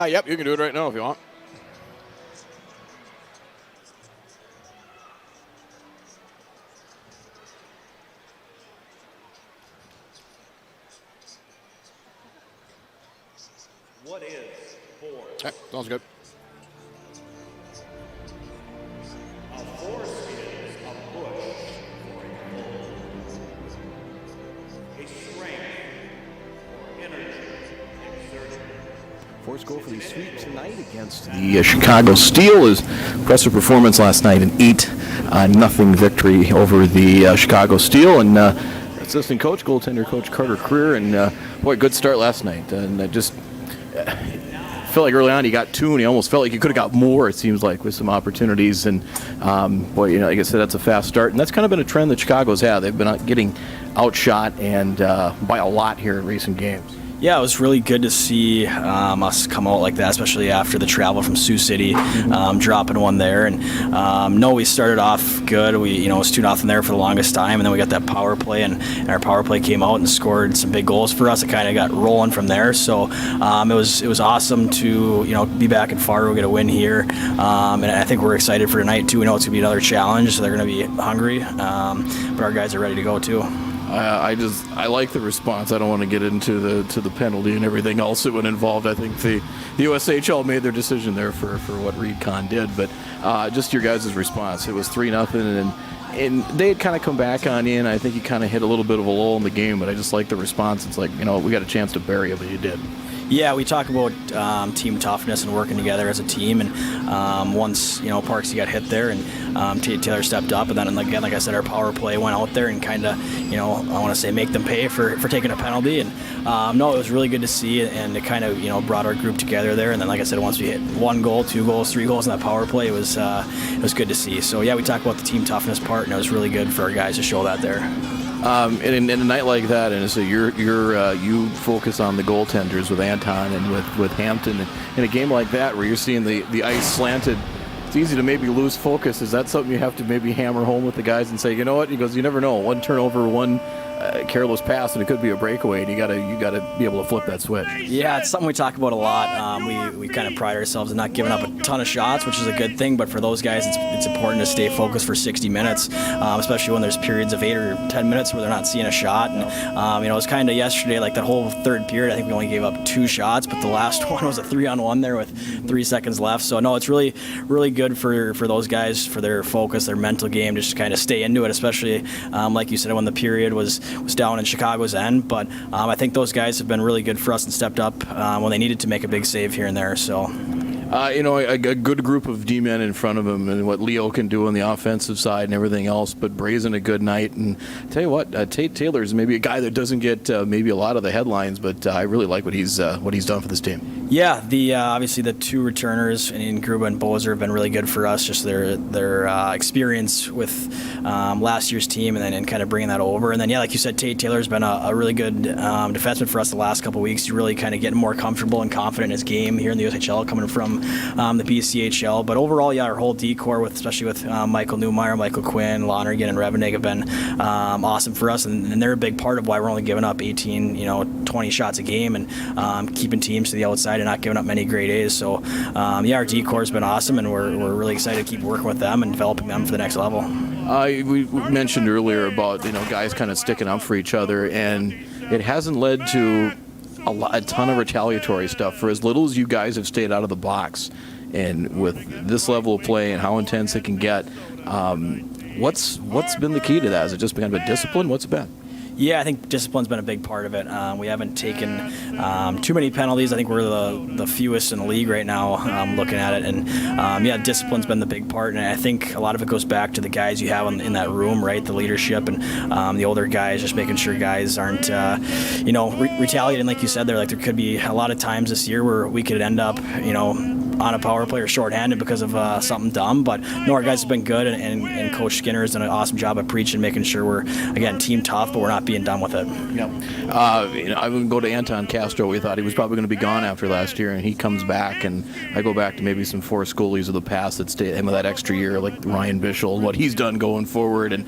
Yep, you can do it right now if you want. What is four? Okay, sounds good. A force is a push or a pull. A strength or energy exerted. Force goal for the sweep tonight against the Chicago Steel. Is impressive performance last night, an 8-0 victory over the Chicago Steel. And assistant coach, goaltender coach Carter Creer, and boy, good start last night. And I just felt like early on he got two, and he almost felt like he could have got more. It seems like with some opportunities, and boy, like I said, that's a fast start, and that's kind of been a trend that Chicago's had. They've been getting outshot and by a lot here in recent games. Yeah, it was really good to see us come out like that, especially after the travel from Sioux City, dropping one there. And we started off good. We, it was 2-0 there for the longest time, and then we got that power play, and our power play came out and scored some big goals for us. It kind of got rolling from there. So it was awesome to be back in Fargo, get a win here, and I think we're excited for tonight too. We know it's gonna be another challenge, so they're gonna be hungry, but our guys are ready to go too. I like the response. I don't want to get into the penalty and everything else that would involved. I think the USHL made their decision there for what Reed Kahn did, but just your guys' response. It was 3-0, and they had kind of come back on you, and I think you kind of hit a little bit of a lull in the game, but I just like the response. It's like, we got a chance to bury it, but you did. Yeah, we talk about team toughness and working together as a team, and once Parksy got hit there, and Taylor stepped up, and then again, like I said, our power play went out there and kind of I want to say make them pay for taking a penalty, and it was really good to see, and it kind of brought our group together there, and then like I said, once we hit 1 goal, 2 goals, 3 goals in that power play, it was good to see. So yeah, we talked about the team toughness part, and it was really good for our guys to show that there. In a night like that, and so you focus on the goaltenders with Anton and with Hampton, and in a game like that where you're seeing the ice slanted, it's easy to maybe lose focus. Is that something you have to maybe hammer home with the guys and say, you know what? He goes, you never know. One turnover, one careless pass, and it could be a breakaway, and you gotta be able to flip that switch. Yeah, it's something we talk about a lot. We kind of pride ourselves in not giving up a ton of shots, which is a good thing, but for those guys, it's important to stay focused for 60 minutes, especially when there's periods of 8 or 10 minutes where they're not seeing a shot. And it was kind of yesterday, like that whole third period, I think we only gave up 2 shots, but the last one was a 3-on-1 there with 3 seconds left. So no, it's really, really good for those guys, for their focus, their mental game, just to kind of stay into it, especially like you said, when the period was down in Chicago's end. But I think those guys have been really good for us and stepped up when they needed to make a big save here and there. So. A good group of D-men in front of him, and what Leo can do on the offensive side and everything else, but Brazen a good night. And tell you what, Tate Taylor's maybe a guy that doesn't get maybe a lot of the headlines, but I really like what he's done for this team. Yeah, obviously the 2 returners in Gruba and Bozer have been really good for us, just their experience with last year's team, and kind of bringing that over. And then, yeah, like you said, Tate Taylor's been a really good defenseman for us the last couple of weeks. He's really kind of getting more comfortable and confident in his game here in the USHL, coming from the PCHL. But overall, yeah, our whole D-core, especially with Michael Newmeyer, Michael Quinn, Lonergan, and Revenig have been awesome for us, and they're a big part of why we're only giving up 18, 20 shots a game, and keeping teams to the outside and not giving up many grade A's. So, yeah, our D-core has been awesome, and we're really excited to keep working with them and developing them for the next level. We mentioned earlier about guys kind of sticking up for each other, and it hasn't led to a ton of retaliatory stuff. For as little as you guys have stayed out of the box, and with this level of play and how intense it can get, what's been the key to that? Has it just been kind of a discipline? What's it been? Yeah, I think discipline's been a big part of it. We haven't taken too many penalties. I think we're the fewest in the league right now, looking at it. And, yeah, discipline's been the big part. And I think a lot of it goes back to the guys you have in that room, right? The leadership and the older guys, just making sure guys aren't, retaliating, like you said there. Like, there could be a lot of times this year where we could end up, on a power play or shorthanded because of something dumb. But no, our guys have been good, and Coach Skinner has done an awesome job of preaching, making sure we're, again, team tough, but we're not being done with it. I would go to Anton Castro. We thought he was probably going to be gone after last year, and he comes back. And I go back to maybe some forest goalies of the past that stayed him with that extra year, like Ryan Bischel, what he's done going forward, and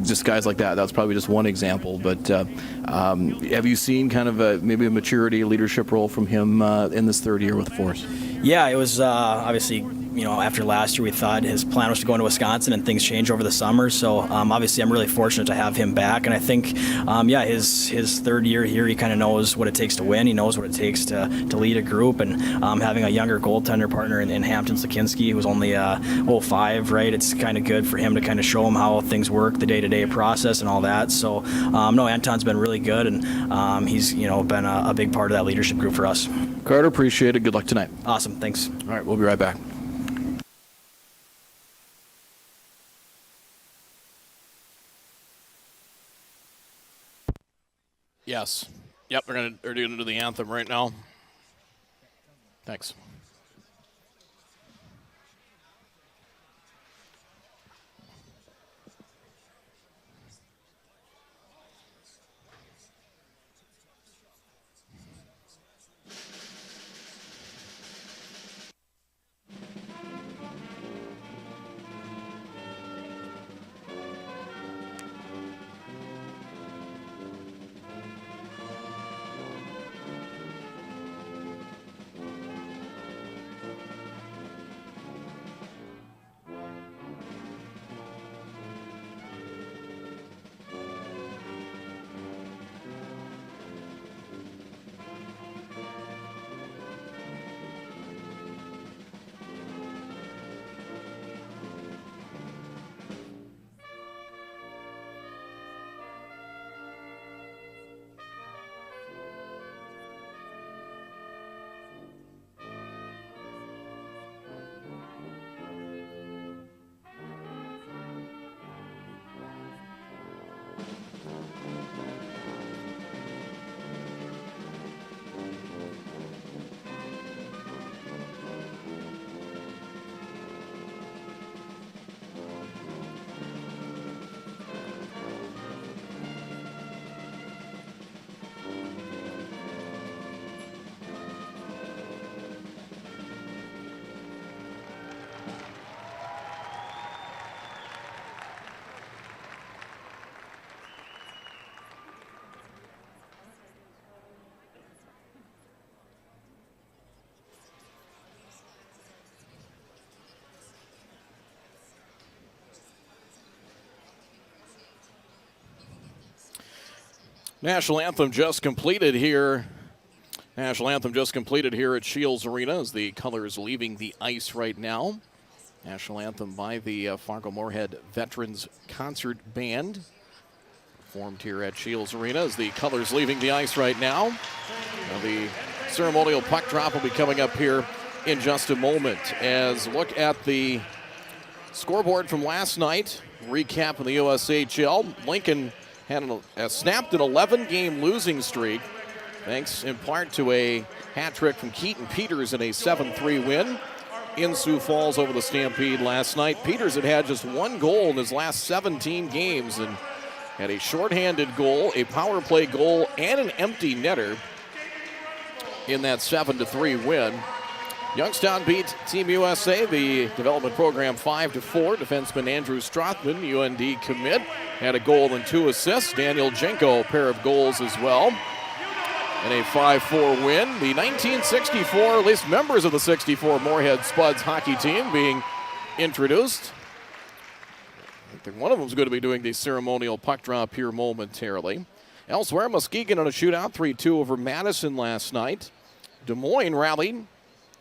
just guys like that. That's probably just one example. But have you seen kind of maybe a maturity, leadership role from him in this third year with the Force? Yeah, it was obviously, after last year, we thought his plan was to go into Wisconsin, and things changed over the summer. So obviously, I'm really fortunate to have him back. And I think, his third year here, he kind of knows what it takes to win. He knows what it takes to lead a group. And having a younger goaltender partner in Hampton Slakinski, who's only 05, right? It's kind of good for him to kind of show him how things work, the day-to-day process, and all that. So no, Anton's been really good, and he's been a big part of that leadership group for us. Carter, appreciate it. Good luck tonight. Awesome. Thanks. All right, we'll be right back. Yes. Yep, they're going to do the anthem right now. Thanks. National anthem just completed here. National anthem just completed here at Shields Arena as the colors leaving the ice right now. National anthem by the Fargo Moorhead Veterans Concert Band. Performed here at Shields Arena as the colors leaving the ice right now. The ceremonial puck drop will be coming up here in just a moment. As look at the scoreboard from last night, recap of the USHL. Lincoln had snapped an 11-game losing streak, thanks in part to a hat trick from Keaton Peters in a 7-3 win in Sioux Falls over the Stampede last night. Peters had just one goal in his last 17 games and had a shorthanded goal, a power play goal, and an empty netter in that 7-3 win. Youngstown beat Team USA, the development program, 5-4. Defenseman Andrew Strothman, UND commit, had a goal and 2 assists. Daniel Jenko, a pair of goals as well. And a 5-4 win. The 1964, at least members of the 64 Moorhead Spuds hockey team being introduced. I think one of them is going to be doing the ceremonial puck drop here momentarily. Elsewhere, Muskegon on a shootout, 3-2 over Madison last night. Des Moines rallied.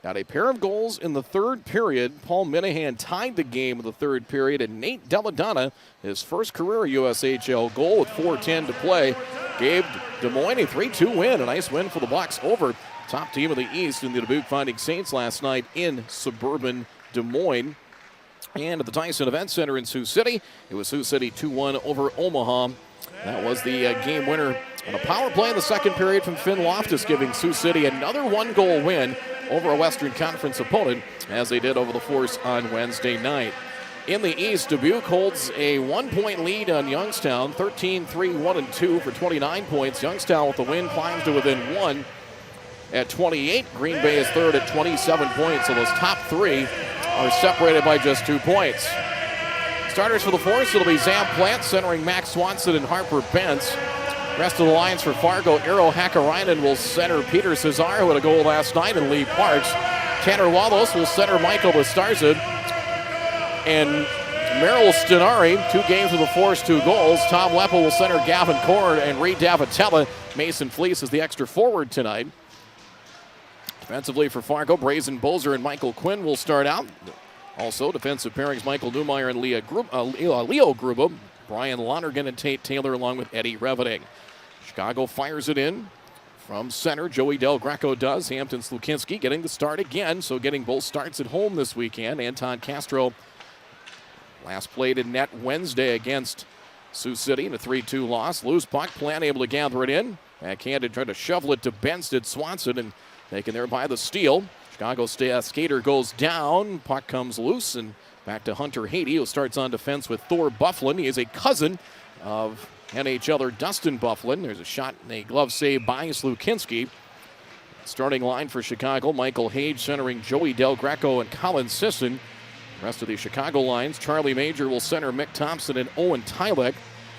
Got a pair of goals in the third period. Paul Minahan tied the game in the third period, and Nate Deladonna, his first career USHL goal with 4:10 to play, gave Des Moines a 3-2 win. A nice win for the Bucks over top team of the East in the Dubuque Fighting Saints last night in suburban Des Moines. And at the Tyson Event Center in Sioux City, it was Sioux City 2-1 over Omaha. That was the game winner on a power play in the second period from Finn Loftus, giving Sioux City another one-goal win over a Western Conference opponent as they did over the Force on Wednesday night. In the East, Dubuque holds a 1-point lead on Youngstown, 13-3, 1-2 for 29 points. Youngstown with the win climbs to within 1 at 28. Green Bay is third at 27 points, so those top three are separated by just 2 points. Starters for the Force, it'll be Zam Plant centering Max Swanson and Harper Pence. Rest of the lines for Fargo, Eero Hakkarainen will center Peter Cesar, who had a goal last night, and Lee Parks. Tanner Wallace will center Michael Bastarza. And Merrill Stenari, 2 games with the Force, 2 goals. Tom Leppa will center Gavin Cord and Reed Davitella. Mason Fleece is the extra forward tonight. Defensively for Fargo, Brazen Bozer and Michael Quinn will start out. Also, defensive pairings Michael Newmeyer and Leo Gruba. Brian Lonergan and Tate Taylor along with Eddie Reveting. Chicago fires it in from center. Joey Del Greco does. Hampton Slukinski getting the start again, so getting both starts at home this weekend. Anton Castro last played in net Wednesday against Sioux City in a 3-2 loss. Loose puck, Plant able to gather it in. Backhanded, tried to shovel it to Benstead Swanson and taken there by the steal. Chicago skater goes down. Puck comes loose and back to Hunter Haiti, who starts on defense with Thor Bufflin. He is a cousin of NHLer Dustin Bufflin. There's a shot and a glove save by Slukinski. Starting line for Chicago, Michael Hage centering Joey Del Greco and Colin Sisson. Rest of the Chicago lines, Charlie Major will center Mick Thompson and Owen Tylek.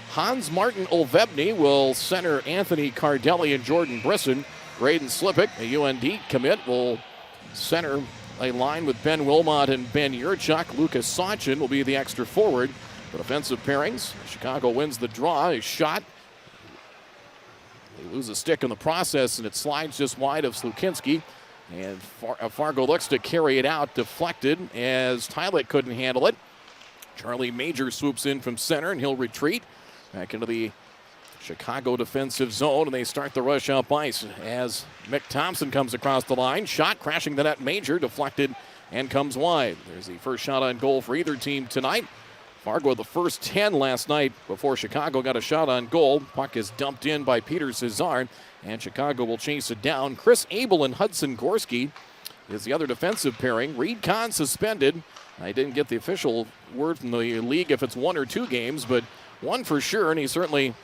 Hans-Martin Olvebny will center Anthony Cardelli and Jordan Brisson. Braden Slippick, a UND commit, will center a line with Ben Wilmot and Ben Yurchuk. Lucas Sachin will be the extra forward. For defensive pairings, Chicago wins the draw. A shot. They lose a stick in the process, and it slides just wide of Slukinski. And Fargo looks to carry it out, deflected as Tylek couldn't handle it. Charlie Major swoops in from center, and he'll retreat back into the Chicago defensive zone, and they start the rush up ice as Mick Thompson comes across the line. Shot crashing the net. Major deflected and comes wide. There's the first shot on goal for either team tonight. Fargo the first 10 last night before Chicago got a shot on goal. Puck is dumped in by Peter Cesar, and Chicago will chase it down. Chris Abel and Hudson Gorski is the other defensive pairing. Reed Kahn suspended. I didn't get the official word from the league if it's 1 or 2 games, but 1 for sure, and he certainly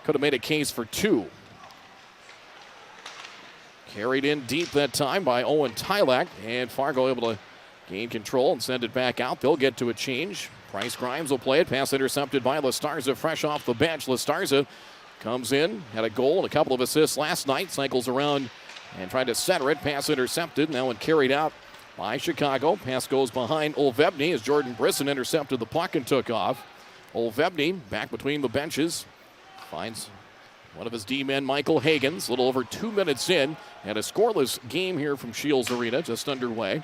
could have made a case for 2. Carried in deep that time by Owen Tylek, and Fargo able to gain control and send it back out. They'll get to a change. Bryce Grimes will play it. Pass intercepted by Lastarza, fresh off the bench. Lastarza comes in, had a goal and a couple of assists last night. Cycles around and tried to center it. Pass intercepted. Now and carried out by Chicago. Pass goes behind Olvebny as Jordan Brisson intercepted the puck and took off. Olvebny back between the benches. Finds one of his D-men, Michael Hagens, a little over 2 minutes in, and a scoreless game here from Shields Arena, just underway.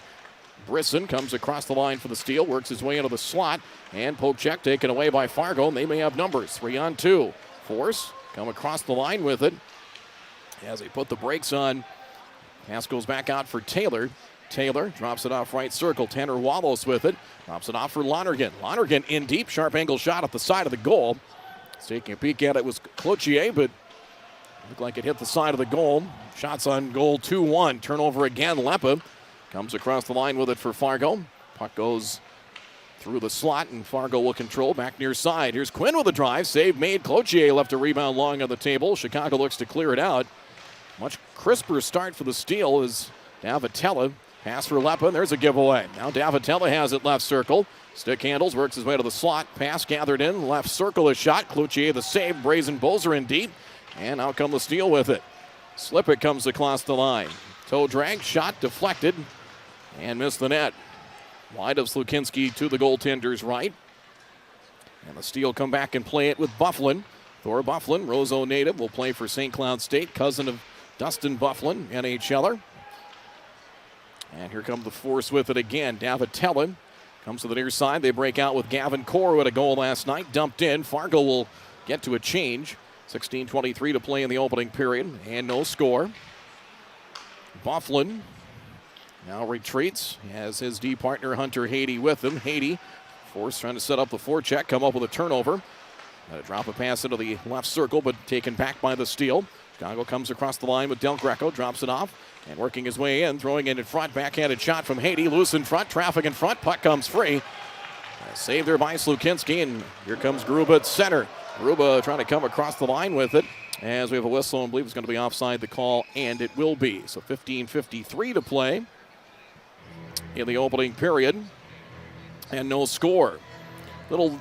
Brisson comes across the line for the steal, works his way into the slot, and poke check taken away by Fargo, and they may have numbers. 3-on-2. Force come across the line with it as they put the brakes on. Pass goes back out for Taylor. Taylor drops it off right circle. Tanner Wallace with it. Drops it off for Lonergan. Lonergan in deep, sharp angle shot at the side of the goal. Taking a peek at it was Cloutier, but looked like it hit the side of the goal. Shots on goal 2-1. Turnover again. Leppa comes across the line with it for Fargo. Puck goes through the slot, and Fargo will control back near side. Here's Quinn with a drive. Save made. Cloutier left a rebound long on the table. Chicago looks to clear it out. Much crisper start for the steal is Davitella. Pass for Leppa, and there's a giveaway. Now Davitella has it left circle. Stick handles, works his way to the slot. Pass gathered in, left circle a shot. Cloutier the save, Brazen Bozer in deep. And out come the steal with it. Slippick comes across the line. Toe drag, shot deflected, and missed the net. Wide of Slukinski to the goaltender's right. And the steal come back and play it with Bufflin. Thor Bufflin, Roseau native, will play for St. Cloud State, cousin of Dustin Bufflin, NHLer. And here comes the Force with it again. Davitella comes to the near side. They break out with Gavin Core, who had a goal last night. Dumped in. Fargo will get to a change. 16:23 to play in the opening period. And no score. Bufflin now retreats. He has his D partner Hunter Haiti with him. Haiti, Force trying to set up the forecheck. Come up with a turnover. Drop a pass into the left circle, but taken back by the steal. Chicago comes across the line with Del Greco, drops it off, and working his way in, throwing it in front, backhanded shot from Haiti, loose in front, traffic in front, puck comes free. Saved there by Slukinski, and here comes Gruba at center. Gruba trying to come across the line with it, as we have a whistle and believe it's going to be offside the call, and it will be. So 15:53 to play in the opening period, and no score. Little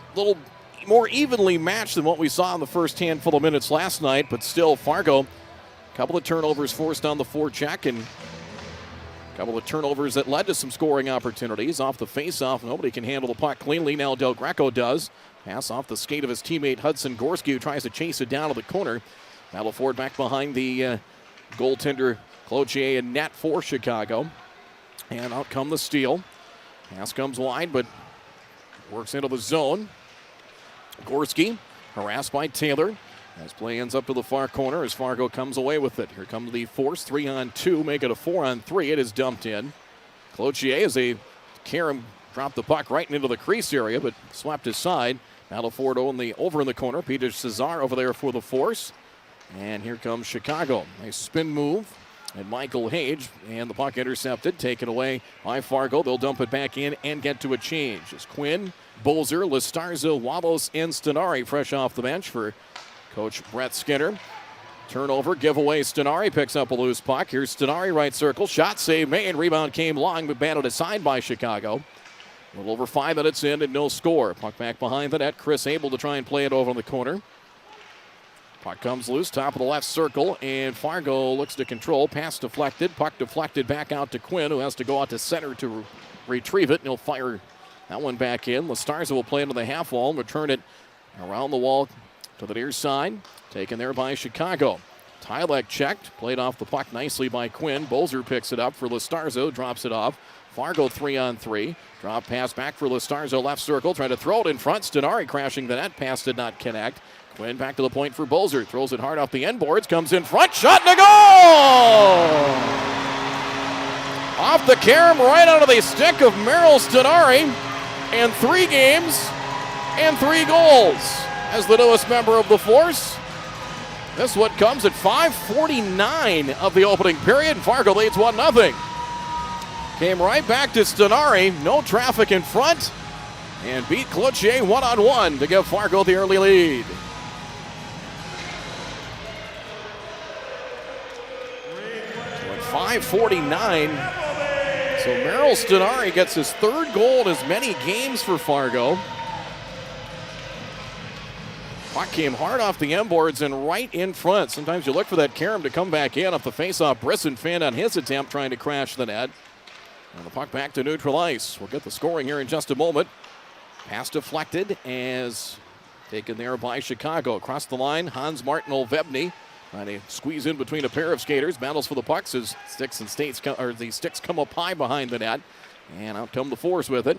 more evenly matched than what we saw in the first handful of minutes last night, but still Fargo, a couple of turnovers forced on the forecheck, and a couple of turnovers that led to some scoring opportunities. Off the face-off, nobody can handle the puck cleanly. Now Del Greco does. Pass off the skate of his teammate Hudson Gorski, who tries to chase it down to the corner. Battle forward back behind the goaltender Cloutier and net for Chicago. And out come the steal. Pass comes wide, but works into the zone. Gorski harassed by Taylor. As play ends up to the far corner as Fargo comes away with it. Here comes the force, 3-on-2, make it a 4-on-3. It is dumped in. Cloutier as they dropped the puck right into the crease area, but swept aside. Battle forward over in the corner. Peter Cesar over there for the force. And here comes Chicago. Nice spin move. And Michael Hage, and the puck intercepted, taken away by Fargo. They'll dump it back in and get to a change. It's Quinn, Bolzer, Listarza, Walos, and Stenari fresh off the bench for Coach Brett Skinner. Turnover, giveaway. Stenari picks up a loose puck. Here's Stenari, right circle. Shot save made. Rebound came long, but batted aside by Chicago. A little over 5 minutes in and no score. Puck back behind the net. Chris able to try and play it over in the corner. Puck comes loose, top of the left circle, and Fargo looks to control. Pass deflected. Puck deflected back out to Quinn, who has to go out to center to retrieve it, and he'll fire that one back in. Listarza will play into the half wall and return it around the wall to the near side. Taken there by Chicago. Tylek checked, played off the puck nicely by Quinn. Bolzer picks it up for Listarza, drops it off. Fargo 3-on-3. Drop pass back for Listarza, left circle, trying to throw it in front. Stenari crashing the net. Pass did not connect. Quinn back to the point for Bolzer. Throws it hard off the end boards. Comes in front. Shot and a goal! Off the carom, right onto the stick of Merrill Stenari. And 3 games and 3 goals as the newest member of the force. This one comes at 5:49 of the opening period. Fargo leads 1-0. Came right back to Stenari. No traffic in front. And beat Cloutier 1-on-1 to give Fargo the early lead. So at 5:49, so Merrill Stenari gets his 3rd goal in as many games for Fargo. Puck came hard off the end boards and right in front. Sometimes you look for that carom to come back in off the faceoff. Brisson fanned on his attempt trying to crash the net. And the puck back to neutral ice. We'll get the scoring here in just a moment. Pass deflected as taken there by Chicago. Across the line, Hans Martin Olvebny trying to squeeze in between a pair of skaters. Battles for the pucks as the sticks come up high behind the net. And out come the force with it.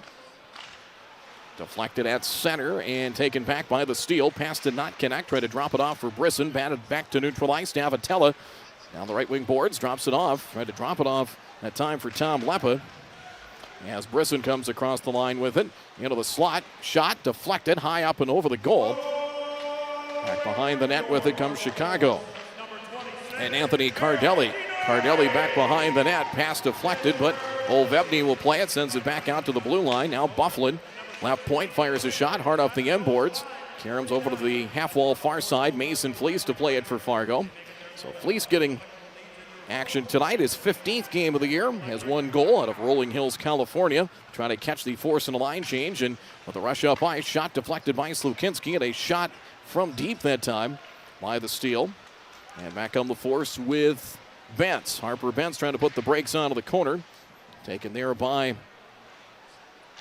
Deflected at center and taken back by the steal. Pass did not connect. Tried to drop it off for Brisson. Batted back to neutral ice. Davatella down the right wing boards. Drops it off. Tried to drop it off that time for Tom Leppa. As Brisson comes across the line with it. Into the slot. Shot deflected high up and over the goal. Back behind the net with it comes Chicago. And Anthony Cardelli. Cardelli back behind the net. Pass deflected, but Olvebny will play it. Sends it back out to the blue line. Now Bufflin. Left point, fires a shot hard off the end boards. Carom's over to the half wall far side. Mason Fleece to play it for Fargo. So Fleece getting action tonight. His 15th game of the year. Has 1 goal out of Rolling Hills, California. Trying to catch the force in a line change. And with a rush up ice, shot deflected by Slukinski. And a shot from deep that time by the steal. And back on the force with Bentz. Harper Bentz trying to put the brakes onto the corner. Taken there by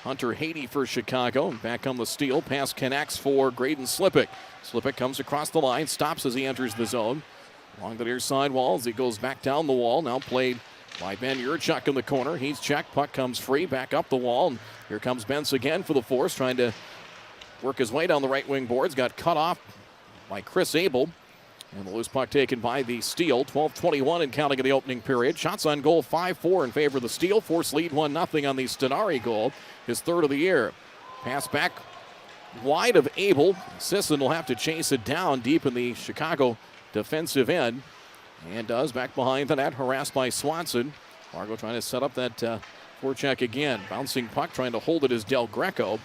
Hunter Haiti for Chicago. Back on the steal. Pass connects for Graydon Slippick. Slippick comes across the line. Stops as he enters the zone. Along the near side wall as he goes back down the wall. Now played by Ben Yurchuk in the corner. He's checked. Puck comes free. Back up the wall. And here comes Bentz again for the force. Trying to work his way down the right wing boards. Got cut off by Chris Abel. And the loose puck taken by the steal. 12:21 and counting in the opening period. Shots on goal 5-4 in favor of the steal. Force lead 1-0 on the Stenari goal. His 3rd of the year. Pass back wide of Abel. Sisson will have to chase it down deep in the Chicago defensive end. And does back behind the net, harassed by Swanson. Fargo trying to set up that forecheck again. Bouncing puck, trying to hold it is Del Greco.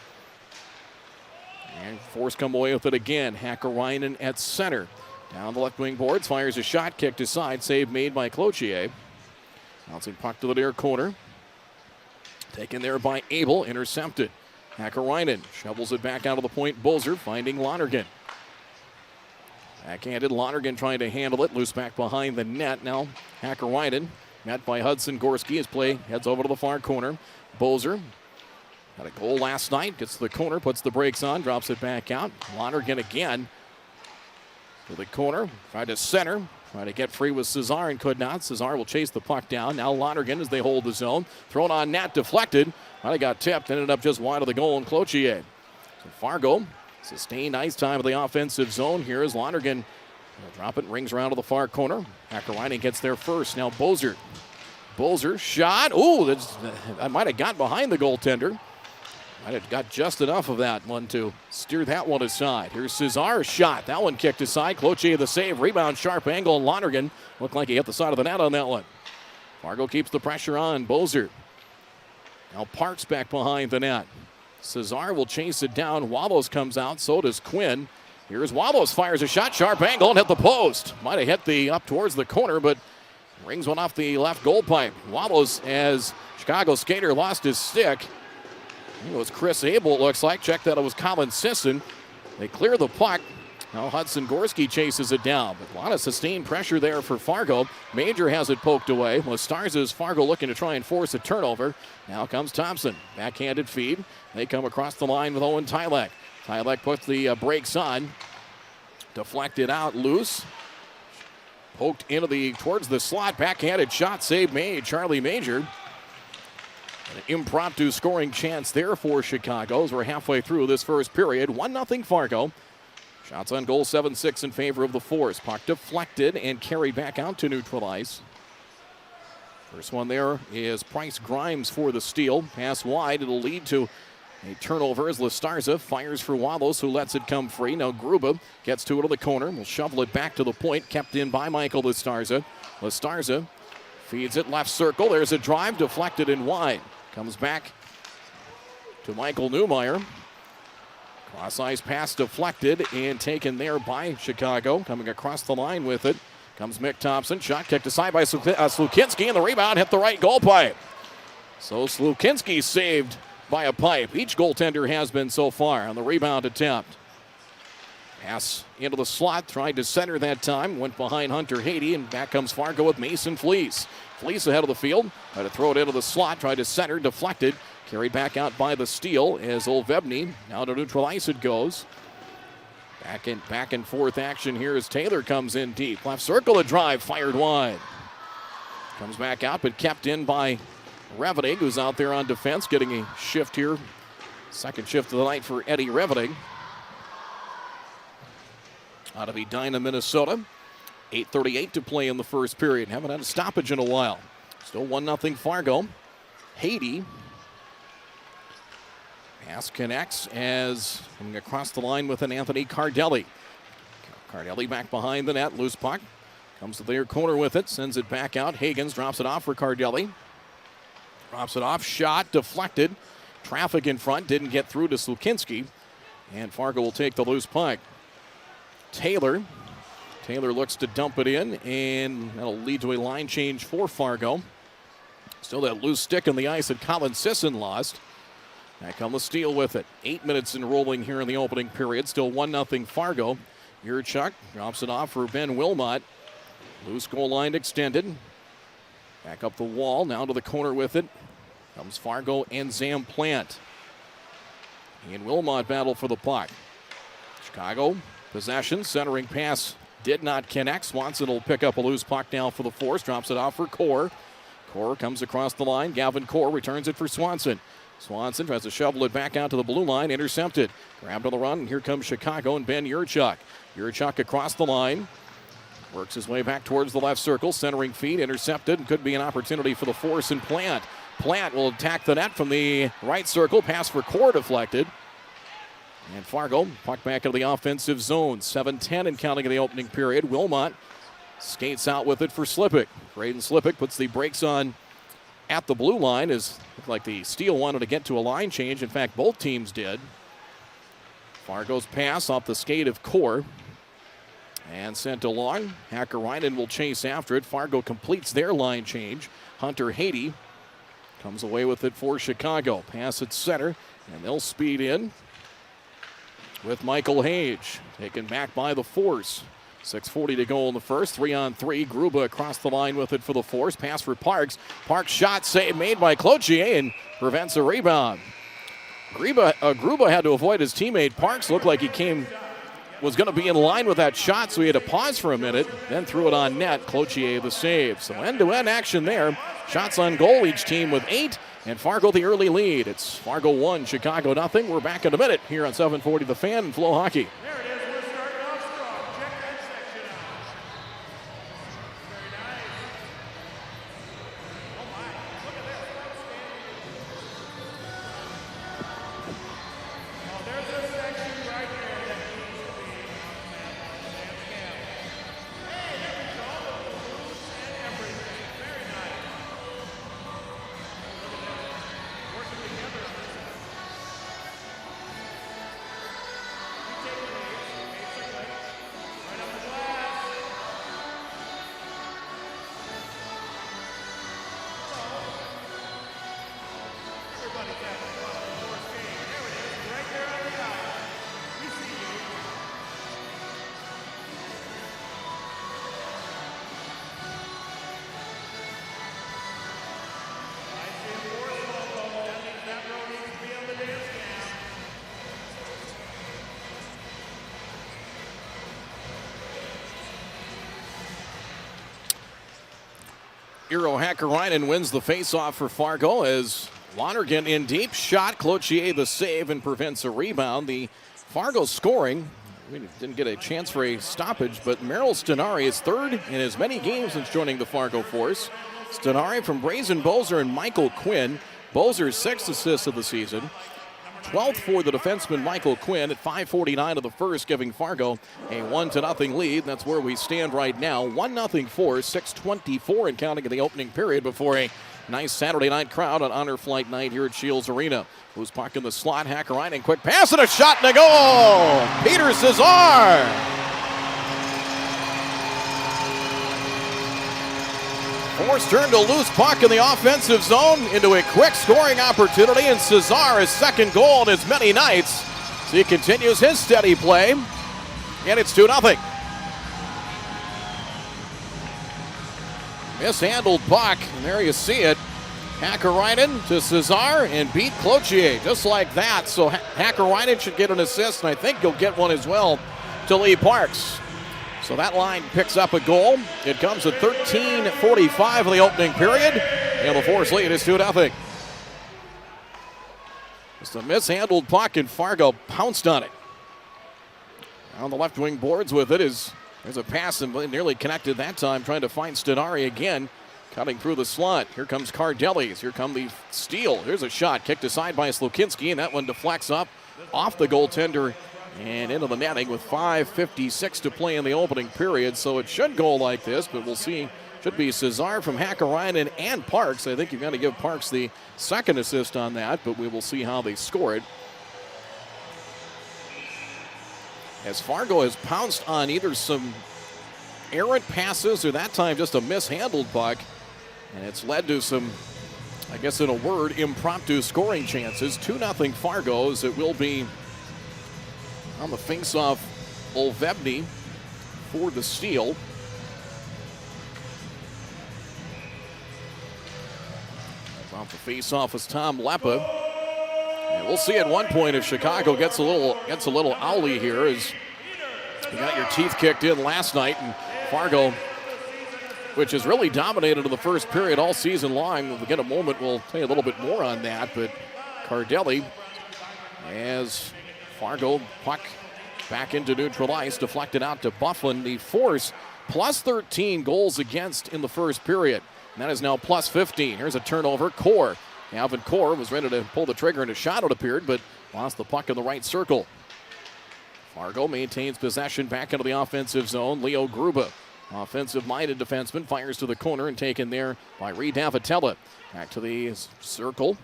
And Force come away with it again. Hakkarainen at center. Down the left wing boards, fires a shot, kicked aside, save made by Cloutier. Bouncing puck to the near corner. Taken there by Abel, intercepted. Hakkarainen shovels it back out of the point. Bozer finding Lonergan. Backhanded, Lonergan trying to handle it. Loose back behind the net. Now Hakkarainen, met by Hudson Gorski as play heads over to the far corner. Bozer had a goal last night. Gets to the corner, puts the brakes on, drops it back out. Lonergan again to the corner. Tried to center. Tried to get free with Cesar and could not. Cesar will chase the puck down. Now Lonergan as they hold the zone. Thrown on net, deflected. Might have got tipped. Ended up just wide of the goal in Cloutier. So Fargo sustained ice time of the offensive zone. Here is Lonergan. He'll drop it, rings around to the far corner. Hakkarainen gets there first. Now Bozer. Bozer, shot. Ooh, that might have got behind the goaltender. Might have got just enough of that one to steer that one aside. Here's Cesar's shot. That one kicked aside. Cloutier the save. Rebound, sharp angle. And Lonergan looked like he hit the side of the net on that one. Fargo keeps the pressure on. Bozer. Now Parks back behind the net. Cesar will chase it down. Wallace comes out. So does Quinn. Here's Wallace. Fires a shot. Sharp angle and hit the post. Might have hit the up towards the corner, but rings one off the left goal pipe. Wallace, as Chicago skater, lost his stick. It was Chris Abel, it looks like. Check that it was Colin Sisson. They clear the puck. Now Hudson Gorski chases it down. But a lot of sustained pressure there for Fargo. Major has it poked away. Lestarza's Fargo looking to try and force a turnover. Now comes Thompson. Backhanded feed. They come across the line with Owen Tylek. Tylek puts the brakes on. Deflected out, loose. Poked into towards the slot. Backhanded shot, save made. Charlie Major. An impromptu scoring chance there for Chicago as we're halfway through this first period. 1-0 Fargo. Shots on goal 7-6 in favor of the Force. Puck deflected and carried back out to neutral ice. First one there is Price Grimes for the steal. Pass wide. It'll lead to a turnover as Lestarza fires for Wallace, who lets it come free. Now Gruba gets to it on the corner. Will shovel it back to the point. Kept in by Michael Lestarza. Lestarza feeds it left circle. There's a drive deflected and wide. Comes back to Michael Newmeyer. Cross-ice pass deflected and taken there by Chicago. Coming across the line with it comes Mick Thompson. Shot kicked aside by Slukinski, and the rebound hit the right goal pipe. So Slukinski saved by a pipe. Each goaltender has been so far on the rebound attempt. Pass into the slot, tried to center that time. Went behind Hunter Haiti, and back comes Fargo with Mason Fleece. Fleece ahead of the field. Tried to throw it into the slot. Tried to center. Deflected. Carried back out by the steal as Olvebny. Now to neutral ice it goes. Back and forth action here as Taylor comes in deep. Left circle a drive. Fired wide. Comes back out but kept in by Revetig, who's out there on defense. Getting a shift here. Second shift of the night for Eddie Revetig. Out of Edina, Minnesota. 8:38 to play in the first period. Haven't had a stoppage in a while. Still 1-0 Fargo. Haiti. Pass connects as coming across the line with an Anthony Cardelli. Cardelli back behind the net. Loose puck. Comes to their corner with it. Sends it back out. Higgins drops it off for Cardelli. Drops it off. Shot deflected. Traffic in front. Didn't get through to Slukinski. And Fargo will take the loose puck. Taylor looks to dump it in, and that'll lead to a line change for Fargo. Still that loose stick on the ice that Colin Sisson lost. Back on the steal with it. 8 minutes in rolling here in the opening period. Still 1-0 Fargo. Yurchuk drops it off for Ben Wilmot. Loose goal line extended. Back up the wall, now to the corner with it. Comes Fargo and Zam Plant. And Wilmot battle for the puck. Chicago possession, centering pass did not connect. Swanson will pick up a loose puck now for the Force. Drops it off for Core. Core comes across the line. Gavin Core returns it for Swanson. Swanson tries to shovel it back out to the blue line. Intercepted. Grabbed on the run. And here comes Chicago and Ben Yurchuk. Yurchuk across the line. Works his way back towards the left circle. Centering feed. Intercepted. Could be an opportunity for the Force and Plant. Plant will attack the net from the right circle. Pass for Core deflected. And Fargo, puck back into the offensive zone. 7:10 and counting in the opening period. Wilmot Skates out with it for Slippick. Braden Slippick puts the brakes on at the blue line as looked like the Steel wanted to get to a line change. In fact, both teams did. Fargo's pass off the skate of Core and sent along. Hakkarainen will chase after it. Fargo completes their line change. Hunter Haiti comes away with it for Chicago. Pass at center, and they'll speed in with Michael Hage. Taken back by the Force. 6:40 to go in the first. 3-on-3. Gruba across the line with it for the Force. Pass for Parks. Parks shot save made by Cloutier and prevents a rebound. Gruba had to avoid his teammate. Parks looked like he was going to be in line with that shot, so he had to pause for a minute, then threw it on net. Cloutier the save. So end-to-end action there. Shots on goal, each team with 8, and Fargo the early lead. It's Fargo 1, Chicago nothing. We're back in a minute here on 740 The Fan and FloHockey. There it is. We're starting off strong. Check that section out. Very nice. Oh, my. Look at this. Oh, there's a section right there that needs to be on that scale. Hey, there we go. The boots and everything. Very nice. Look at this. Working together on this one. You take the lead, basically. Right up the glass. Everybody's having fun on the fourth game. There it is, right there on the outline. We see you. I see a fourth logo. That means that row needs to be on the dance cam. Eero Hakkarainen wins the faceoff for Fargo as Lonergan in deep shot. Cloutier the save and prevents a rebound. The Fargo scoring, we didn't get a chance for a stoppage, but Merrill Stenari is third in as many games since joining the Fargo Force. Stenari from Brazen Bozer and Michael Quinn. Bozer's 6th assist of the season. 12th for the defenseman Michael Quinn at 5:49 of the first, giving Fargo a 1-0 lead. That's where we stand right now. 1-0 Force, 6:24 and counting in the opening period before a nice Saturday night crowd on Honor Flight night here at Shields Arena. Who's puck in the slot? Hakkarainen, quick pass and a shot and a goal! Peter Cesar! Force turned a loose puck in the offensive zone into a quick scoring opportunity, and Cesar his second goal in as many nights. So he continues his steady play, and it's 2-0. Mishandled puck, and there you see it. Hakkarainen to Cesar and beat Cloutier just like that. So Hakkarainen should get an assist, and I think he'll get one as well to Lee Parks. So that line picks up a goal. It comes at 13:45 of the opening period, and the Force lead is 2-0. Just a mishandled puck, and Fargo pounced on it. On the left wing boards with it is there's a pass and nearly connected that time, trying to find Stenari again, cutting through the slot. Here comes Cardellis. Here come the steal. Here's a shot kicked aside by Slukinski, and that one deflects up off the goaltender and into the netting with 5:56 to play in the opening period. So it should go like this, but we'll see. Should be Cesar from Hakkarainen and Parks. I think you've got to give Parks the second assist on that, but we will see how they score it. As Fargo has pounced on either some errant passes or that time just a mishandled puck, and it's led to some, I guess in a word, impromptu scoring chances. 2-0 Fargo, as it will be on the faceoff, Olvebny for the steal. Off the faceoff is Tom Leppa. And we'll see at one point if Chicago gets a little owly here, as you got your teeth kicked in last night, and Fargo, which has really dominated in the first period all season long. We'll get a moment, we'll tell you a little bit more on that, but Cardelli, as Fargo puck back into neutral ice, deflected out to Bufflin. The Force plus 13 goals against in the first period. And that is now plus 15. Here's a turnover. Core. Alvin Core was ready to pull the trigger and a shot, it appeared, but lost the puck in the right circle. Fargo maintains possession back into the offensive zone. Leo Gruba Offensive-minded defenseman fires to the corner and taken there by Reed Davatella. Back to the circle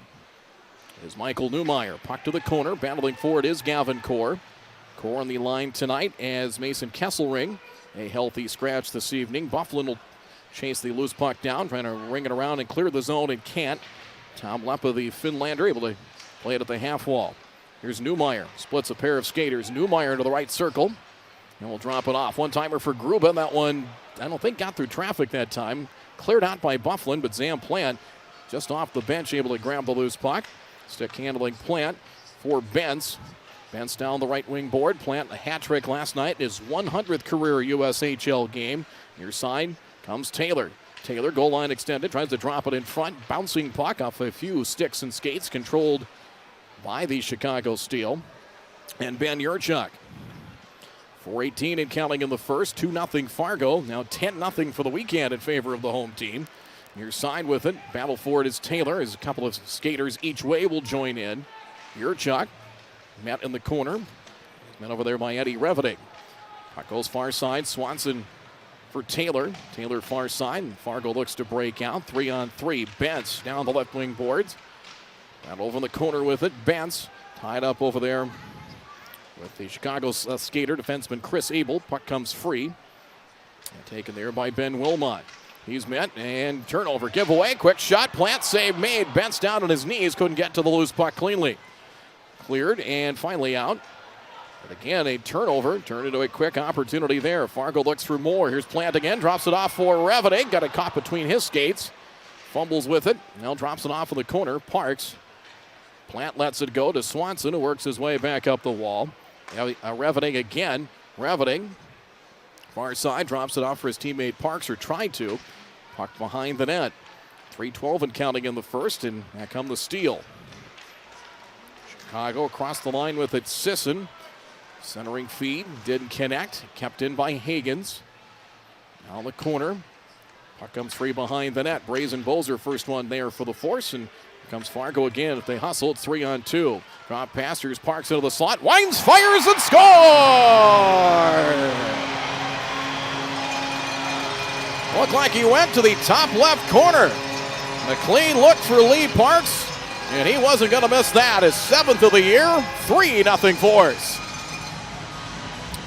is Michael Newmeyer. Puck to the corner. Battling for it is Gavin Core. Core on the line tonight as Mason Kesselring. A healthy scratch this evening. Bufflin will chase the loose puck down, trying to ring it around and clear the zone and can't. Tom Leppa, the Finlander, able to play it at the half wall. Here's Newmeyer. Splits a pair of skaters. Newmeyer into the right circle. And we'll drop it off. One-timer for Gruba. That one, I don't think, got through traffic that time. Cleared out by Bufflin, but Zam Plant just off the bench, able to grab the loose puck. Stick handling Plant for Bentz. Bentz down the right wing board. Plant a hat trick last night. His 100th career USHL game. Near side comes Taylor. Taylor, goal line extended, tries to drop it in front. Bouncing puck off a few sticks and skates, controlled by the Chicago Steel. And Ben Yurchuk. 4:18 and counting in the first. 2-0 Fargo. Now 10-0 for the weekend in favor of the home team. Near side with it. Battle for it is Taylor, as a couple of skaters each way will join in. Yurchuk met in the corner. Met over there by Eddie Reveding. Puck goes far side. Swanson for Taylor. Taylor far side. Fargo looks to break out. 3-on-3. Bentz down the left wing boards. Battle over in the corner with it. Bentz tied up over there with the Chicago skater, defenseman Chris Abel. Puck comes free. And taken there by Ben Wilmot. He's met and turnover. Giveaway. Quick shot. Plant save made. Bentz down on his knees. Couldn't get to the loose puck cleanly. Cleared and finally out. But again, a turnover. Turned into a quick opportunity there. Fargo looks for more. Here's Plant again. Drops it off for Reveding. Got it caught between his skates. Fumbles with it. Now drops it off in the corner. Parks. Plant lets it go to Swanson, who works his way back up the wall. Reveding again. Reveding, far side, drops it off for his teammate Parks, or tried to. Puck behind the net. 3:12 and counting in the first, and back come the steal. Chicago across the line with it. Sisson. Centering feed, didn't connect. Kept in by Higgins. Now the corner. Puck comes free behind the net. Brazen Bozer, first one there for the Force, and comes Fargo again. If they hustle, it's 3-on-2. Drop pass, here's Parks into the slot. Wines, fires, and scores! Looked like he went to the top left corner. A clean look for Lee Parks, and he wasn't going to miss that. His 7th of the year, 3-0 Force.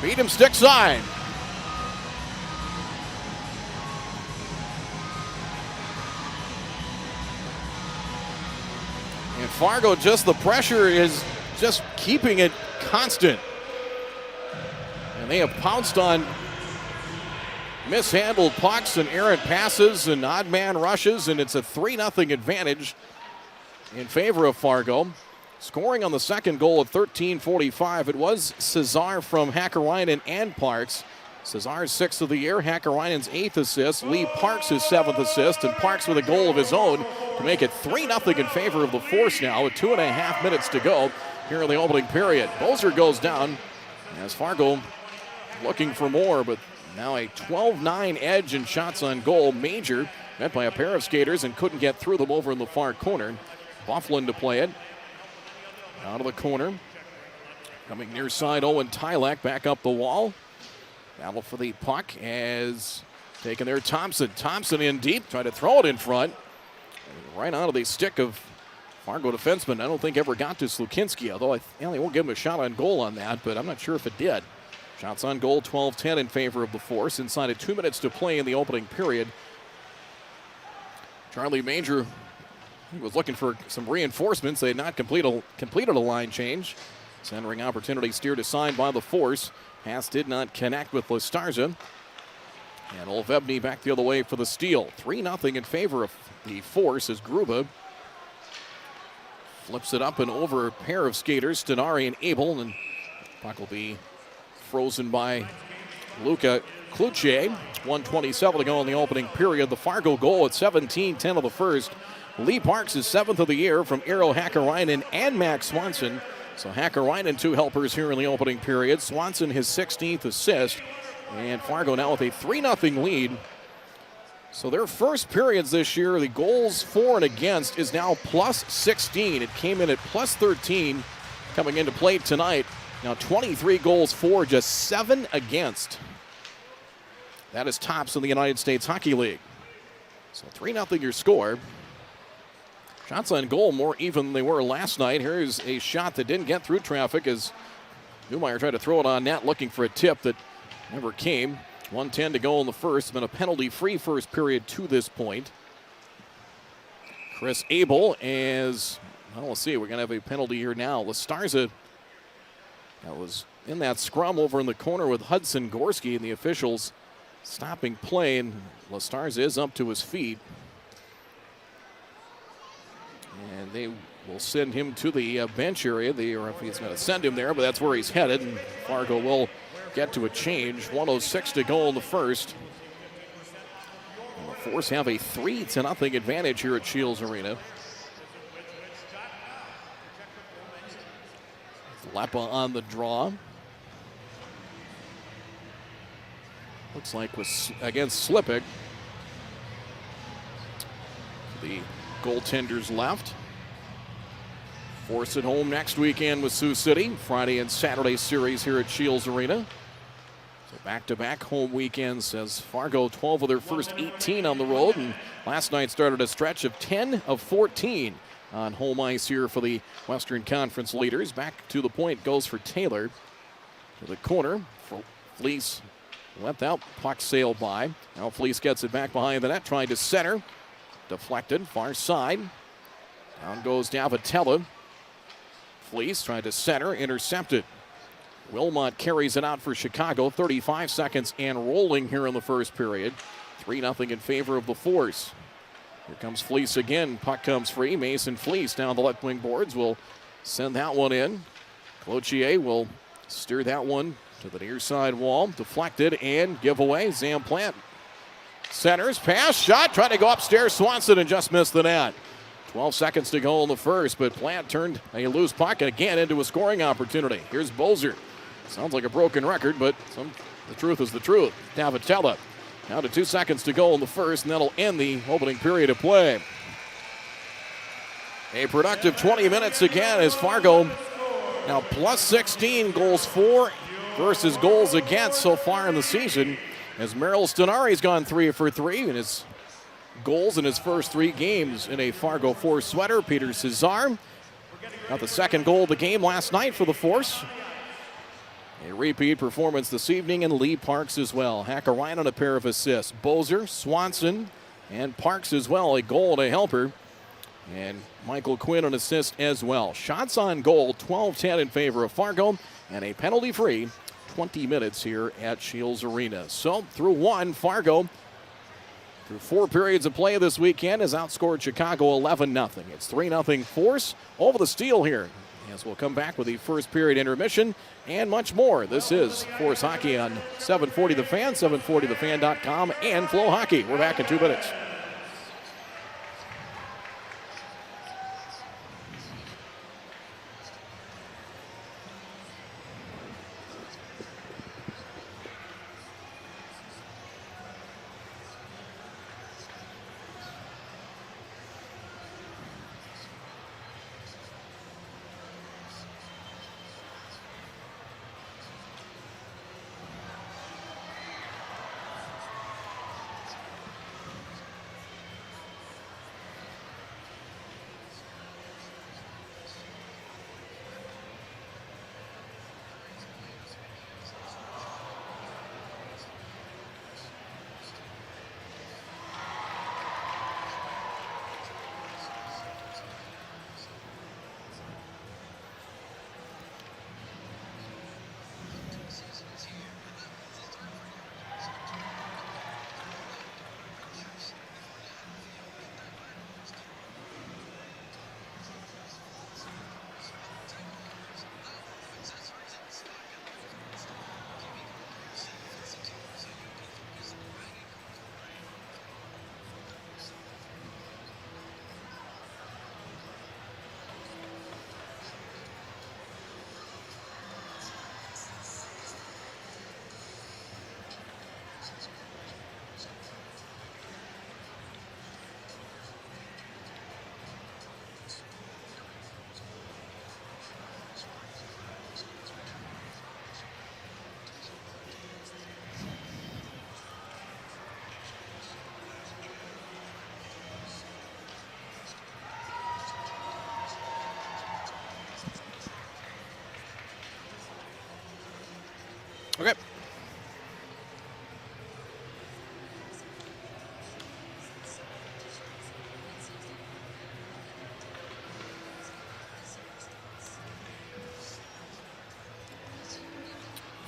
Beat him stick side. And Fargo, just the pressure is just keeping it constant. And they have pounced on mishandled pucks and errant passes and odd man rushes, and it's a 3-0 advantage in favor of Fargo. Scoring on the second goal at 13:45, it was Cesar from Hakkarainen and Parks. Cesar's 6th of the year, Hakkarainen's 8th assist, Lee Parks his 7th assist, and Parks with a goal of his own to make it 3-0 in favor of the Force now with 2.5 minutes to go here in the opening period. Bozer goes down as Fargo looking for more, but now a 12-9 edge in shots on goal. Major met by a pair of skaters and couldn't get through them over in the far corner. Bufflin to play it. Out of the corner. Coming near side, Owen Tylak back up the wall. Battle for the puck as taken there Thompson. Thompson in deep, trying to throw it in front. Right onto the stick of Fargo defenseman. I don't think ever got to Slukinski, although they won't give him a shot on goal on that, but I'm not sure if it did. Shots on goal, 12-10 in favor of the Force. Inside of 2 minutes to play in the opening period. Charlie Major, he was looking for some reinforcements. They had not completed a line change. Centering opportunity steered aside by the Force. Pass did not connect with Lestarza. And Olvebny back the other way for the steal. 3-0 in favor of the Force as Gruba flips it up and over a pair of skaters, Stenari and Abel. And puck will be frozen by Luka Kluche. 1:27 to go in the opening period. The Fargo goal at 17:10 of the first. Lee Parks is 7th of the year from Eero Hakkarainen and Max Swanson. So Hakkarainen 2 helpers here in the opening period. Swanson his 16th assist. And Fargo now with a 3-0 lead. So their first periods this year, the goals for and against is now plus 16. It came in at plus 13 coming into play tonight. Now 23 goals for, just 7 against. That is tops in the United States Hockey League. So 3-0 your score. Shots on goal more even than they were last night. Here's a shot that didn't get through traffic as Newmeyer tried to throw it on net, looking for a tip that never came. 1:10 to go in the first. It's been a penalty-free first period to this point. Chris Abel as, well, we'll see. We're going to have a penalty here now. Lestarza, that was in that scrum over in the corner with Hudson Gorski, and the officials stopping play, and Lestarza is up to his feet. And they will send him to the bench area. The referee is going to send him there, but that's where he's headed. And Fargo will get to a change. 1:06 to go in the first. And the Force have a 3-0 advantage here at Shields Arena. Lepa on the draw. Looks like was against Slippick. The goaltenders left. Force at home next weekend with Sioux City. Friday and Saturday series here at Shields Arena. So back-to-back home weekends as Fargo 12 of their first 18 on the road. And last night started a stretch of 10 of 14 on home ice here for the Western Conference leaders. Back to the point goes for Taylor. To the corner. Fleece let that puck sail by. Now Fleece gets it back behind the net. Trying to center. Deflected. Far side. Down goes Davatella. Fleece trying to center. Intercepted. Wilmot carries it out for Chicago. 35 seconds and rolling here in the first period. 3-0 in favor of the Force. Here comes Fleece again. Puck comes free. Mason Fleece down the left wing boards will send that one in. Cloutier will steer that one to the near side wall. Deflected and giveaway. Zamplant centers. Pass. Shot. Trying to go upstairs. Swanson and just missed the net. 12 seconds to go in the first, but Plant turned a loose puck again into a scoring opportunity. Here's Bozer. Sounds like a broken record, but the truth is the truth. Davatella. Now to 2 seconds to go in the first, and that'll end the opening period of play. A productive 20 minutes again as Fargo now plus 16 goals for versus goals against so far in the season. As Merrill Stenari's gone 3 for 3 in his goals in his first 3 games in a Fargo Force sweater. Peter Cesar got the second goal of the game last night for the Force. A repeat performance this evening, and Lee Parks as well. Hakkarainen a pair of assists. Bozer, Swanson, and Parks as well. A goal and a helper. And Michael Quinn an assist as well. Shots on goal, 12-10 in favor of Fargo, and a penalty-free 20 minutes here at Shields Arena. So through one, Fargo, through 4 periods of play this weekend, has outscored Chicago 11-0. It's 3-0 Force over the Steel here. As we'll come back with the first period intermission and much more. This is Force Hockey on 740 The Fan, 740thefan.com, and FloHockey. We're back in 2 minutes.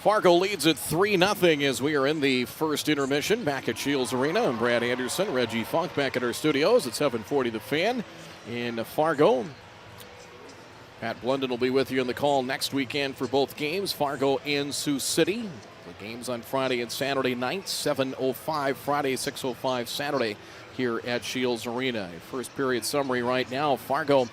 Fargo leads at 3-0 as we are in the first intermission back at Shields Arena. I'm Brad Anderson, Reggie Funk back at our studios at 740 The Fan in Fargo. Pat Blunden will be with you on the call next weekend for both games, Fargo and Sioux City. The games on Friday and Saturday night, 7:05 Friday, 6:05 Saturday here at Shields Arena. A first period summary right now. Fargo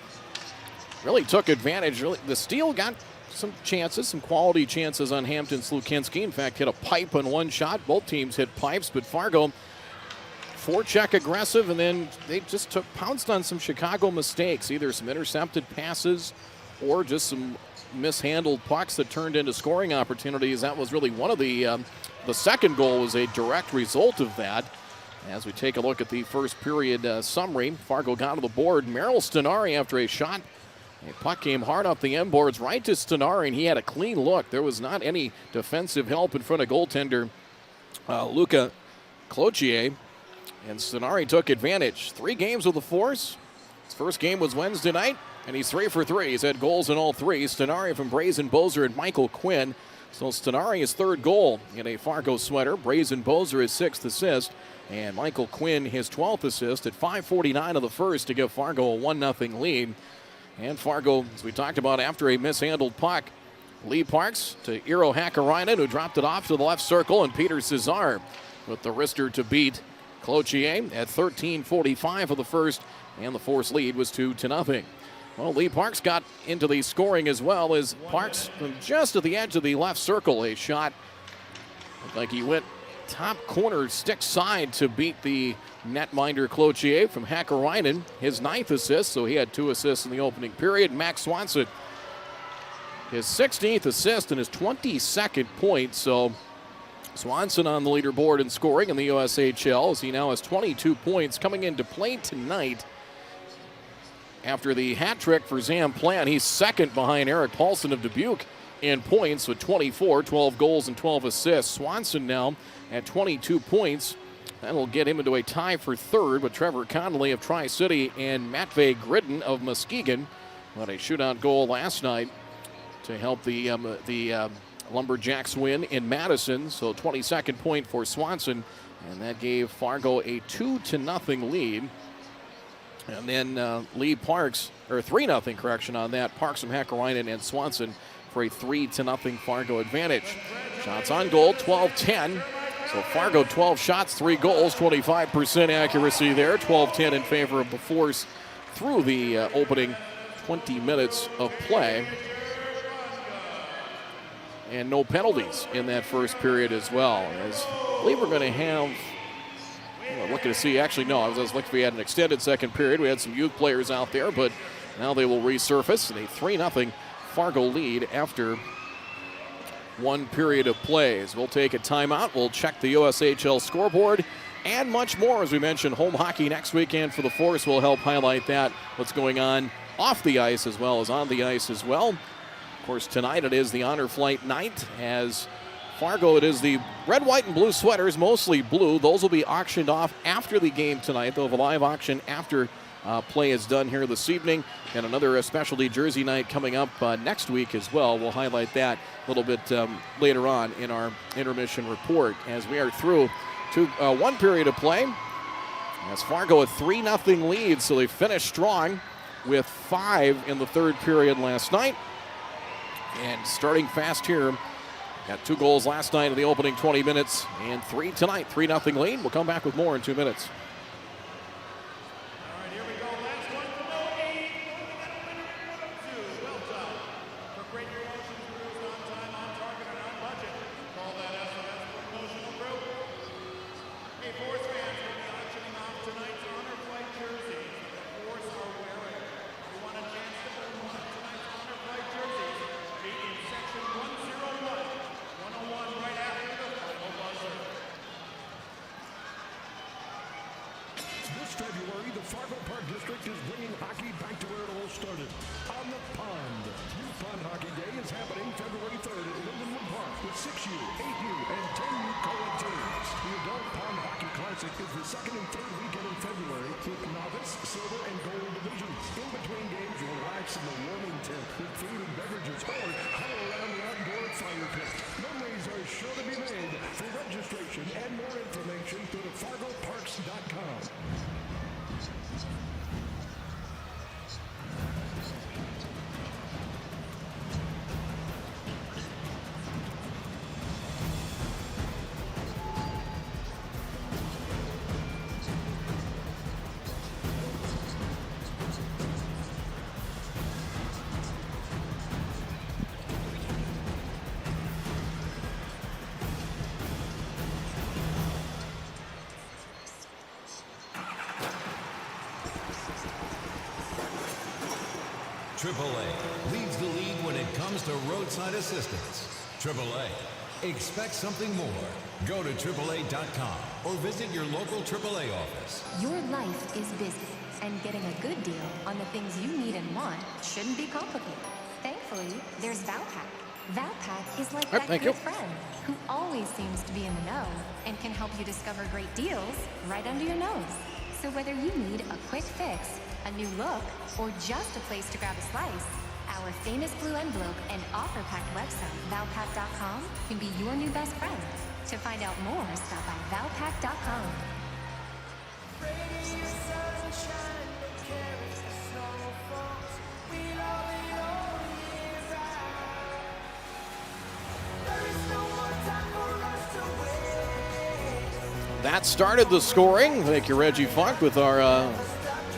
really took advantage. The Steel got some chances, some quality chances on Hampton Slukinski. In fact, hit a pipe on one shot. Both teams hit pipes, but Fargo forecheck aggressive, and then they just pounced on some Chicago mistakes, either some intercepted passes or just some mishandled pucks that turned into scoring opportunities. That was really one of the second goal was a direct result of that. As we take a look at the first period summary, Fargo got to the board. Merrill Stenari after a shot. A puck came hard up the end boards right to Stenari, and he had a clean look. There was not any defensive help in front of goaltender Luca Cloutier, and Stenari took advantage. 3 games with the Force. His first game was Wednesday night, and he's 3 for 3. He's had goals in all 3. Stenari from Brazen Bozer and Michael Quinn. So Stenari his 3rd goal in a Fargo sweater. Brazen Bozer his 6th assist, and Michael Quinn his 12th assist at 5:49 of the first to give Fargo a 1-0 lead. And Fargo, as we talked about, after a mishandled puck, Lee Parks to Eero Hakkarainen, who dropped it off to the left circle, and Peter Cesar with the wrister to beat Cloutier at 13:45 of the first, and the Force lead was 2-0. Well, Lee Parks got into the scoring as well as Parks from just at the edge of the left circle. A shot looked like he went top corner stick side to beat the netminder Cloutier from Hakkarainen, his 9th assist, so he had 2 assists in the opening period. Max Swanson, his 16th assist and his 22nd point, so Swanson on the leaderboard in scoring in the USHL as he now has 22 points coming into play tonight. After the hat trick for Zam Plant, he's second behind Eric Paulson of Dubuque in points with 24, 12 goals and 12 assists. Swanson now at 22 points. That'll get him into a tie for 3rd with Trevor Connolly of Tri-City and Matvey Gridden of Muskegon. What a shootout goal last night to help the Lumberjacks win in Madison. So 22nd point for Swanson, and that gave Fargo a 2-0 lead. And then Lee Parks, or 3-0 correction on that. Parks from Hakkarainen and Swanson for a 3-0 Fargo advantage. Shots on goal, 12-10. So Fargo 12 shots, 3 goals, 25% accuracy there. 12-10 in favor of the Force through the opening 20 minutes of play. And no penalties in that first period as well. As I believe we're going to have, looking to see, actually no, I was looking if we had an extended second period. We had some youth players out there, but now they will resurface in a 3-0 Fargo lead after 1 period of plays. We'll take a timeout. We'll check the USHL scoreboard and much more. As we mentioned, home hockey next weekend for the Force will help highlight that, what's going on off the ice as well as on the ice as well. Of course, tonight it is the Honor Flight night. As Fargo, it is the red, white, and blue sweaters, mostly blue. Those will be auctioned off after the game tonight. They'll have a live auction after play is done here this evening, and another specialty jersey night coming up next week as well. We'll highlight that a little bit later on in our intermission report as we are through to 1 period of play. As Fargo a 3-0 lead, so they finished strong with 5 in the 3rd period last night. And starting fast here, got 2 goals last night in the opening 20 minutes and 3 tonight, 3-0 lead. We'll come back with more in 2 minutes. February, the Fargo Park District is bringing hockey back to where it all started, on the pond. Youth Pond Hockey Day is happening February 3rd at Lindenwood Park with 6U, 8U, and 10U co-ed teams. The Adult Pond Hockey Classic is the 2nd and 3rd weekend in February with novice, silver, and gold divisions. In between games, relax in the warming tent with food and beverages or huddle around the outdoor fire pit. Memories AAA leads the league when it comes to roadside assistance. AAA. Expect something more. Go to AAA.com or visit your local AAA office. Your life is busy, and getting a good deal on the things you need and want shouldn't be complicated. Thankfully, there's ValPack. ValPack is like that good friend who always seems to be in the know and can help you discover great deals right under your nose. So whether you need a quick fix, a new look, or just a place to grab a slice, our famous blue envelope and offer-packed website, valpack.com, can be your new best friend. To find out more, stop by valpack.com. That started the scoring. Thank you, Reggie Funk, with our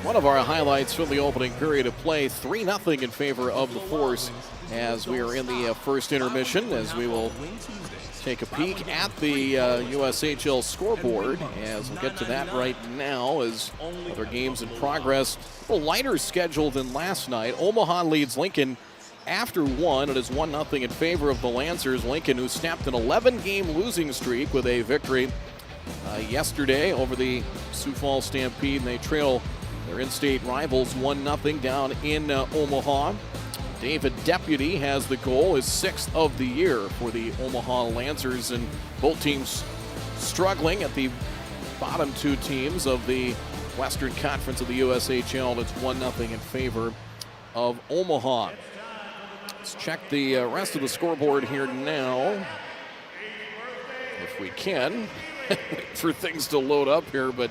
one of our highlights from the opening period of play. 3-0 in favor of the Force as we are in the first intermission, as we will take a peek at the USHL scoreboard, as we'll get to that right now as other games in progress. A little lighter schedule than last night. Omaha leads Lincoln after 1. It is 1-0 in favor of the Lancers. Lincoln, who snapped an 11-game losing streak with a victory yesterday over the Sioux Falls Stampede, and they trail their in-state rivals 1-0 down in Omaha. David Deputy has the goal, his 6th of the year for the Omaha Lancers, and both teams struggling at the bottom two teams of the Western Conference of the USHL. It's 1-0 in favor of Omaha. Let's check the rest of the scoreboard here now, if we can. For things to load up here, but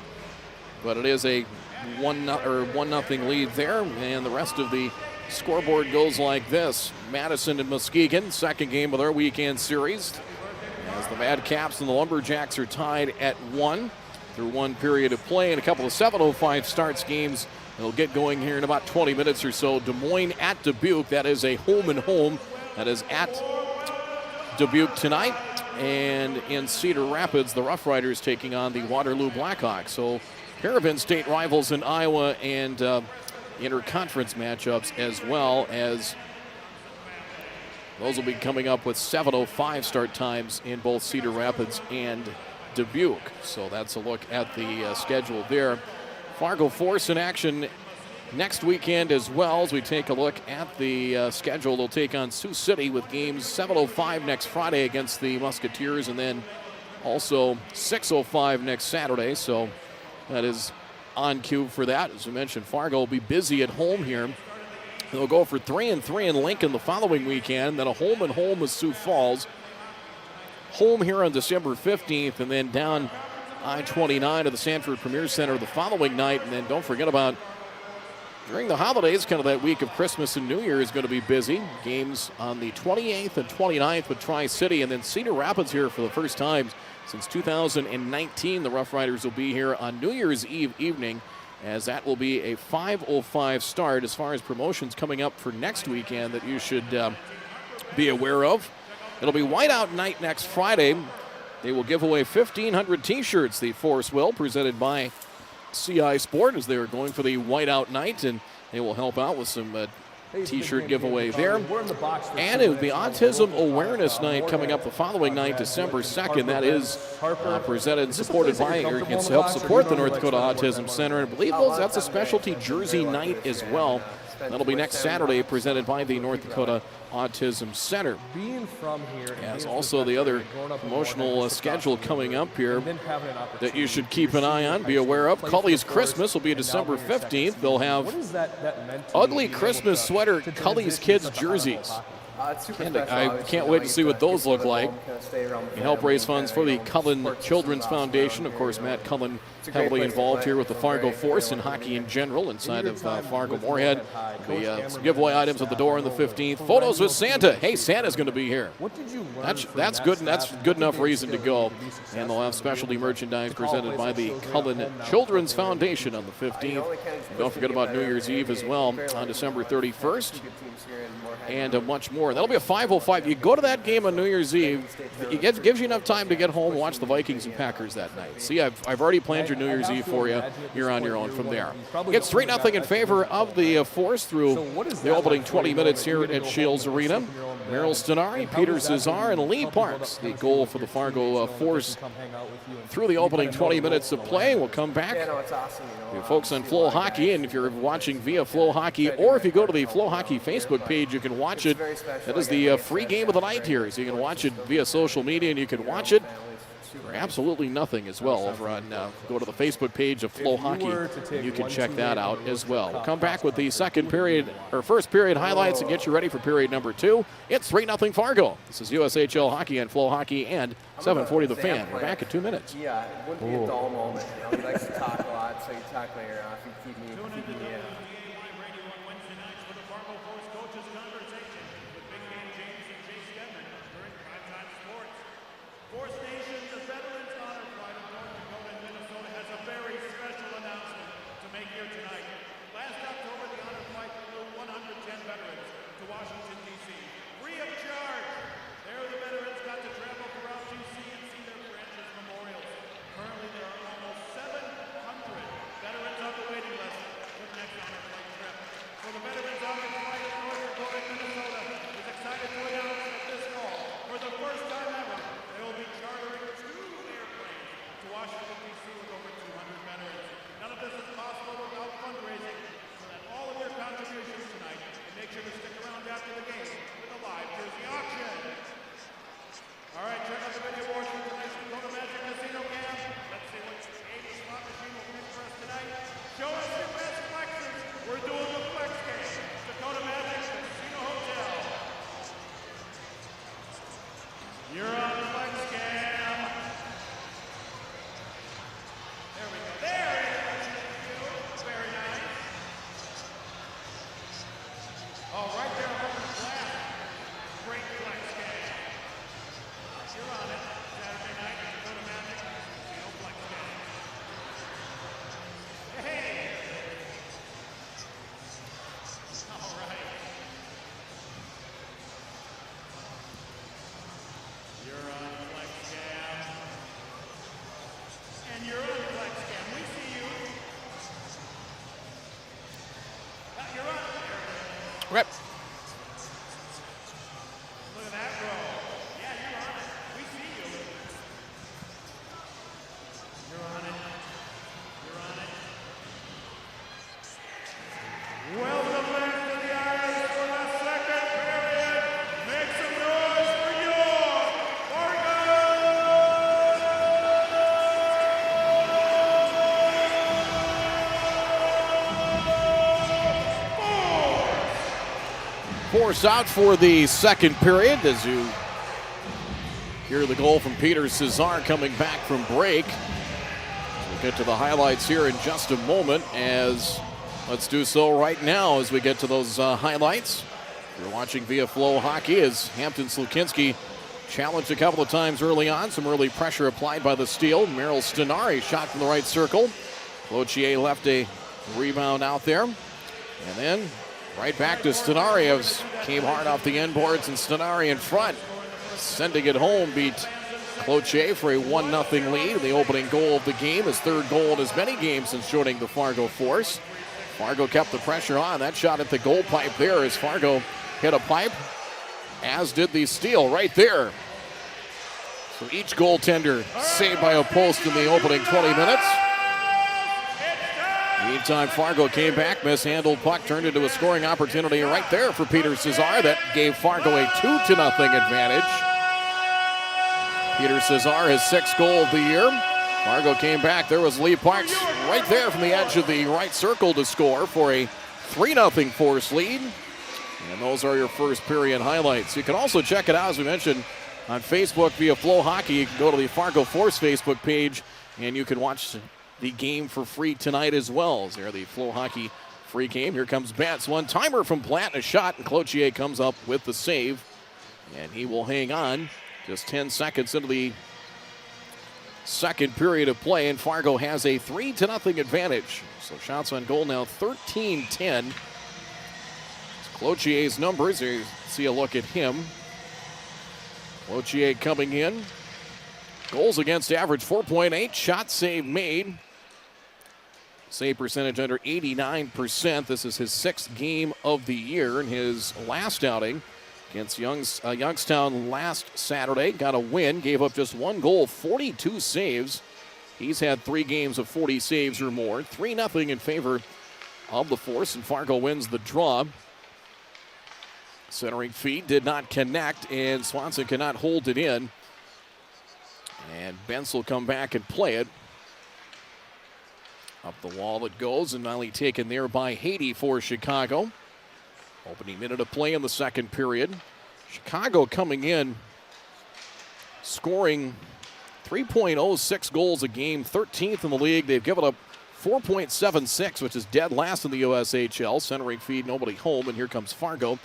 it is a 1-0 lead there, and the rest of the scoreboard goes like this. Madison and Muskegon, second game of their weekend series, as the Madcaps and the Lumberjacks are tied at 1 through one period of play, and a couple of 7:05 starts games. They'll get going here in about 20 minutes or so. Des Moines at Dubuque. That is a home and home. That is at Dubuque tonight. And in Cedar Rapids, the Rough Riders taking on the Waterloo Blackhawks. So pair of in-state rivals in Iowa, and interconference matchups as well, as those will be coming up with 7:05 start times in both Cedar Rapids and Dubuque. So that's a look at the schedule there. Fargo Force in action next weekend as well, as we take a look at the schedule. They'll take on Sioux City with games 7:05 next Friday against the Musketeers, and then also 6:05 next Saturday. So that is on cue for that. As we mentioned, Fargo will be busy at home here. They'll go for 3-3 in Lincoln the following weekend, then a home and home with Sioux Falls. Home here on December 15th, and then down I-29 to the Sanford Premier Center the following night. And then don't forget about during the holidays, kind of that week of Christmas and New Year is going to be busy. Games on the 28th and 29th with Tri-City, and then Cedar Rapids here for the first time since 2019. The Rough Riders will be here on New Year's Eve evening, as that will be a 5:05 start. As far as promotions coming up for next weekend that you should be aware of, it'll be Whiteout Night next Friday. They will give away 1,500 T-shirts, the Force will, presented by CI Sport, as they are going for the Whiteout Night, and they will help out with some T-shirt giveaway there. And it will be Autism Awareness Night coming up the following night, December 2nd. That is presented and supported by, or you can help support the North Dakota Autism Center. And I believe that's a specialty jersey night as well. That'll be next Saturday, presented by the North Dakota Autism Center. As also the other promotional schedule coming up here that you should keep an eye on, be aware of. Cully's Christmas will be December 15th. They'll have ugly Christmas sweater Cully's Kids jerseys. I can't wait to see what those look like. You help raise funds for the Cullen Children's Foundation. Of course, Matt Cullen heavily involved here with the Fargo Force and hockey in general inside of Fargo Moorhead. Some giveaway items at the door on the 15th. Photos with Santa. Hey, Santa's going to be here. That's good, and that's good enough reason to go. And they'll have specialty merchandise presented by the Cullen Children's Foundation on the 15th. And don't forget about New Year's Eve as well on December 31st. And much more score. That'll be a 5:05. You go to that game on New Year's Eve. It gives you enough time to get home and watch the Vikings and Packers that night. See, I've already planned your New Year's Eve for you. You're on your own from there. It's 3-0 in favor of the Force through the opening 20 minutes here at Shields Arena. Merrill Stenari, Peter Cesar, and Lee Parks, the goal for the Fargo Force through the opening 20 minutes of play. We'll come back. You folks on FloHockey, and if you're watching via FloHockey, or if you go to the FloHockey Facebook page, you can watch it. That is the free game of the night here. So you can watch it via social media, and you can watch it for absolutely nothing as well over on, go to the Facebook page of FloHockey, and you can check that out as well. We'll come back with the first period highlights and get you ready for period number 2. It's 3-0 Fargo. This is USHL Hockey and FloHockey and 740 The Fan. We're back in 2 minutes. Yeah, it wouldn't be a dull moment. You know, he likes to talk a lot, so you talk my ear off. You keep me in. Force Nation's The Veterans Honor Flight of North Dakota and Minnesota has a very special announcement to make here tonight. Last October, the honor flight flew 110 veterans to Washington, D.C. free of charge. There, the veterans got to travel throughout D.C. and see their branches memorials. Currently, there are almost 700 veterans on the waiting list for the next honor flight trip. So the Veterans Honor Flight of North Dakota and Minnesota is excited to announce that this fall, for the first time ever, they will be chartering 2 airplanes to Washington, D.C. with over 200 veterans. None of this is possible without fundraising, so that all of your contributions tonight, and make sure to stick around after the game with a live jersey auction. All right, check out the video board for tonight's Dakota Magic Casino Cam. Let's see what game the slot machine will pick for us tonight. Show us your best flexes. We're doing the flex game. Dakota Magic Casino Hotel. You're on the flex cam. There we go. There it is. Very nice. Oh, right there on the glass. Great flex cam. You're on it. Saturday night, Dakota Magic Casino flex cam. Hey. All right. You're on flex cam. And you're on flex cam. We see you. You're on there. Okay. Look at that roll. Yeah, you're on it. We see you. You're on it. You're on it. Welcome back to the ice for the second period. Make some noise for York Fargo! Force out for the second period as you hear the goal from Peter Cesar coming back from break. We'll get to the highlights here in just a moment, as let's do so right now as we get to those highlights. You're watching via FloHockey as Hampton Slukinski challenged a couple of times early on. Some early pressure applied by the Steel. Merrill Stenari shot from the right circle. Cloutier left a rebound out there. And then right back to Stenari, as came hard off the end boards, and Stenari in front, sending it home, beat Cloutier for a 1-0 lead. The opening goal of the game, his third goal in as many games since joining the Fargo Force. Fargo kept the pressure on. That shot at the goal pipe there as Fargo hit a pipe, as did the Steel right there. So each goaltender saved by a post in the opening 20 minutes. Meantime, Fargo came back, mishandled puck, turned into a scoring opportunity right there for Peter Cesar. That gave Fargo a 2-0 advantage. Peter Cesar, his 6th goal of the year. Fargo came back. There was Lee Parks right there from the edge of the right circle to score for a 3-0 Force lead. And those are your first period highlights. You can also check it out, as we mentioned, on Facebook via FloHockey. You can go to the Fargo Force Facebook page, and you can watch the game for free tonight as well. As there, the FloHockey free game. Here comes Bats. One-timer from Platt, and a shot, and Cloutier comes up with the save. And he will hang on. Just 10 seconds into the second period of play, and Fargo has a 3-0 advantage. So shots on goal now 13-10. Cloutier's numbers, there you see a look at him. Cloutier coming in. Goals against average 4.8. Shot save made. Save percentage under 89%. This is his 6th game of the year. In his last outing against Youngstown last Saturday, got a win, gave up just 1 goal, 42 saves. He's had 3 games of 40 saves or more. 3-0 in favor of the Force, and Fargo wins the draw. Centering feed did not connect, and Swanson cannot hold it in. And Bentz will come back and play it. Up the wall it goes, and finally taken there by Haiti for Chicago. Opening minute of play in the second period. Chicago coming in, scoring 3.06 goals a game, 13th in the league. They've given up 4.76, which is dead last in the USHL. Centering feed, nobody home, and here comes Fargo.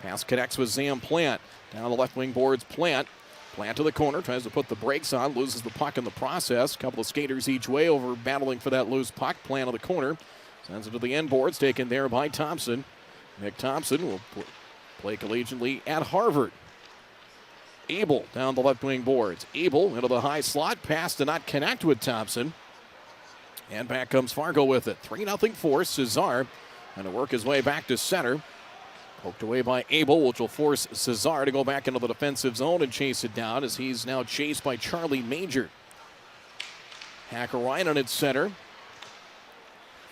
Pass connects with Zam Plant. Down the left wing boards, Plant. Plant to the corner, tries to put the brakes on, loses the puck in the process. A couple of skaters each way over battling for that loose puck. Plant to the corner, sends it to the end boards, taken there by Thompson. Nick Thompson will play collegiately at Harvard. Abel down the left wing boards. Abel into the high slot, pass to not connect with Thompson. And back comes Fargo with it. 3-0 Force. Cesar going to work his way back to center. Poked away by Abel, which will force Cesar to go back into the defensive zone and chase it down as he's now chased by Charlie Major. Hakkarainen at center.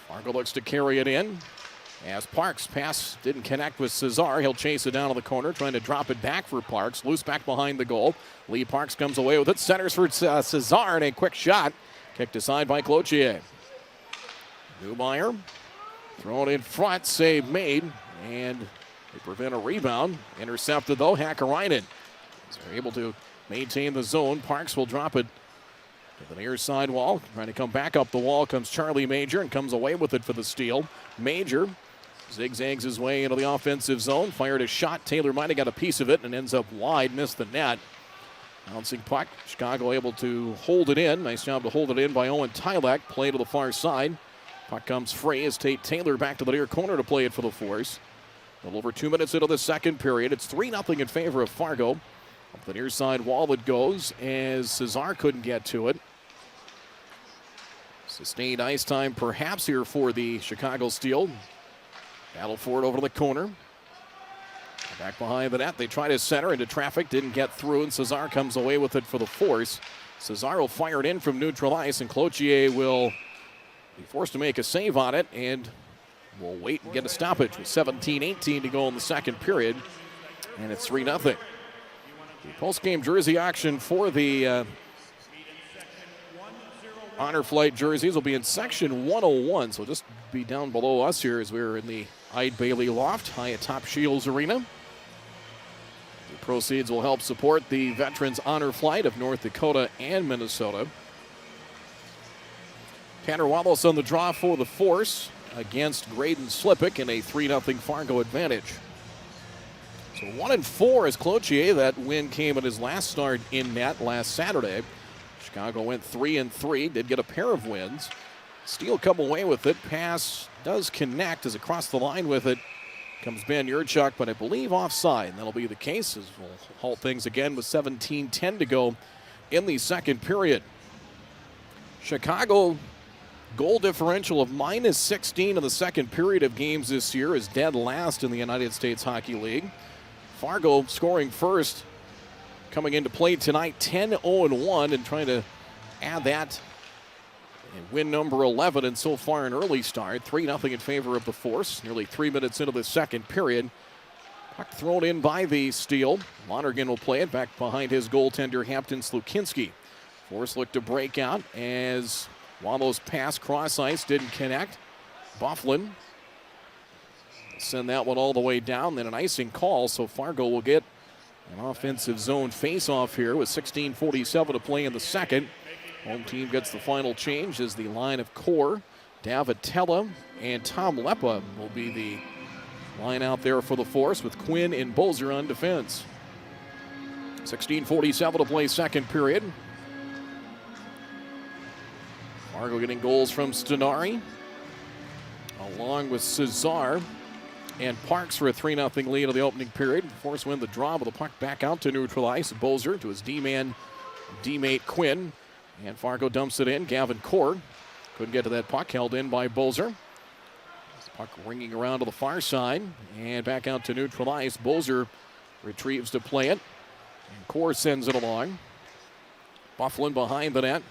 Fargo looks to carry it in. As Parks pass didn't connect with Cesar. He'll chase it down to the corner, trying to drop it back for Parks. Loose back behind the goal. Lee Parks comes away with it. Centers for Cesar, and a quick shot. Kicked aside by Cloutier. Neumeier thrown in front, save made, and they prevent a rebound. Intercepted, though, Hakkarainen. They're able to maintain the zone. Parks will drop it to the near side wall. Trying to come back up the wall comes Charlie Major and comes away with it for the steal. Major zigzags his way into the offensive zone. Fired a shot. Taylor might have got a piece of it and ends up wide. Missed the net. Bouncing puck. Chicago able to hold it in. Nice job to hold it in by Owen Tylek. Play to the far side. Puck comes free as Tate Taylor back to the near corner to play it for the Force. A little over 2 minutes into the second period. It's 3-0 in favor of Fargo. Up the near side wall it goes as Cesar couldn't get to it. Sustained ice time perhaps here for the Chicago Steel. Battle for it over to the corner. Back behind the net. They try to center into traffic. Didn't get through, and Cesar comes away with it for the Force. Cesar will fire it in from neutral ice, and Cloutier will be forced to make a save on it, and we'll wait and get a stoppage with 17-18 to go in the second period, and it's 3-0. The post-game jersey auction for the Honor Flight jerseys will be in section 101, so just be down below us here as we're in the Ide Bailey Loft, high atop Shields Arena. The proceeds will help support the Veterans Honor Flight of North Dakota and Minnesota. Tanner Wallace on the draw for the Force against Graydon Slippick in a 3-0 Fargo advantage. So 1-4 as Cloutier. That win came at his last start in net last Saturday. Chicago went 3-3, did get a pair of wins. Steele come away with it. Pass does connect as across the line with it comes Ben Yurchuk, but I believe offside. That'll be the case as we'll halt things again with 17-10 to go in the second period. Chicago goal differential of -16 in the second period of games this year is dead last in the United States Hockey League. Fargo scoring first coming into play tonight, 10-0-1, and trying to add that and win number 11, and so far an early start. 3-0 in favor of the Force. Nearly 3 minutes into the second period. Puck thrown in by the Steel. Lonergan will play it back behind his goaltender, Hampton Slukinski. Force look to break out as Wallow's pass cross ice didn't connect. Bufflin send that one all the way down. Then an icing call, so Fargo will get an offensive zone face-off here with 16:47 to play in the second. Home team gets the final change as the line of core. Davitella and Tom Leppa will be the line out there for the Force with Quinn and Bozer on defense. 16:47 to play second period. Fargo getting goals from Stenari along with Cesar. and Parks for a 3-0 lead of the opening period. Force win the draw, but the puck back out to neutral ice. Bozer to his D-man, D-mate Quinn. And Fargo dumps it in. Gavin Cord couldn't get to that puck, held in by Bozer. Puck ringing around to the far side and back out to neutral ice. Bozer retrieves to play it. And Cord sends it along. Bufflin behind the net.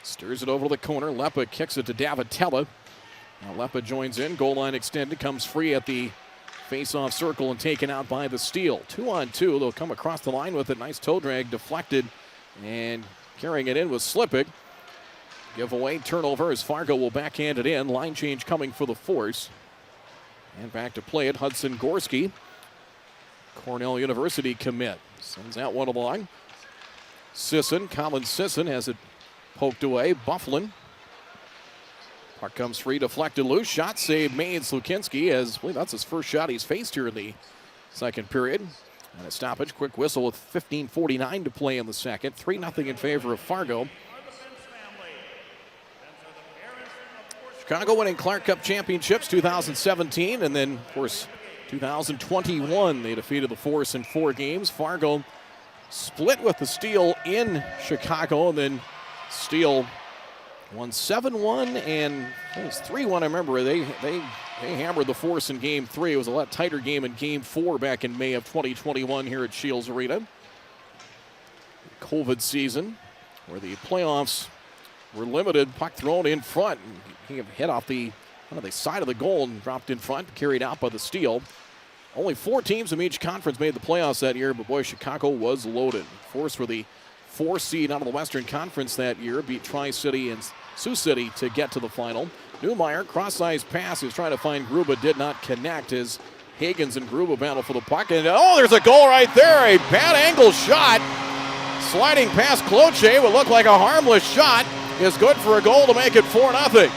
Steers it over to the corner. Lepa kicks it to Davitella. Now Lepa joins in. Goal line extended. Comes free at the face-off circle and taken out by the Steel. 2-on-2. They'll come across the line with it. Nice toe drag deflected. And carrying it in was Slippick. Giveaway, turnover as Fargo will backhand it in. Line change coming for the Force. And back to play it, Hudson Gorski. Cornell University commit. Sends that one along. Colin Sisson has it poked away. Bufflin. Puck comes free, deflected loose. Shot save made. Slukinski, as I believe that's his first shot he's faced here in the second period. And a stoppage, quick whistle with 15:49 to play in the second. 3-0 in favor of Fargo. Chicago winning Clark Cup championships 2017, and then, of course, 2021 they defeated the Force in 4 games. Fargo split with the Steel in Chicago, and then Steel won 7-1 and it was 3-1. I remember they hammered the Force in Game 3. It was a lot tighter game in Game 4 back in May of 2021 here at Shields Arena. COVID season, where the playoffs were limited. Puck thrown in front. He hit off the side of the goal and dropped in front, carried out by the Steel. Only 4 teams from each conference made the playoffs that year, but boy, Chicago was loaded. Force were the 4 seed out of the Western Conference that year, beat Tri-City and Sioux City to get to the final. Newmeyer, cross-ice pass, he was trying to find Gruba, did not connect as Higgins and Gruba battle for the puck. And oh, there's a goal right there, a bad angle shot. Sliding past Cloche, would look like a harmless shot, is good for a goal to make it 4-0.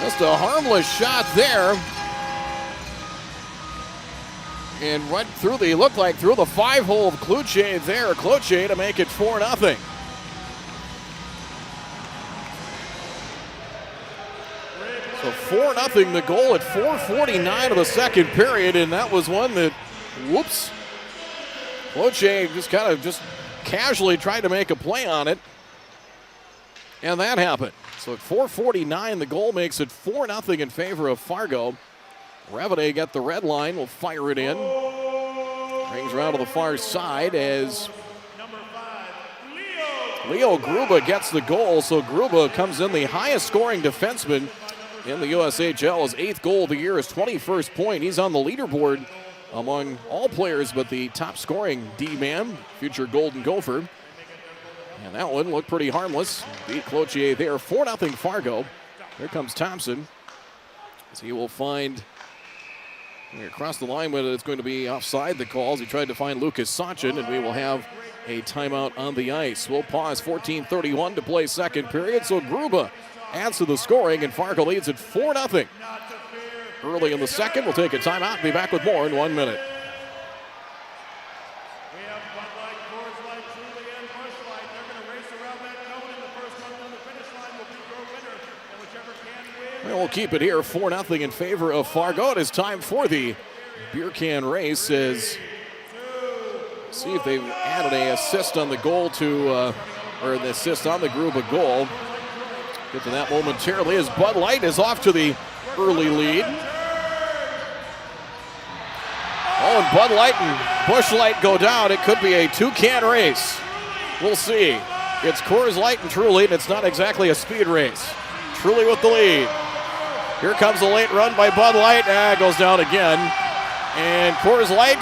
Just a harmless shot there. And right through the, looked like through the 5-hole of Cloche there. Cloche to make it 4-0. So 4-0 the goal at 4:49 of the second period, and that was one that, whoops. Cloche just casually tried to make a play on it. And that happened. So at 4:49, the goal makes it 4-0 in favor of Fargo. Revede got the red line, will fire it in. Brings around to the far side as Leo Gruba gets the goal. So Gruba comes in the highest scoring defenseman in the USHL. His 8th goal of the year, his 21st point. He's on the leaderboard among all players but the top scoring D-man, future Golden Gopher. And that one looked pretty harmless. Beat Cloutier there. 4-0 Fargo. Here comes Thompson. As he will find across the line, but it's going to be offside the calls. He tried to find Lucas Sachin, and we will have a timeout on the ice. We'll pause. 14:31 to play second period. So Gruba adds to the scoring, and Fargo leads at 4-0. Early in the second, we'll take a timeout and be back with more in 1 minute. We'll keep it here, 4-0 in favor of Fargo. It is time for the beer can race. As see if they've added an assist on the goal or an assist on the Gruba goal. Get to that momentarily as Bud Light is off to the early lead. Oh, and Bud Light and Busch Light go down. It could be a 2-can race. We'll see. It's Coors Light and Truly, and it's not exactly a speed race. Truly with the lead. Here comes a late run by Bud Light. Goes down again. And Coors Light,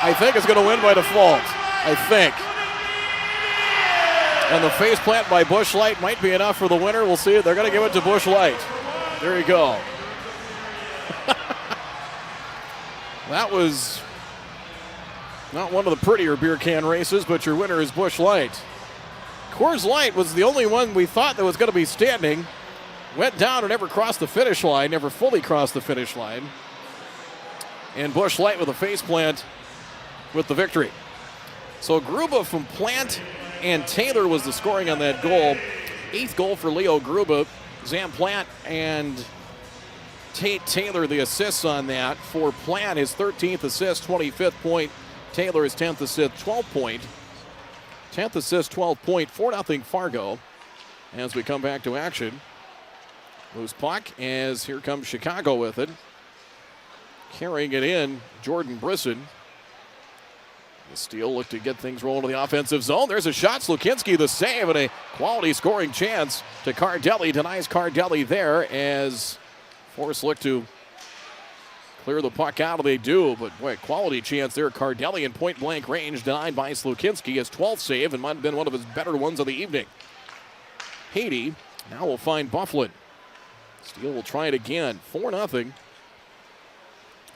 I think, is going to win by default. I think. And the face plant by Busch Light might be enough for the winner. We'll see. They're going to give it to Busch Light. There you go. That was not one of the prettier beer can races, but your winner is Busch Light. Coors Light was the only one we thought that was going to be standing. Went down and never crossed the finish line, never fully crossed the finish line. And Busch Light with a face plant with the victory. So Gruba from Plant and Taylor was the scoring on that goal. 8th goal for Leo Gruba. Zam Plant and Tate Taylor the assists on that. For Plant, his 13th assist, 25th point. Taylor, his 10th assist, 12th point. 10th assist, 12th point, 4-0 Fargo. As we come back to action. Loose puck as here comes Chicago with it. Carrying it in, Jordan Brisson. The Steel look to get things rolling to the offensive zone. There's a shot. Slukinski the save and a quality scoring chance to Cardelli. Denies Cardelli there as Force look to clear the puck out. They do, but boy, quality chance there. Cardelli in point blank range denied by Slukinski. His 12th save and might have been one of his better ones of the evening. Haiti now will find Bufflin. Steel will try it again. 4-0.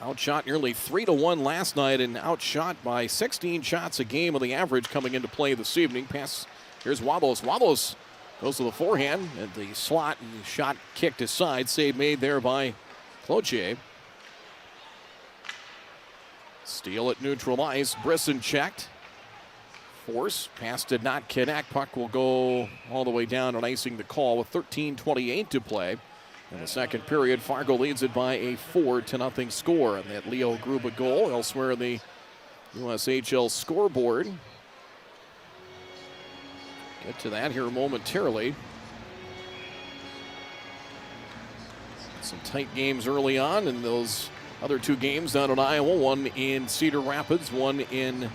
Outshot nearly 3-1 last night and outshot by 16 shots a game on the average coming into play this evening. Pass, here's Wabos. Wabos goes to the forehand and the slot and the shot kicked aside. Save made there by Cloutier. Steel at neutral ice. Brisson checked. Force. Pass did not connect. Puck will go all the way down and icing the call with 13:28 to play. In the second period, Fargo leads it by a 4-0 score. And that Leo Gruba goal elsewhere in the USHL scoreboard. Get to that here momentarily. Some tight games early on in those other two games down in Iowa. One in Cedar Rapids, one in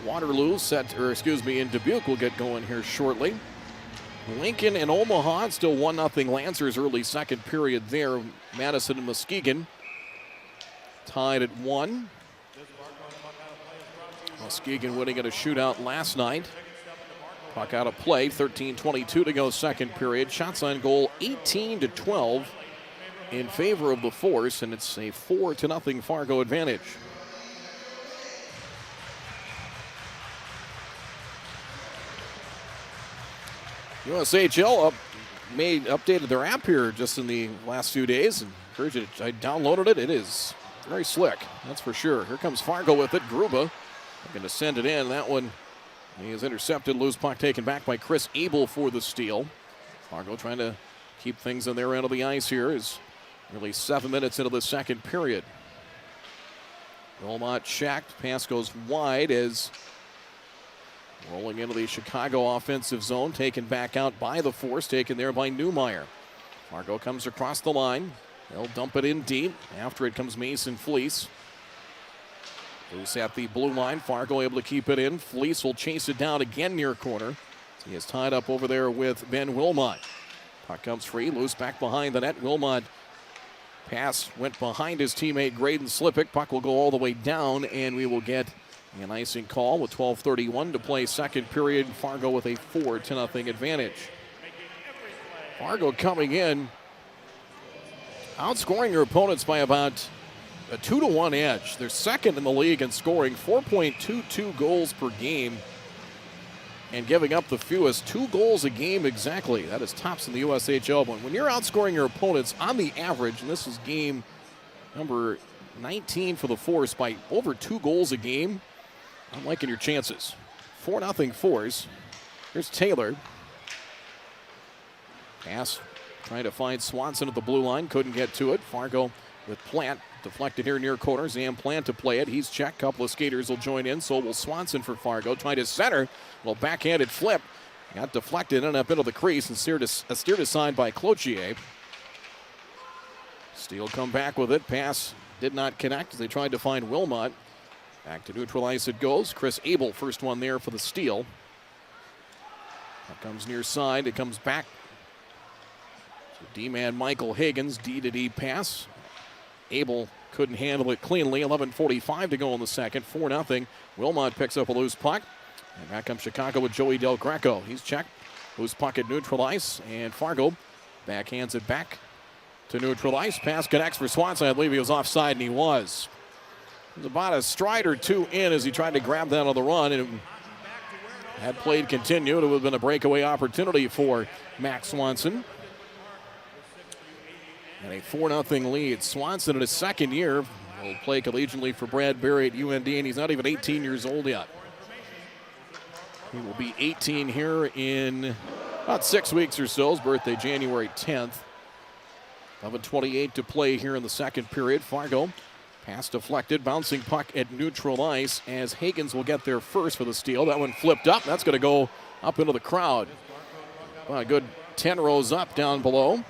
Waterloo. In Dubuque will get going here shortly. Lincoln and Omaha, still 1-0 Lancers early second period there. Madison and Muskegon tied at 1. Muskegon winning at a shootout last night. Puck out of play, 13:22 to go second period. Shots on goal 18-12 in favor of the Force, and it's a 4-0 Fargo advantage. USHL updated their app here just in the last few days. And encourage you I downloaded it. It is very slick, that's for sure. Here comes Fargo with it. Gruba going to send it in. That one he is intercepted. Loose puck taken back by Chris Abel for the steal. Fargo trying to keep things on their end of the ice here. Is nearly 7 minutes into the second period. Wilmot checked. Pass goes wide as rolling into the Chicago offensive zone, taken back out by the Force, taken there by Newmeyer. Fargo comes across the line. They'll dump it in deep. After it comes Mason Fleece. Loose at the blue line. Fargo able to keep it in. Fleece will chase it down again near corner. He is tied up over there with Ben Wilmot. Puck comes free. Loose back behind the net. Wilmot pass went behind his teammate Graydon Slippick. Puck will go all the way down, and we will get an icing call with 12:31 to play second period. Fargo with a 4-0 advantage. Fargo coming in, outscoring their opponents by about a 2-1 edge. They're second in the league in scoring, 4.22 goals per game, and giving up the fewest 2 goals a game exactly. That is tops in the USHL. But when you're outscoring your opponents on the average, and this is game number 19 for the Force, by over 2 goals a game, I'm liking your chances. 4-0 Force. Here's Taylor. Pass trying to find Swanson at the blue line. Couldn't get to it. Fargo with Plant. Deflected here near corner. Zam Plant to play it. He's checked. Couple of skaters will join in. So will Swanson for Fargo. Trying to center. Little backhanded flip. Got deflected and up into the crease and steered aside by Cloutier. Steele come back with it. Pass did not connect as they tried to find Wilmot. Back to neutral ice it goes. Chris Abel, first one there for the steal. That comes near side. It comes back to D-man Michael Higgins. D-to-D pass. Abel couldn't handle it cleanly. 11:45 to go in the second. 4-0. Wilmot picks up a loose puck. And back comes Chicago with Joey Del Greco. He's checked. Loose puck at neutral ice. And Fargo backhands it back to neutral ice. Pass connects for Swanson. I believe he was offside, and he was. It was about a stride or two in as he tried to grab that on the run. And had played continued, it would have been a breakaway opportunity for Max Swanson. And a 4-0 lead. Swanson in his second year will play collegiately for Brad Berry at UND, and he's not even 18 years old yet. He will be 18 here in About 6 weeks or so. His birthday, January 10th. 11:28 to play here in the second period. Fargo, pass deflected, bouncing puck at neutral ice as Hagens will get there first for the steal. That one flipped up. That's going to go up into the crowd. Well, a good 10 rows up down below.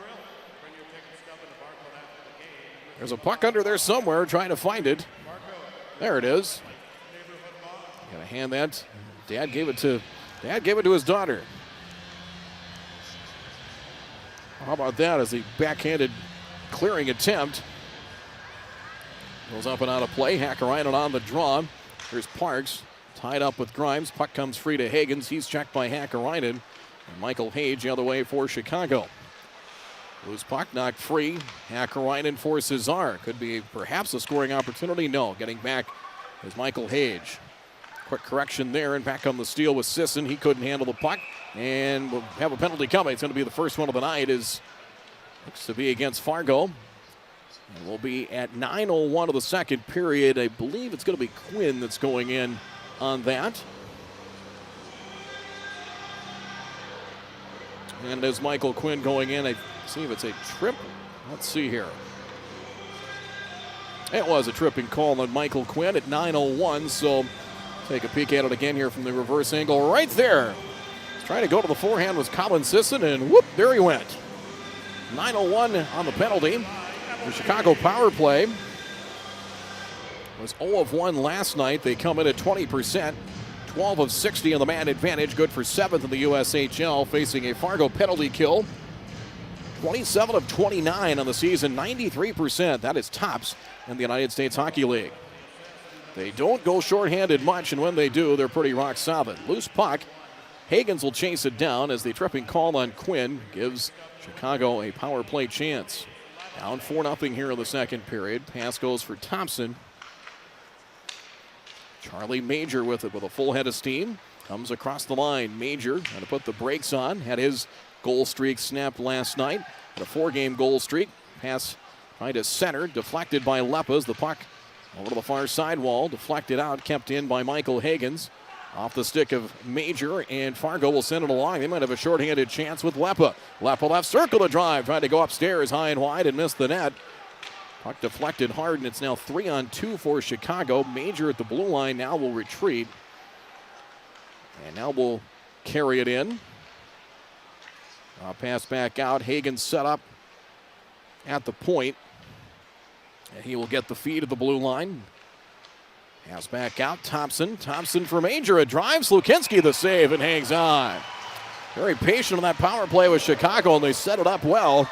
There's a puck under there somewhere, trying to find it. There it is. Gonna hand that. Dad gave it to his daughter. How about that as the backhanded clearing attempt goes up and out of play. Hakkarainen on the draw. Here's Parks tied up with Grimes. Puck comes free to Hagens. He's checked by Hakkarainen. And Michael Hage the other way for Chicago. Loose puck knocked free. Hakkarainen for Cesar. Could be perhaps a scoring opportunity. No, getting back is Michael Hage. Quick correction there, and back on the steal with Sisson. He couldn't handle the puck, and we'll have a penalty coming. It's going to be the first one of the night. Looks to be against Fargo. And we'll be at 9:01 of the second period. I believe it's going to be Quinn that's going in on that. And there's Michael Quinn going in. I see if it's a trip. Let's see here. It was a tripping call on Michael Quinn at 9:01, so take a peek at it again here from the reverse angle right there. He's trying to go to the forehand was Colin Sisson, and whoop, there he went. 9:01 on the penalty. The Chicago power play was 0 of 1 last night. They come in at 20%. 12 of 60 on the man advantage. Good for 7th in the USHL, facing a Fargo penalty kill. 27 of 29 on the season, 93%. That is tops in the United States Hockey League. They don't go shorthanded much, and when they do, they're pretty rock solid. Loose puck. Hagens will chase it down as the tripping call on Quinn gives Chicago a power play chance. Down 4-0 here in the second period. Pass goes for Thompson. Charlie Major with it with a full head of steam. Comes across the line. Major going to put the brakes on. Had his goal streak snapped last night. Had a 4-game goal streak. Pass right to center. Deflected by Leppas. The puck over to the far side wall. Deflected out. Kept in by Michael Hagens. Off the stick of Major, and Fargo will send it along. They might have a shorthanded chance with Leppa. Leppa left circle to drive. Tried to go upstairs high and wide and missed the net. Puck deflected hard, and it's now 3-on-2 for Chicago. Major at the blue line now will retreat. And now will carry it in. Pass back out. Hagen set up at the point. And he will get the feed of the blue line. Pass back out. Thompson. Thompson for Major. A drive. Slukinski the save and hangs on. Very patient on that power play with Chicago, and they set it up well.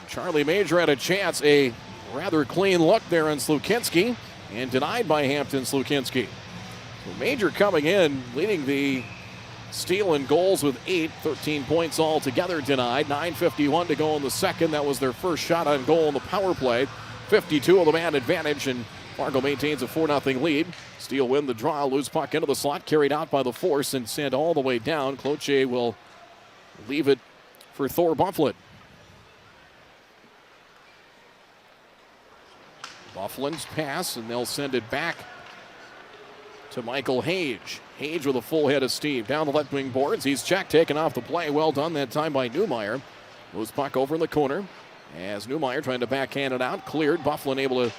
Charlie Major had a chance, a rather clean look there on Slukinski, and denied by Hampton Slukinski. So Major coming in, leading the steal and goals with 8, 13 points altogether denied. 9:51 to go in the second. That was their first shot on goal in the power play. 52 on the man advantage, and Fargo maintains a 4-0 lead. Steele win the draw, loose puck into the slot, carried out by the force and sent all the way down. Cloutier will leave it for Thor Bufflin. Bufflin's pass, and they'll send it back to Michael Hage. Hage with a full head of steam. Down the left wing boards. He's checked, taken off the play. Well done that time by Newmeyer. Loose puck over in the corner. As Newmeyer trying to backhand it out. Cleared. Bufflin able to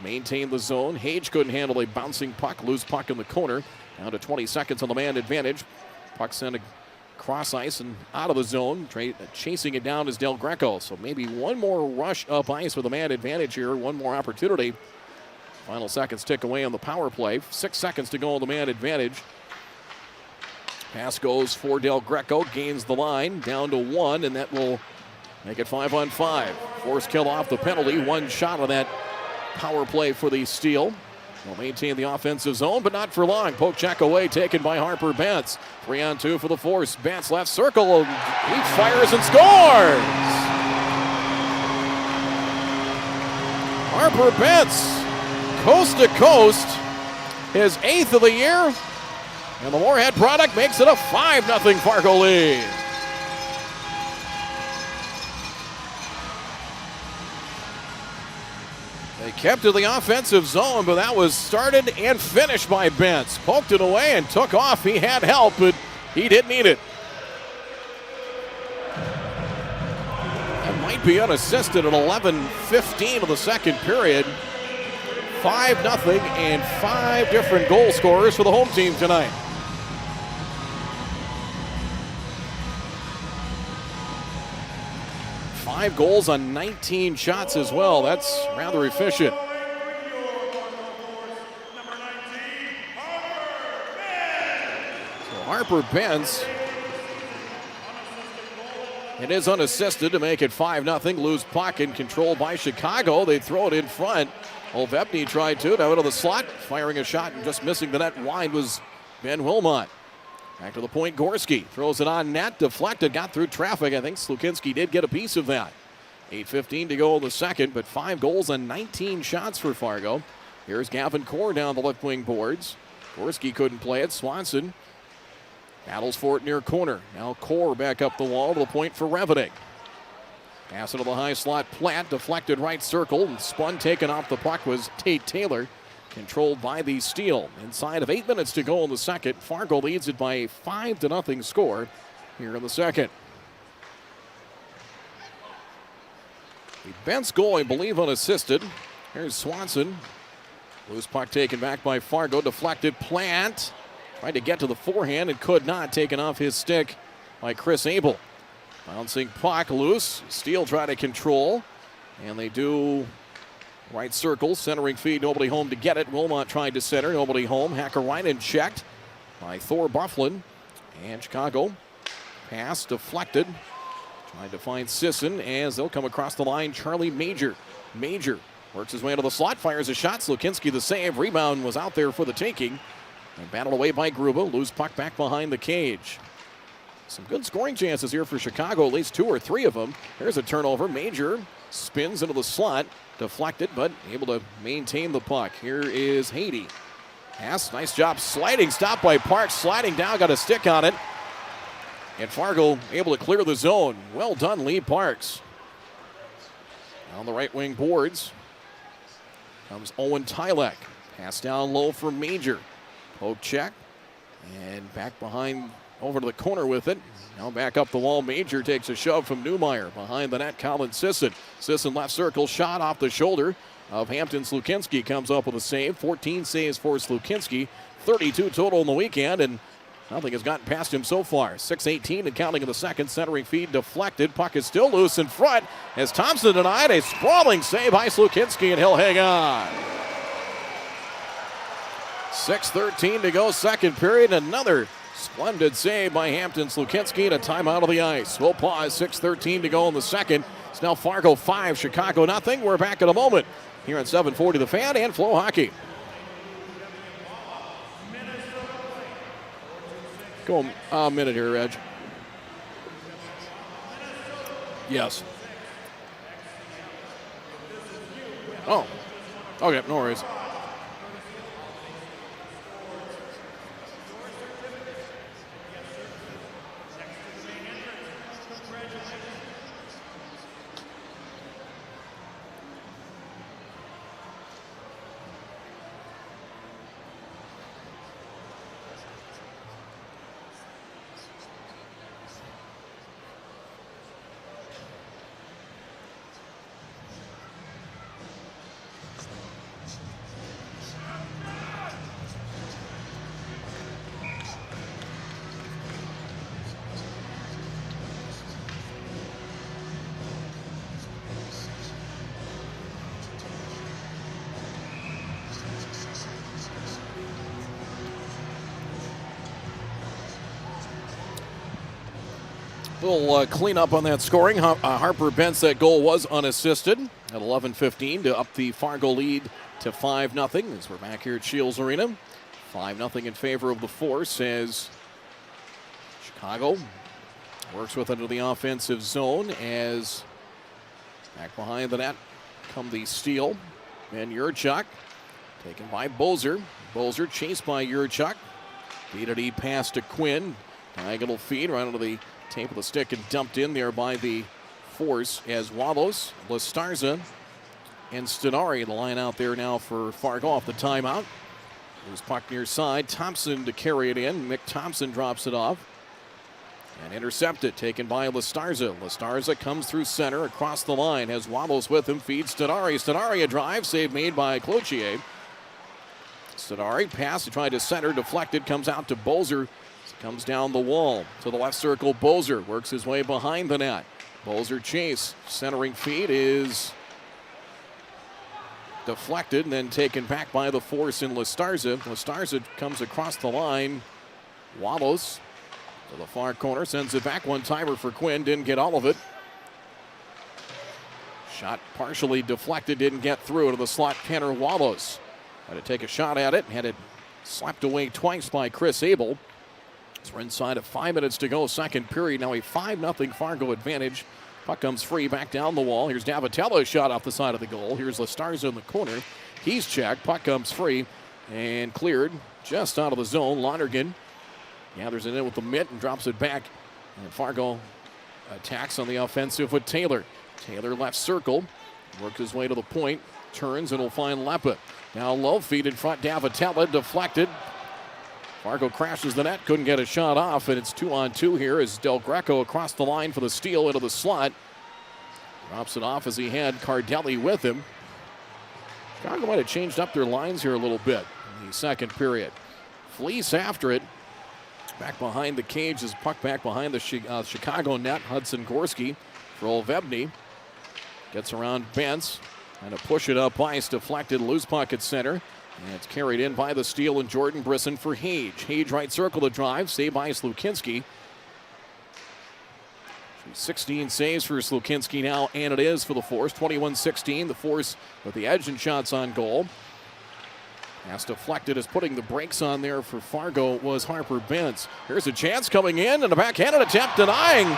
maintain the zone. Hage couldn't handle a bouncing puck. Loose puck in the corner. Down to 20 seconds on the man advantage. Puck sent across ice and out of the zone. Chasing it down is Del Greco. So maybe one more rush up ice with the man advantage here. One more opportunity. Final seconds tick away on the power play. 6 seconds to go on the man advantage. Pass goes for Del Greco. Gains the line. Down to 1, and that will make it 5-on-5. Force kill off the penalty. One shot on that power play for the steal. Will maintain the offensive zone, but not for long. Poke check away, taken by Harper Bentz. 3-on-2 for the Force. Bentz left circle. He fires and scores! Harper Bentz, coast to coast, his 8th of the year. And the Moorhead product makes it a 5-0 Fargo lead. They kept to the offensive zone, but that was started and finished by Bentz. Poked it away and took off. He had help, but he didn't need it. might be unassisted at 11:15 of the second period. 5-0 and 5 different goal scorers for the home team tonight. Five goals on 19 shots as well. That's rather efficient. So Harper Benz. It is unassisted to make it 5-0. Loose puck and controlled by Chicago. They throw it in front. Ovepny tried to out of the slot, firing a shot and just missing the net wide was Ben Wilmot. Back to the point, Gorski throws it on net, deflected, got through traffic. I think Slukinski did get a piece of that. 8:15 to go in the second, but 5 goals and 19 shots for Fargo. Here's Gavin Core down the left wing boards. Gorski couldn't play it. Swanson battles for it near corner. Now Core back up the wall to the point for Revening. Pass into the high slot. Platt deflected right circle and spun, taken off the puck was Tate Taylor. Controlled by the steal. Inside of 8 minutes to go in the second. Fargo leads it by a 5-0 score here in the second. The Bent's goal, I believe, unassisted. Here's Swanson. Loose puck taken back by Fargo. Deflected. Plant tried to get to the forehand and could not. Taken off his stick by Chris Abel. Bouncing puck loose. Steele tried to control. And they do right circle. Centering feed. Nobody home to get it. Wilmot tried to center. Nobody home. Hakkarainen checked by Thor Bufflin. And Chicago. Pass deflected. Trying to find Sisson as they'll come across the line. Charlie Major. Major works his way into the slot. Fires a shot. Slukinski the save. Rebound was out there for the taking. And battled away by Gruba. Loose puck back behind the cage. Some good scoring chances here for Chicago, at least 2 or 3 of them. There's a turnover. Major spins into the slot. Deflected, but able to maintain the puck. Here is Haiti. Pass, nice job sliding. Stop by Parks. Sliding down, got a stick on it. And Fargo able to clear the zone. Well done, Lee Parks. On the right wing boards comes Owen Tylek. Pass down low for Major. Poke check. And back behind, over to the corner with it. Now back up the wall. Major takes a shove from Newmeyer. Behind the net, Colin Sisson. Sisson left circle, shot off the shoulder of Hampton Slukinski. Comes up with a save. 14 saves for Slukinski. 32 total in the weekend, and nothing has gotten past him so far. 6:18 and counting in the second. Centering feed deflected. Puck is still loose in front as Thompson denied a sprawling save by Slukinski, and he'll hang on. 6:13 to go, second period. Another splendid save by Hampton Slukinski and a timeout of the ice. We'll pause. 6:13 to go in the second. It's now Fargo 5, Chicago nothing. We're back in a moment here on 740 The Fan and FloHockey. Go a minute here, Reg. Yes. Oh. Okay, no worries. Little cleanup on that scoring. Harper Bent's that goal was unassisted at 11:15 to up the Fargo lead to 5-0 as we're back here at Shields Arena. 5-0 in favor of the Force as Chicago works with under the offensive zone as back behind the net come the steal. And Yurchuk taken by Bozer. Bozer chased by Yurchuk. Beat pass to Quinn. Diagonal feed right onto the tape of the stick and dumped in there by the Force as Walos, Lastarza, and Stenari the line out there now for Fargo off the timeout. There's puck near side. Thompson to carry it in. Mick Thompson drops it off. And intercepted, taken by Lastarza. Lastarza comes through center, across the line, has Wamos with him, feeds Stenari. Stenari a drive, save made by Cloutier. Stenari pass, tried to center, deflected, comes out to Bozer. Comes down the wall to the left circle. Bozer works his way behind the net. Bozer chase, centering feed is deflected and then taken back by the force in Lastarza. Lastarza comes across the line. Wobbles to the far corner, sends it back. One-timer for Quinn, didn't get all of it. Shot partially deflected, didn't get through to the slot. Tanner Wobbles had to take a shot at it, had it slapped away twice by Chris Abel. So we're inside of 5 minutes to go, second period. Now a 5-0 Fargo advantage. Puck comes free back down the wall. Here's Davitello, shot off the side of the goal. Here's Lastarza in the corner. He's checked. Puck comes free and cleared just out of the zone. Lonergan gathers it in with the mitt and drops it back. And Fargo attacks on the offensive with Taylor. Taylor left circle. Works his way to the point. Turns and will find Lepa. Now low feed in front. Davitello deflected. Fargo crashes the net, couldn't get a shot off, and it's 2-on-2 here as Del Greco across the line for the steal into the slot. Drops it off as he had Cardelli with him. Chicago might have changed up their lines here a little bit in the second period. Fleece after it. Back behind the cage is puck back behind the Chicago net. Hudson Gorski for Olvebny. Gets around Bentz. And a push it up ice, deflected, loose puck at center. And it's carried in by the steal and Jordan Brisson for Hage. Hage right circle to drive, saved by Slukinski. 16 saves for Slukinski now, and it is for the Force. 21-16, the Force with the edge and shots on goal. Pass deflected as putting the brakes on there for Fargo was Harper Bentz. Here's a chance coming in, and a backhanded attempt denying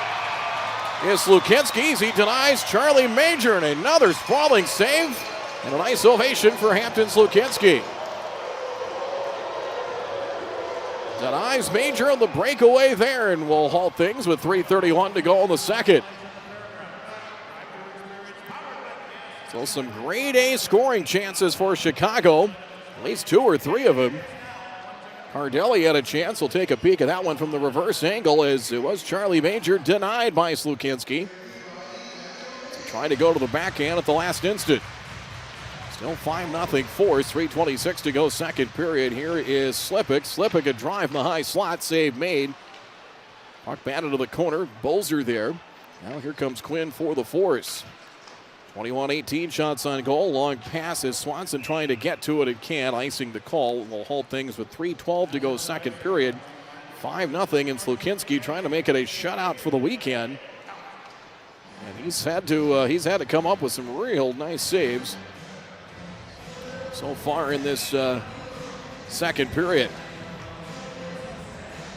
is Slukinski. He denies Charlie Major, and another sprawling save. And a nice ovation for Hampton Slukinski. Denies Major on the breakaway there, and will halt things with 3:31 to go in the second. So some grade A scoring chances for Chicago. At least 2 or 3 of them. Cardelli had a chance. We'll take a peek at that one from the reverse angle as it was Charlie Major denied by Slukinski. Trying to go to the backhand at the last instant. Still 5-0 Force, 3:26 to go second period. Here is Slippick. Slippick a drive in the high slot, save made. Puck batted to the corner, Bolzer there. Now here comes Quinn for the Force. 21-18 shots on goal, long pass is Swanson trying to get to it and can't, icing the call. We'll hold things with 3:12 to go second period. 5-0 and Slukinski trying to make it a shutout for the weekend. And he's had to come up with some real nice saves so far in this second period.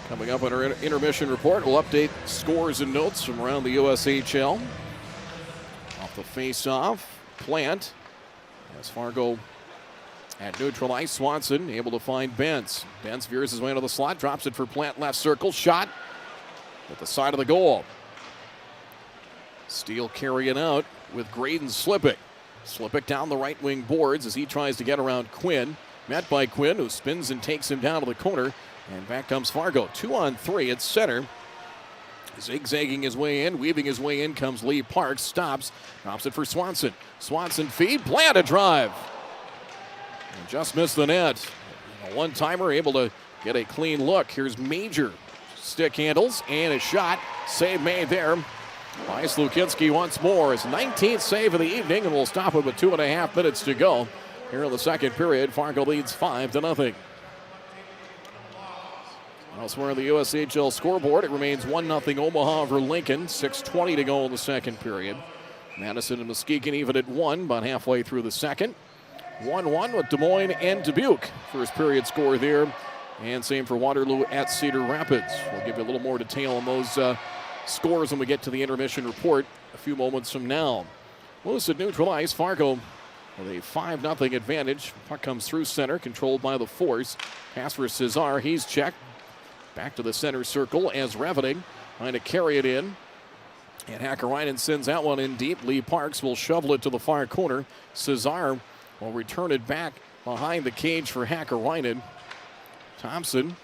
Coming up on our intermission report, we'll update scores and notes from around the USHL. Off the face-off, Plant as Fargo at neutral ice. Swanson able to find Bentz. Bentz veers his way into the slot, drops it for Plant, left circle, shot at the side of the goal. Steele carrying out with Graydon Slippick. Slippick down the right wing boards as he tries to get around Quinn. Met by Quinn, who spins and takes him down to the corner. And back comes Fargo. 2-on-3 at center. Zigzagging his way in, weaving his way in comes Lee Parks. Stops, drops it for Swanson. Swanson feed, Plant a drive. And just missed the net. A one-timer able to get a clean look. Here's Major. Stick handles and a shot. Save made there by Slukinski once more. His 19th save of the evening, and we'll stop it with 2.5 minutes to go. Here in the second period, Fargo leads 5-0. Elsewhere on the USHL scoreboard, it remains 1-0 Omaha over Lincoln. 6:20 to go in the second period. Madison and Muskegon even at 1, about halfway through the second. 1-1 with Des Moines and Dubuque. First period score there. And same for Waterloo at Cedar Rapids. We'll give you a little more detail on those scores when we get to the intermission report a few moments from now. Lewis at neutral ice. Fargo with a 5-0 advantage. Puck comes through center, controlled by the Force. Pass for Cesar. He's checked. Back to the center circle as Revening trying to carry it in. And Hakkarainen sends that one in deep. Lee Parks will shovel it to the far corner. Cesar will return it back behind the cage for Hakkarainen. Thompson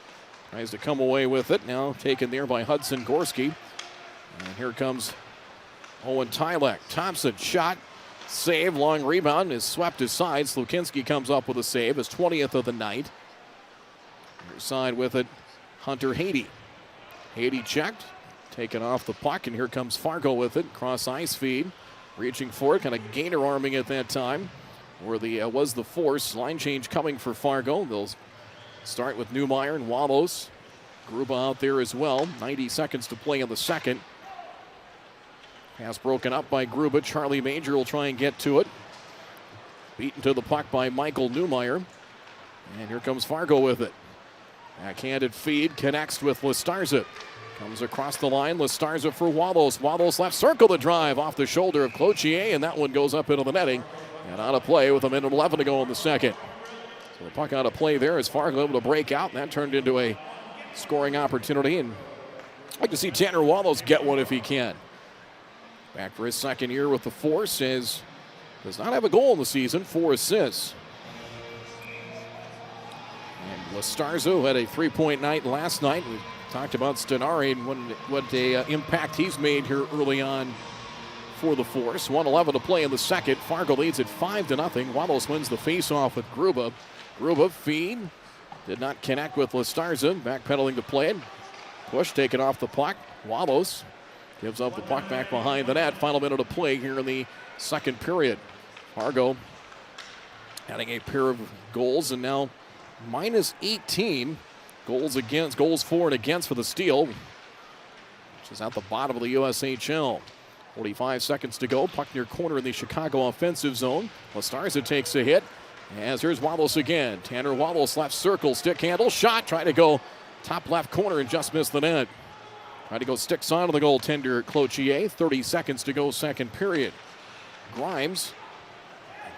Tries to come away with it. Now taken there by Hudson Gorski. And here comes Owen Tylek. Thompson shot. Save. Long rebound is swept aside. Slukinski comes up with a save. His 20th of the night. Near side with it, Hunter Haiti. Haiti checked. Taken off the puck. And here comes Fargo with it. Cross ice feed. Reaching for it. Kind of gainer arming at that time. Where the was the force. Line change coming for Fargo. They'll start with Newmeyer and Wallace. Gruba out there as well. 90 seconds to play in the second. Pass broken up by Gruba. Charlie Major will try and get to it. Beaten to the puck by Michael Newmeyer. And here comes Fargo with it. Backhanded feed connects with Lestarza. Comes across the line. Lestarza for Wallace. Wallace left circle the drive off the shoulder of Cloutier, and that one goes up into the netting. And out of play with a minute 11 to go in the second. So the puck out of play there as Fargo able to break out, and that turned into a scoring opportunity. And I'd like to see Tanner Wallace get one if he can. Back for his second year with the Force, does not have a goal in the season, 4 assists. And Lestarza, who had a 3-point night last night. We talked about Stenari and what impact he's made here early on for the Force. 1:11 to play in the second. Fargo leads at 5-0. Wallace wins the faceoff with Gruba. Gruba feed. Did not connect with Lestarza. Backpedaling to play it. Push taken off the puck. Wallace gives up the puck back behind the net. Final minute of play here in the second period. Fargo adding a pair of goals and now minus 18 goals for and against for the Steel, which is at the bottom of the USHL. 45 seconds to go. Puck near corner in the Chicago offensive zone. Lestarza takes a hit. As here's Wallace again. Tanner Wallace left circle. Stick handle. Shot. Trying to go top left corner and just missed the net. Trying to go sticks on to the goaltender Cloutier. 30 seconds to go second period. Grimes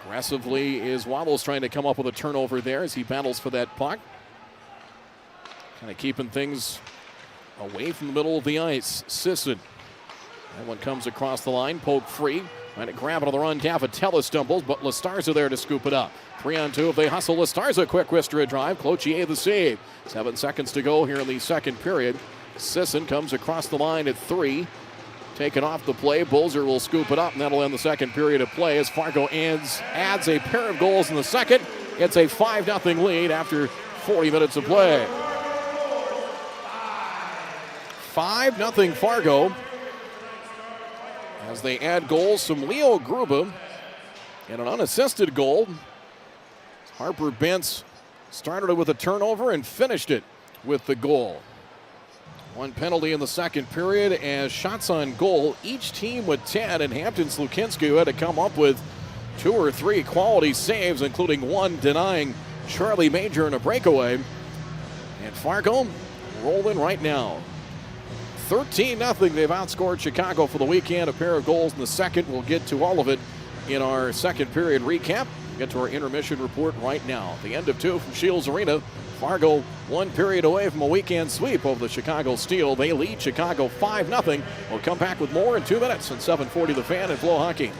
aggressively is Wallace trying to come up with a turnover there as he battles for that puck. Kind of keeping things away from the middle of the ice. Sisson. That one comes across the line, poke free. Trying to grab it on the run. Davatella stumbles, but Lestarza there to scoop it up. 3-on-2 if they hustle. Lestarza, quick Wistra drive. Cloutier the save. 7 seconds to go here in the second period. Sisson comes across the line at 3. Taken off the play. Bolzer will scoop it up, and that'll end the second period of play as Fargo adds a pair of goals in the second. It's a 5-0 lead after 40 minutes of play. 5-0 Fargo. As they add goals from Leo Gruba and an unassisted goal. Harper Bentz started it with a turnover and finished it with the goal. One penalty in the second period as shots on goal. Each team with 10, and Hampton Slukinski, who had to come up with 2 or 3 quality saves, including one denying Charlie Major in a breakaway. And Fargo rolling right now. 13-0. They've outscored Chicago for the weekend. A pair of goals in the second. We'll get to all of it in our second period recap. We'll get to our intermission report right now. The end of 2 from Shields Arena. Fargo 1 period away from a weekend sweep over the Chicago Steel. They lead Chicago 5-0. We'll come back with more in 2 minutes on 740 The Fan and FloHockey.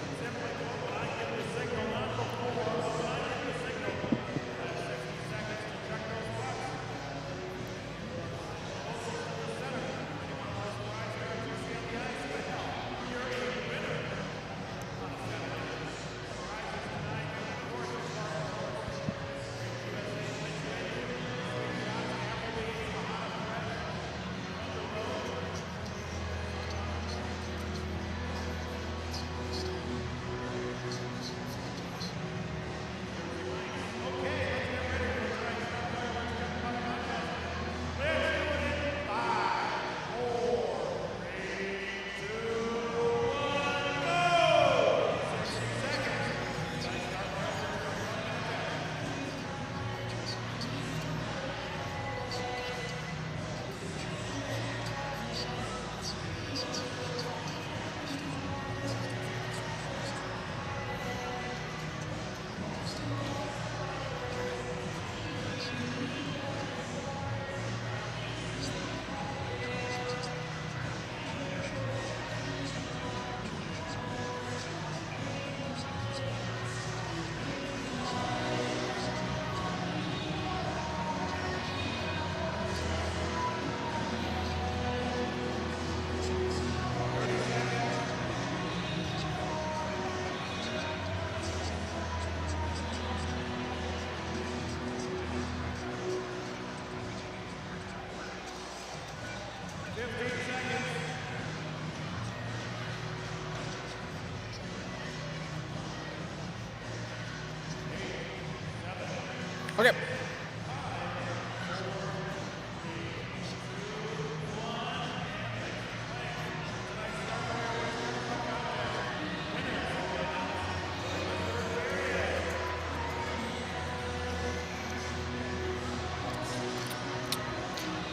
Okay.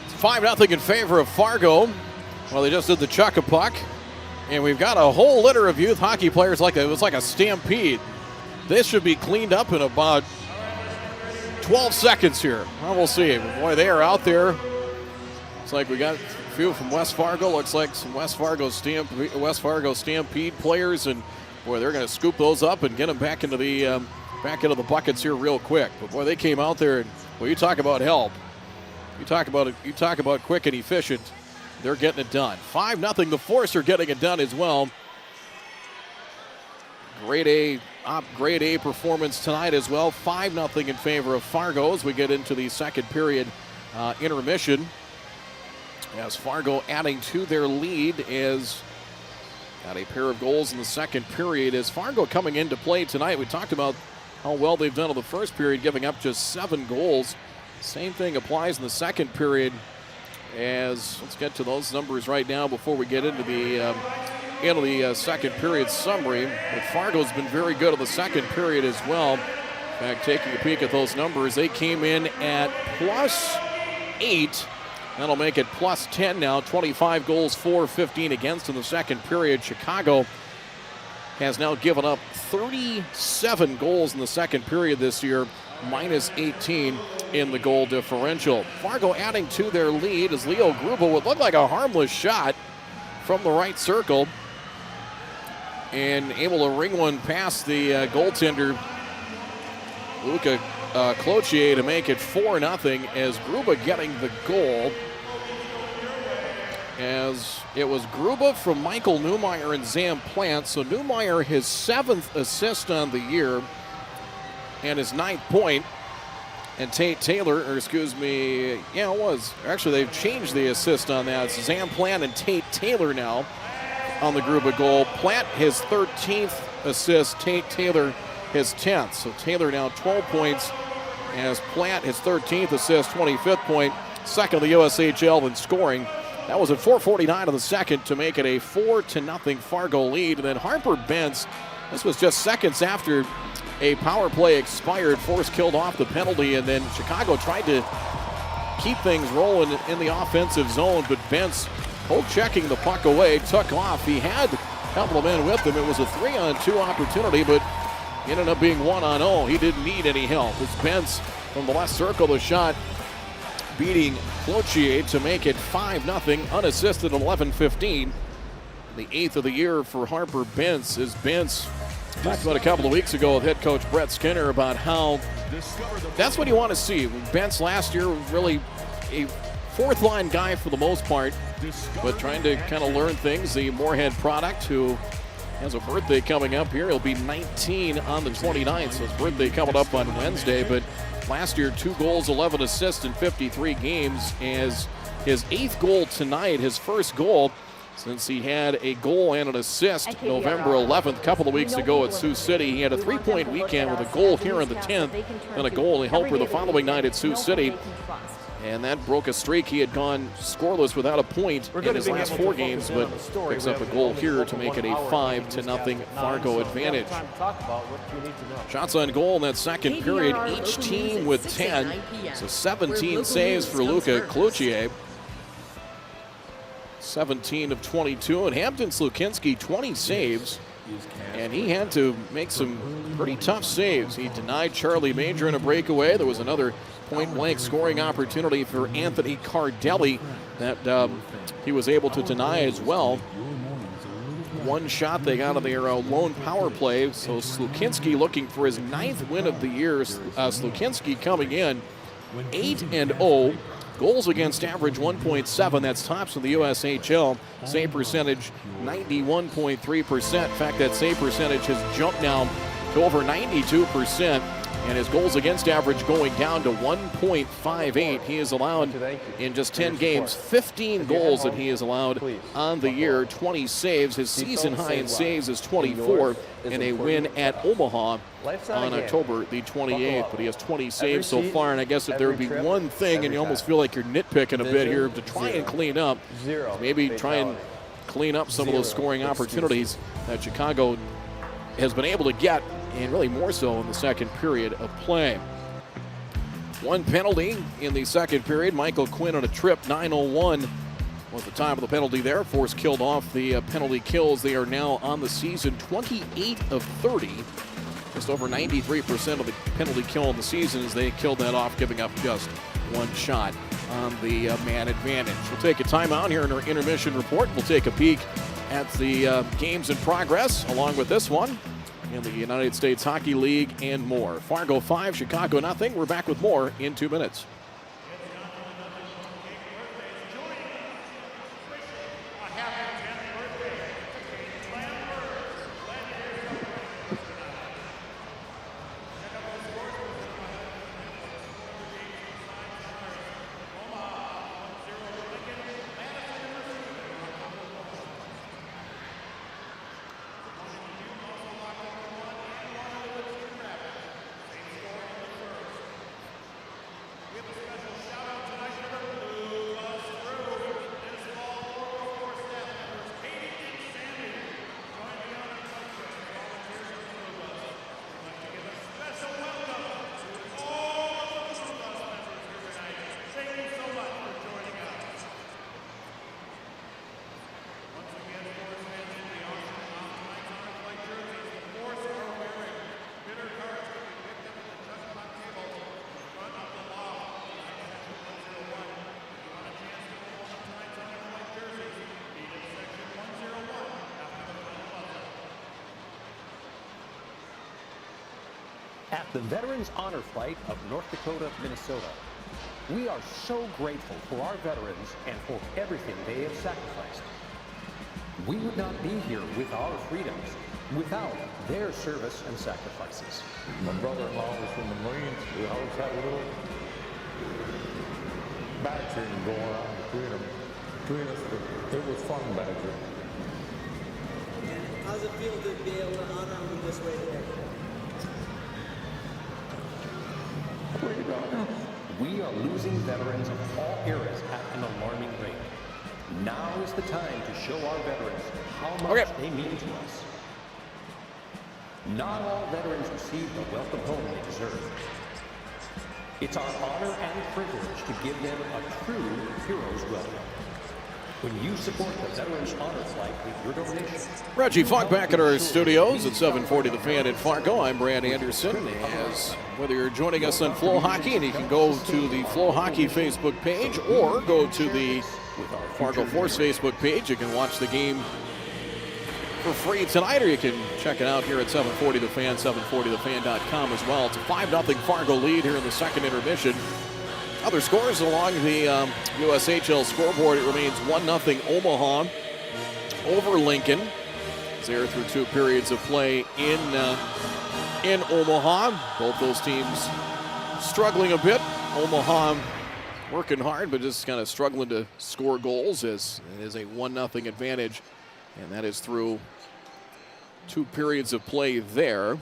It's 5-0 in favor of Fargo. Well, they just did the chuck-a-puck. And we've got a whole litter of youth hockey players it was like a stampede. This should be cleaned up in about 12 seconds here. Well, we'll see. But boy, they are out there. Looks like we got a few from West Fargo. Looks like some West Fargo Stampede players, and boy, they're going to scoop those up and get them back into the buckets here real quick. But boy, they came out there, and well, you talk about help. You talk about quick and efficient. They're getting it done. 5-0. The Force are getting it done as well. Grade A performance tonight as well. 5-0 in favor of Fargo as we get into the second period intermission. As Fargo adding to their lead is got a pair of goals in the second period. As Fargo coming into play tonight, we talked about how well they've done in the first period, giving up just 7 goals. Same thing applies in the second period. Let's get to those numbers right now before we get into the second period summary. But Fargo's been very good in the second period as well. In fact, taking a peek at those numbers, they came in at +8. That'll make it +10 now. 25 goals for, 15 against in the second period. Chicago has now given up 37 goals in the second period this year, -18 in the goal differential. Fargo adding to their lead as Leo Gruba would look like a harmless shot from the right circle and able to ring one past the goaltender Luca Cloutier to make it 4-0 as Gruba getting the goal. As it was Gruba from Michael Newmeyer and Zam Plant. So Newmeyer his 7th assist on the year and his 9th point. And Tate Taylor, it was. Actually, they've changed the assist on that. It's Zam Plant and Tate Taylor now on the Gruba goal. Plant his 13th assist, Tate Taylor his 10th. So Taylor now 12 points as Plant his 13th assist, 25th point, second of the USHL in scoring. That was at 4:49 of the second to make it a 4-0 Fargo lead. And then Harper Bentz, this was just seconds after a power play expired. Force killed off the penalty, and then Chicago tried to keep things rolling in the offensive zone, but Bentz poke-checking the puck away, took off. He had a couple of men with him. It was a 3-on-2 opportunity, but it ended up being 1-on-0. He didn't need any help. It's Bentz from the left circle, the shot beating Cloutier to make it 5-0, unassisted 11-15. The 8th of the year for Harper Bentz as Bentz talked about a couple of weeks ago with head coach Brett Skinner about how that's what you want to see. Bentz last year was really a fourth-line guy for the most part, but trying to kind of learn things. The Moorhead product who has a birthday coming up here. He'll be 19 on the 29th, so his birthday coming up on Wednesday. But last year, 2 goals, 11 assists in 53 games as his 8th goal tonight, his first goal since he had a goal and an assist November 11th, a couple of weeks ago at Sioux City. He had a 3-point weekend with a goal here in the 10th and a goal and a helper the following night at Sioux City. And that broke a streak. He had gone scoreless without a point in his last 4 games, but picks up a goal here to make it a 5-0 Fargo advantage. Shots on goal in that second period, each team with 10. So 17 saves for Luca Cloutier. 17 of 22, and Hampton Slukinski 20 saves, and he had to make some pretty tough saves. He denied Charlie Major in a breakaway. There was another point-blank scoring opportunity for Anthony Cardelli that he was able to deny as well. One shot they got on their lone power play, so Slukinski looking for his 9th win of the year. Slukinski coming in 8-0. Goals against average 1.7. That's tops in the USHL. Save percentage 91.3%. In fact, that save percentage has jumped now to over 92%. and his goals against average going down to 1.58. He is allowed in just 10 games 15 goals that he has allowed on the year, 20 saves. His season high in saves is 24 in a win at Omaha on October the 28th. But he has 20 saves so far, and I guess if there would be one thing, and you almost feel like you're nitpicking a bit here, to try and clean up, maybe try and clean up some of those scoring opportunities that Chicago has been able to get, and really more so in the second period of play. One penalty in the second period. Michael Quinn on a trip. 9:01 was the time of the penalty there. Force killed off the penalty kills. They are now on the season 28 of 30. Just over 93% of the penalty kill in the season as they killed that off, giving up just one shot on the man advantage. We'll take a timeout here in our intermission report. We'll take a peek at the games in progress along with this one in the United States Hockey League and more. Fargo 5, Chicago nothing. We're back with more in 2 minutes. At the Veterans Honor Flight of North Dakota, Minnesota, we are so grateful for our veterans and for everything they have sacrificed. We would not be here with our freedoms without their service and sacrifices. My brother-in-law was from the Marines. We always had a little badgering going on between us, but it was fun badgering. How's it feel to be able to honor them this way today? We are losing veterans of all eras at an alarming rate. Now is the time to show our veterans how much they mean to us. Not all veterans receive the welcome home they deserve. It's our honor and privilege to give them a true hero's welcome. When you support the Veterans Honor Flight with your donation. Reggie Funk back at our studios at 740 The Fan in Fargo. I'm Brad Anderson. As whether you're joining us on FloHockey, and you can go to the FloHockey Facebook page or go to the Fargo Force Facebook page. You can watch the game for free tonight, or you can check it out here at 740 The Fan, 740thefan.com as well. It's a 5-0 Fargo lead here in the second intermission. Other scores along the USHL scoreboard, it remains 1-0 Omaha over Lincoln. They're through 2 periods of play in Omaha. Both those teams struggling a bit. Omaha working hard, but just kind of struggling to score goals as it is a 1-0 advantage, and that is through 2 periods of play there.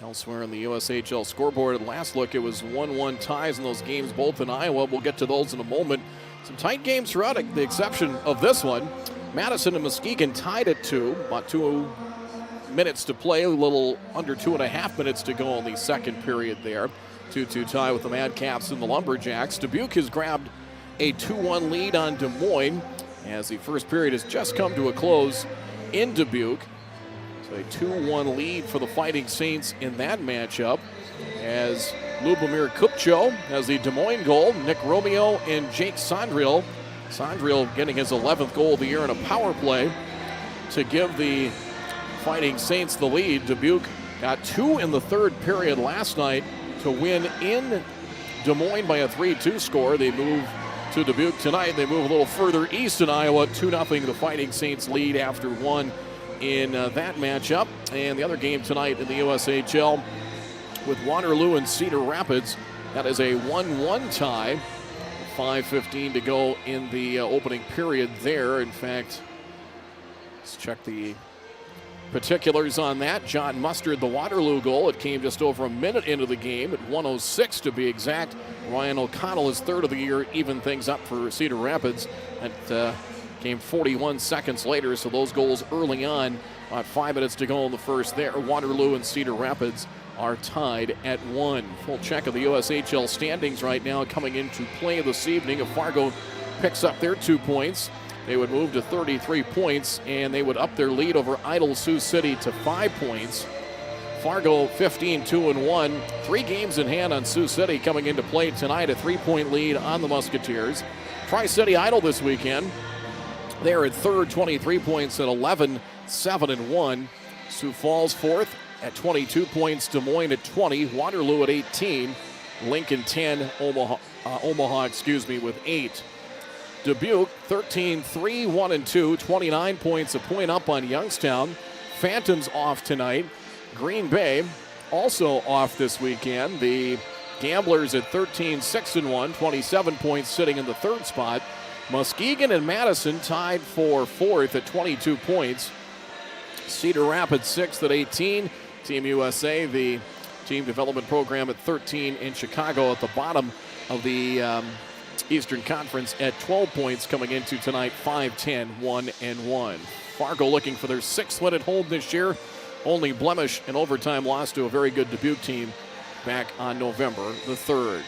Elsewhere in the USHL scoreboard, at last look, it was 1-1 ties in those games, both in Iowa. We'll get to those in a moment. Some tight games throughout, the exception of this one. Madison and Muskegon tied at 2, about 2 minutes to play, a little under 2.5 minutes to go in the second period there. 2-2 tie with the Madcaps and the Lumberjacks. Dubuque has grabbed a 2-1 lead on Des Moines as the first period has just come to a close in Dubuque. A 2-1 lead for the Fighting Saints in that matchup as Lubomir Kupcho has the Des Moines goal. Nick Romeo and Jake Sondriel. Sondriel getting his 11th goal of the year in a power play to give the Fighting Saints the lead. Dubuque got 2 in the third period last night to win in Des Moines by a 3-2 score. They move to Dubuque tonight. They move a little further east in Iowa. 2-0 the Fighting Saints lead after 1 in that matchup. And the other game tonight in the USHL, with Waterloo and Cedar Rapids. That is a 1-1 tie. 5:15 to go in the opening period there. In fact, let's check the particulars on that. John Mustard, the Waterloo goal. It came just over a minute into the game at 1:06 to be exact. Ryan O'Connell, his third of the year, even things up for Cedar Rapids. That came 41 seconds later, so those goals early on. About 5 minutes to go in the first there. Waterloo and Cedar Rapids are tied at 1. Full check of the USHL standings right now coming into play this evening. If Fargo picks up their 2 points, they would move to 33 points, and they would up their lead over Idle Sioux City to 5 points. Fargo 15-2-1, 3 games in hand on Sioux City coming into play tonight, a 3-point lead on the Musketeers. Tri-City Idle this weekend. They're at third, 23 points at 11-7-1. Sioux Falls fourth at 22 points, Des Moines at 20, Waterloo at 18, Lincoln 10, Omaha with 8. Dubuque 13-3-1-2, 29 points, a point up on Youngstown. Phantoms off tonight. Green Bay also off this weekend. The Gamblers at 13-6-1, 27 points, sitting in the third spot. Muskegon and Madison tied for fourth at 22 points. Cedar Rapids sixth at 18. Team USA, the team development program, at 13 in Chicago at the bottom of the Eastern Conference at 12 points coming into tonight, 5-10, 1-1. Fargo looking for their 6th win at home this year. Only blemish an overtime loss to a very good Dubuque team back on November the 3rd.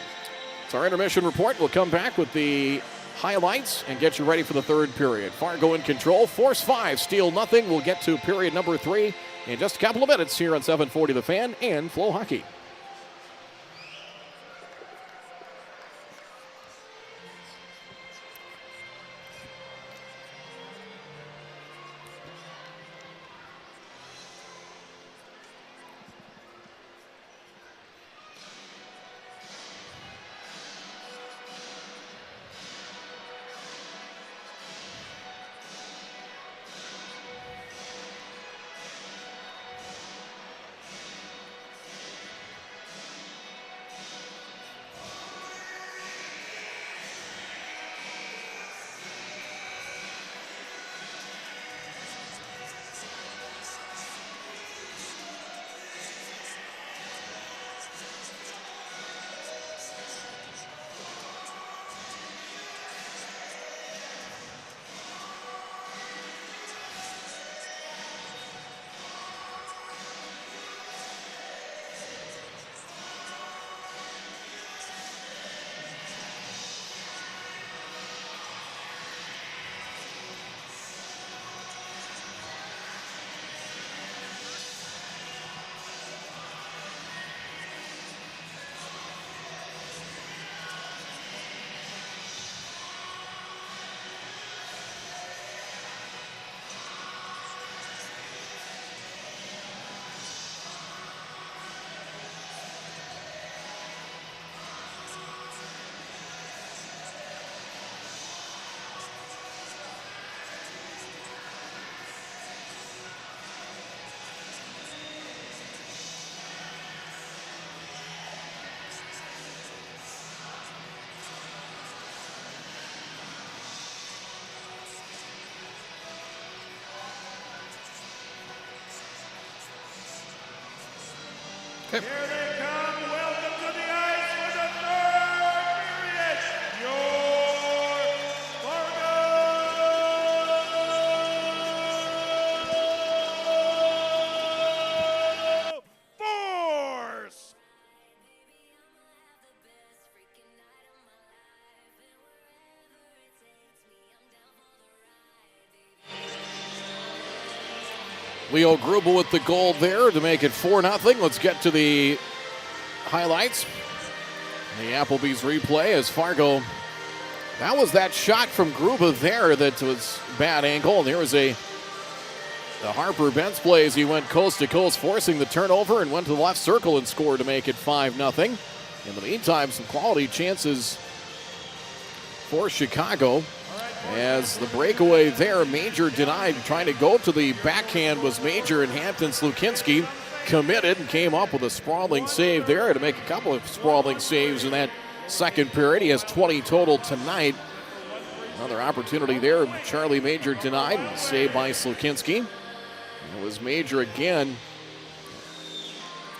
It's our intermission report. We'll come back with the highlights and get you ready for the third period. Fargo in control, force 5, steal nothing. We'll get to period number 3 in just a couple of minutes here on 740 The Fan and FloHockey. Here they come. Welcome to the ice for the third period. Your Fargo Force. Leo Grubel with the goal there to make it 4-0. Let's get to the highlights. The Applebee's replay as Fargo. That was that shot from Grubel there that was bad angle. And there was the Harper Benz play as he went coast to coast, forcing the turnover and went to the left circle and scored to make it 5-0. In the meantime, some quality chances for Chicago. As the breakaway there, Major denied. Trying to go to the backhand was Major, and Hampton Slukinski committed and came up with a sprawling save there to make a couple of sprawling saves in that second period. He has 20 total tonight. Another opportunity there. Charlie Major denied and saved by Slukinski. It was Major again.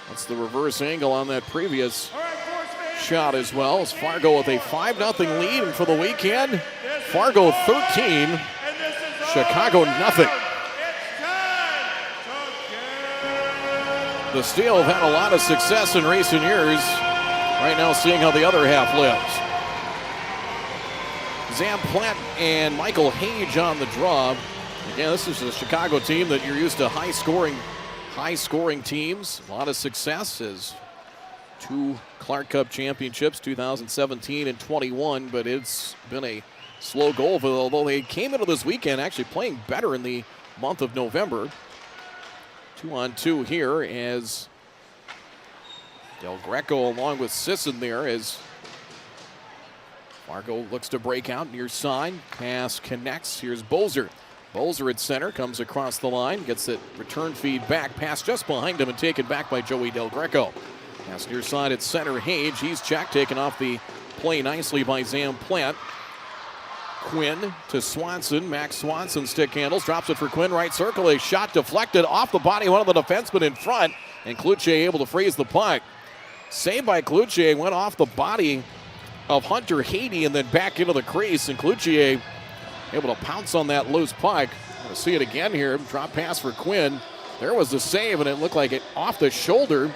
That's the reverse angle on that previous shot as well. As Fargo with a 5-0 lead, and for the weekend, Fargo 13, Chicago nothing. The Steel have had a lot of success in recent years. Right now, seeing how the other half lives. Zam Platt and Michael Hage on the draw. Again, this is a Chicago team that you're used to high-scoring teams. A lot of success as 2 Clark Cup championships, 2017 and 21, but it's been a slow goal. Although they came into this weekend actually playing better in the month of November. 2-on-2 here as Del Greco along with Sisson there as Fargo looks to break out near side. Pass connects. Here's Bozer. Bozer at center, comes across the line, gets it return feed back. Pass just behind him and taken back by Joey Del Greco. Pass near side at center. Hage, he's checked, taken off the play nicely by Zam Platt. Quinn to Swanson. Max Swanson stick handles, drops it for Quinn, right circle. A shot deflected off the body, one of the defensemen in front, and Cloutier able to freeze the puck. Saved by Cloutier, went off the body of Hunter Haiti and then back into the crease, and Cloutier able to pounce on that loose puck. We'll see it again here. Drop pass for Quinn. There was the save, and it looked like it off the shoulder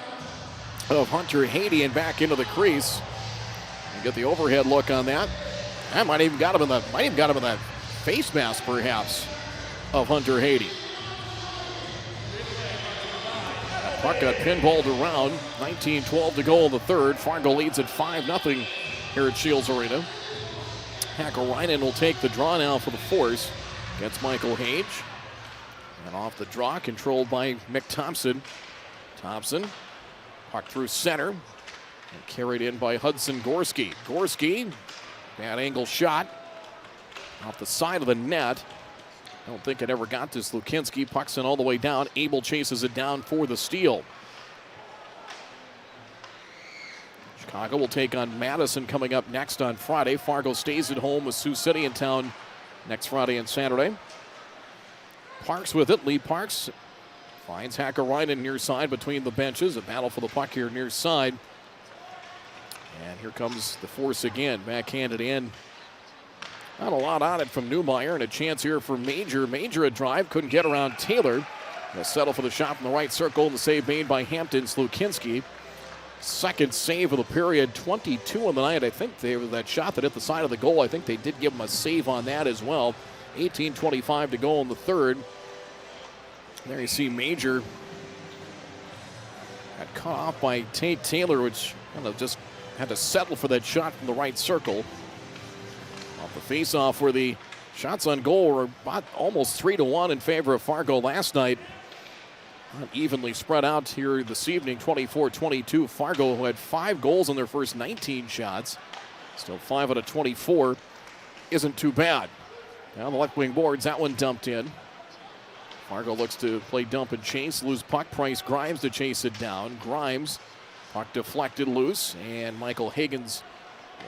of Hunter Haiti and back into the crease. You get the overhead look on that. That might even got him in the face mask, perhaps, of Hunter Haiti. That puck got pinballed around. 19-12 to go in the third. Fargo leads at 5-0 here at Shields Arena. Hakkarainen will take the draw now for the Force against Michael Hage. And off the draw, controlled by Mick Thompson. Thompson, puck through center, and carried in by Hudson Gorski. Gorski, bad angle shot off the side of the net. I don't think it ever got to Slukinski. Puck's in all the way down. Abel chases it down for the steal. Chicago will take on Madison coming up next on Friday. Fargo stays at home with Sioux City in town next Friday and Saturday. Parks with it. Lee Parks finds Hakkarainen near side between the benches. A battle for the puck here near side. And here comes the Force again. Backhanded in. Not a lot on it from Newmeyer, and a chance here for Major. Major a drive, couldn't get around Taylor. They'll settle for the shot from the right circle, and the save made by Hampton Slukinski. Second save of the period, 22 on the night. I think they were that shot that hit the side of the goal. I think they did give him a save on that as well. 18:25 to go in the third. There you see Major got caught off by Tate Taylor, which kind of just had to settle for that shot from the right circle. Off the face-off where the shots on goal were about almost 3-1 in favor of Fargo last night. Not evenly spread out here this evening, 24-22. Fargo, who had 5 goals on their first 19 shots, still 5 out of 24, isn't too bad. Now the left wing boards, that one dumped in. Fargo looks to play dump and chase, lose puck. Price Grimes to chase it down. Grimes, puck deflected loose, and Michael Higgins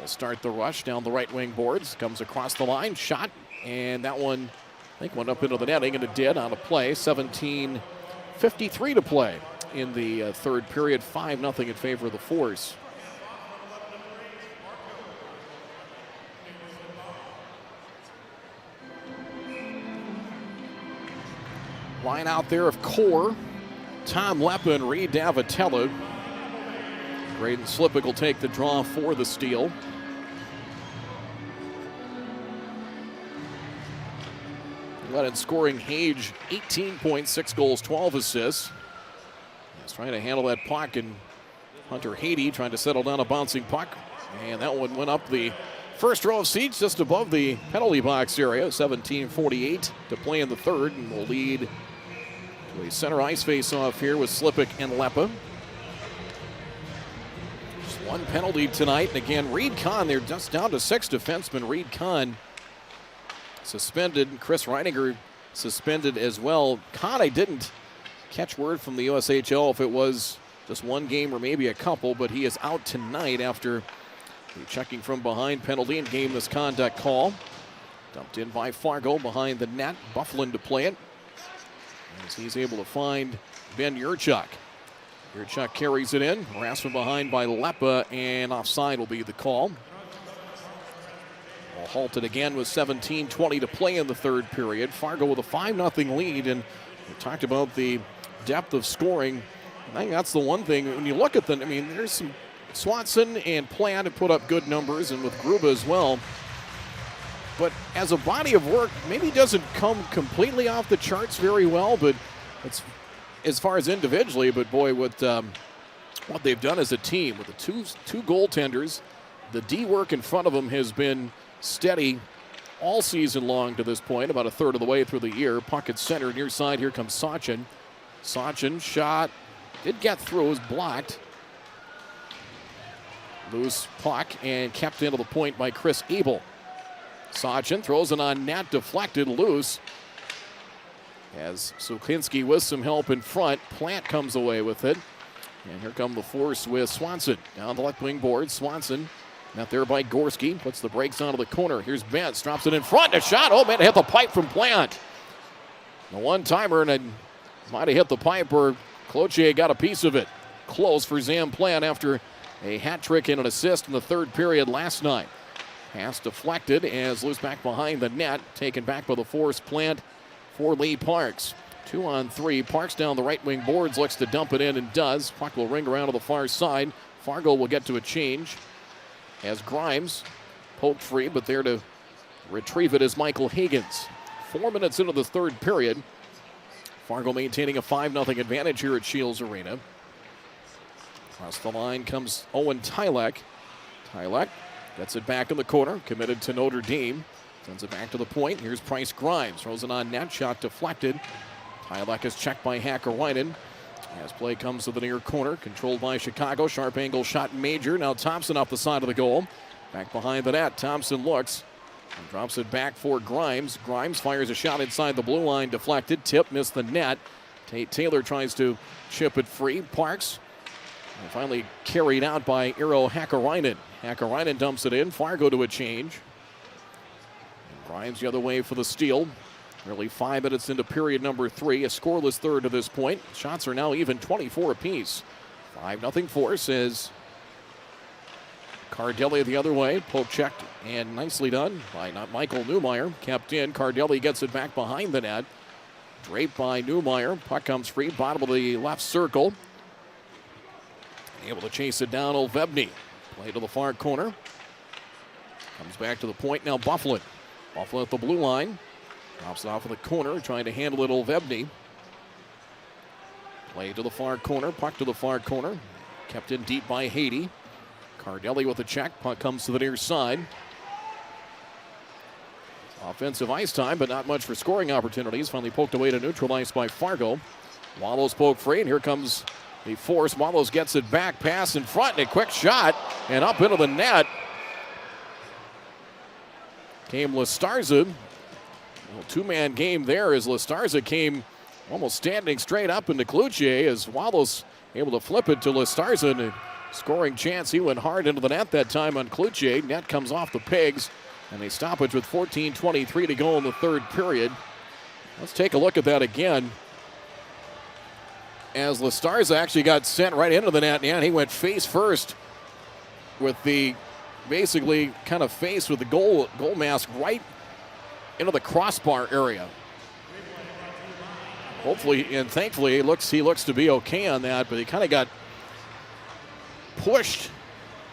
will start the rush down the right wing boards. Comes across the line, shot, and that one, I think, went up into the netting, and it did on a play. 17:53 to play in the third period. 5-0 in favor of the Force. Line out there of Core, Tom Leppa, and Reed Davitella. Braden Slippick will take the draw for the steal. Led in scoring, Hage, 18 points, 6 goals, 12 assists. He's trying to handle that puck, and Hunter Haiti trying to settle down a bouncing puck. And that one went up the first row of seats just above the penalty box area. 17:48 to play in the third, and will lead to a center ice face-off here with Slippick and Leppa. Just one penalty tonight, and again, Reed Kahn, they're just down to 6 defensemen. Reed Kahn suspended. Chris Reininger suspended as well. Kahn, I didn't catchword from the USHL if it was just one game or maybe a couple, but he is out tonight after a checking from behind penalty and game misconduct call. Dumped in by Fargo behind the net. Bufflin to play it as he's able to find Ben Yurchuk. Yurchuk carries it in. Harassed from behind by Lepa, and offside will be the call. Well, halted again with 17:20 to play in the third period. Fargo with a 5-0 lead, and we talked about the depth of scoring. I think that's the one thing. When you look at them, I mean, there's some Swanson and Plant have put up good numbers, and with Gruba as well. But as a body of work, maybe doesn't come completely off the charts very well, but it's as far as individually, but boy, what they've done as a team with the two goaltenders, the D work in front of them has been steady all season long to this point, about a third of the way through the year. Puck at center, near side, here comes Sachin. Sachin shot, did get through, was blocked. Loose puck and kept into the point by Chris Abel. Sachin throws it on net, deflected, loose. As Sukinski with some help in front, Plant comes away with it. And here come the Force with Swanson. Down the left wing board, Swanson met there by Gorski, puts the brakes onto the corner. Here's Bentz, drops it in front, a shot. Oh man, it hit the pipe from Plant. The one-timer, and it might have hit the pipe where Cloutier got a piece of it. Close for Zam Plant after a hat trick and an assist in the third period last night. Pass deflected as loose back behind the net, taken back by the Force. Plant for Lee Parks. 2-on-3. Parks down the right wing boards, looks to dump it in and does. Puck will ring around to the far side. Fargo will get to a change as Grimes poked free, but there to retrieve it is Michael Higgins. 4 minutes into the third period. Fargo maintaining a 5-0 advantage here at Shields Arena. Across the line comes Owen Tylek. Tylek gets it back in the corner, committed to Notre Dame. Sends it back to the point. Here's Price Grimes. Throws it on net, shot deflected. Tylek is checked by Hakkarainen. As play comes to the near corner, controlled by Chicago. Sharp angle shot major. Now Thompson off the side of the goal. Back behind the net. Thompson looks and drops it back for Grimes. Grimes fires a shot inside the blue line. Deflected. Tip missed the net. Tate Taylor tries to chip it free. Parks. And finally carried out by Eero Hakkarainen. Hakkarainen dumps it in. Fargo to a change. Grimes the other way for the steal. Nearly 5 minutes into period number 3. A scoreless third to this point. Shots are now even 24 apiece. 5-0 Force as Cardelli the other way. Poke checked and nicely done by Michael Newmeyer. Kept in. Cardelli gets it back behind the net. Draped by Newmeyer. Puck comes free. Bottom of the left circle. Able to chase it down. Olvebny. Play to the far corner. Comes back to the point. Now Bufflin. Bufflin at the blue line. Drops it off of the corner. Trying to handle it. Olvebny. Play to the far corner. Puck to the far corner. Kept in deep by Haiti. Cardelli with a check. Puck comes to the near side. Offensive ice time, but not much for scoring opportunities. Finally poked away to neutral ice by Fargo. Wallows poke free, and here comes the Force. Wallows gets it back. Pass in front, and a quick shot. And up into the net came Lestarza. Two-man game there as Lestarza came almost standing straight up into Cloutier as Wallows able to flip it to Lestarza. And a scoring chance. He went hard into the net that time on Cloutier. Net comes off the pegs. And they stoppage with 14:23 to go in the third period. Let's take a look at that again. As Lestarza actually got sent right into the net, and he went face first with the basically kind of face with the goal mask right into the crossbar area. Hopefully and thankfully he looks to be okay on that, but he kind of got pushed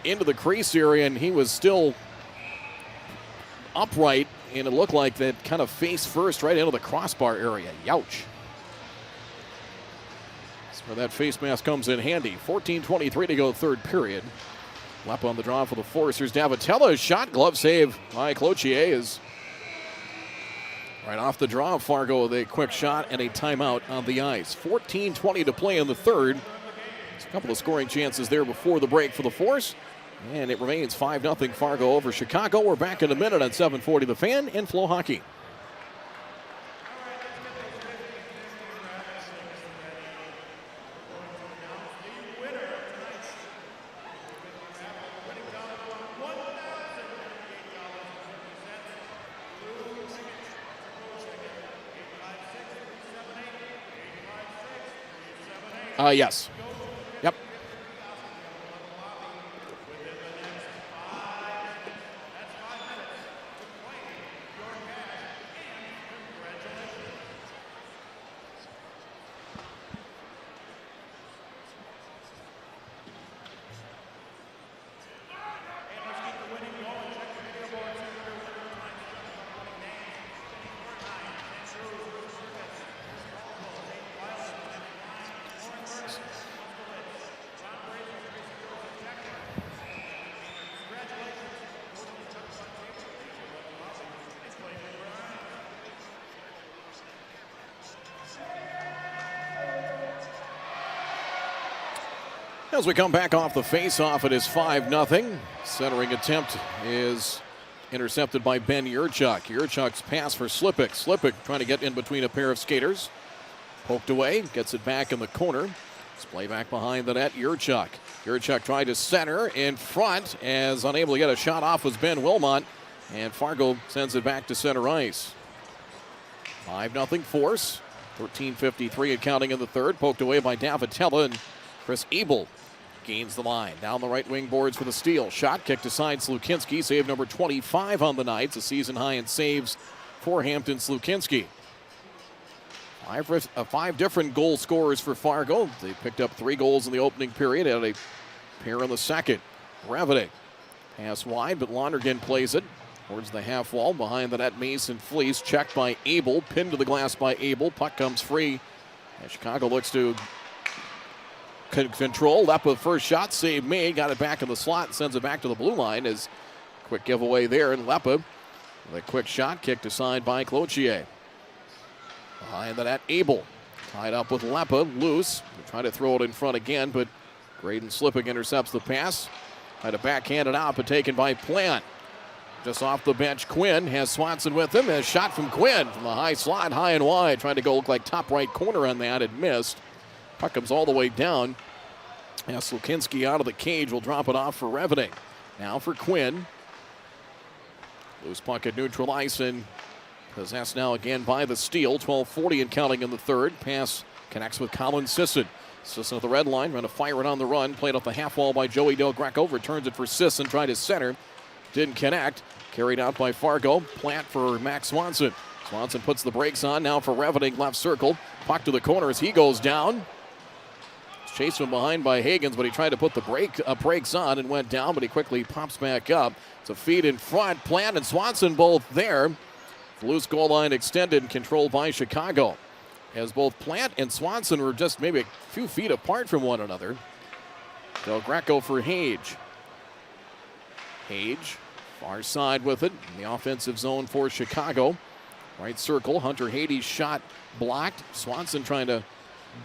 into the crease area, and he was still upright, and it looked like that kind of face first right into the crossbar area. Youch. That's where that face mask comes in handy. 14:23 to go third period. Lep on the draw for the Force. Here's Davitella's shot. Glove save by Cloutier is right off the draw. Fargo with a quick shot and a timeout on the ice. 14:20 to play in the third. There's a couple of scoring chances there before the break for the Force. And it remains 5-0 Fargo over Chicago. We're back in a minute on 740 The Fan and FloHockey. Yes. Yep. As we come back off the face-off, it is 5-0. Centering attempt is intercepted by Ben Yurchuk. Yurchuk's pass for Slipik. Slipik trying to get in between a pair of skaters. Poked away, gets it back in the corner. It's play back behind the net, Yurchuk. Yurchuk tried to center in front, as unable to get a shot off was Ben Wilmot, and Fargo sends it back to center ice. 5-0 Force. 13:53 and counting in the third. Poked away by Davitella, and Chris Abel gains the line. Down the right wing boards for the steal. Shot kicked aside Slukinski. Save number 25 on the night. It's a season high in saves for Hampton Slukinski. Five different goal scorers for Fargo. They picked up 3 goals in the opening period. Had a pair in the second. Revening. Pass wide, but Lonergan plays it towards the half wall. Behind the net, Mason Fleece. Checked by Abel. Pinned to the glass by Abel. Puck comes free. And Chicago looks to control. Lepa first shot, save made, got it back in the slot, sends it back to the blue line. As quick giveaway there, and Lepa with a quick shot kicked aside by Cloutier. Behind the net, Abel tied up with Lepa, loose. They're trying to throw it in front again, but Graydon Slipik intercepts the pass. Had a backhand it out, but taken by Plant. Just off the bench, Quinn has Swanson with him. A shot from Quinn from the high slot, high and wide. Trying to go look like top right corner on that, and missed. Puck comes all the way down. Slukinski out of the cage will drop it off for Revening. Now for Quinn. Loose puck at neutral ice and possessed now again by the steal. 12:40 and counting in the third. Pass connects with Colin Sisson. Sisson at the red line, going to fire it on the run. Played off the half wall by Joey Del Greco. Returns it for Sisson. Tried to center. Didn't connect. Carried out by Fargo. Plant for Max Swanson. Swanson puts the brakes on now for Revening. Left circle. Puck to the corner as he goes down. Chased from behind by Higgins, but he tried to put the brakes on and went down, but he quickly pops back up. It's a feed in front. Plant and Swanson both there. Loose goal line extended and controlled by Chicago. As both Plant and Swanson were just maybe a few feet apart from one another. Del Greco for Hage. Hage, far side with it in the offensive zone for Chicago. Right circle, Hunter Hades shot blocked. Swanson trying to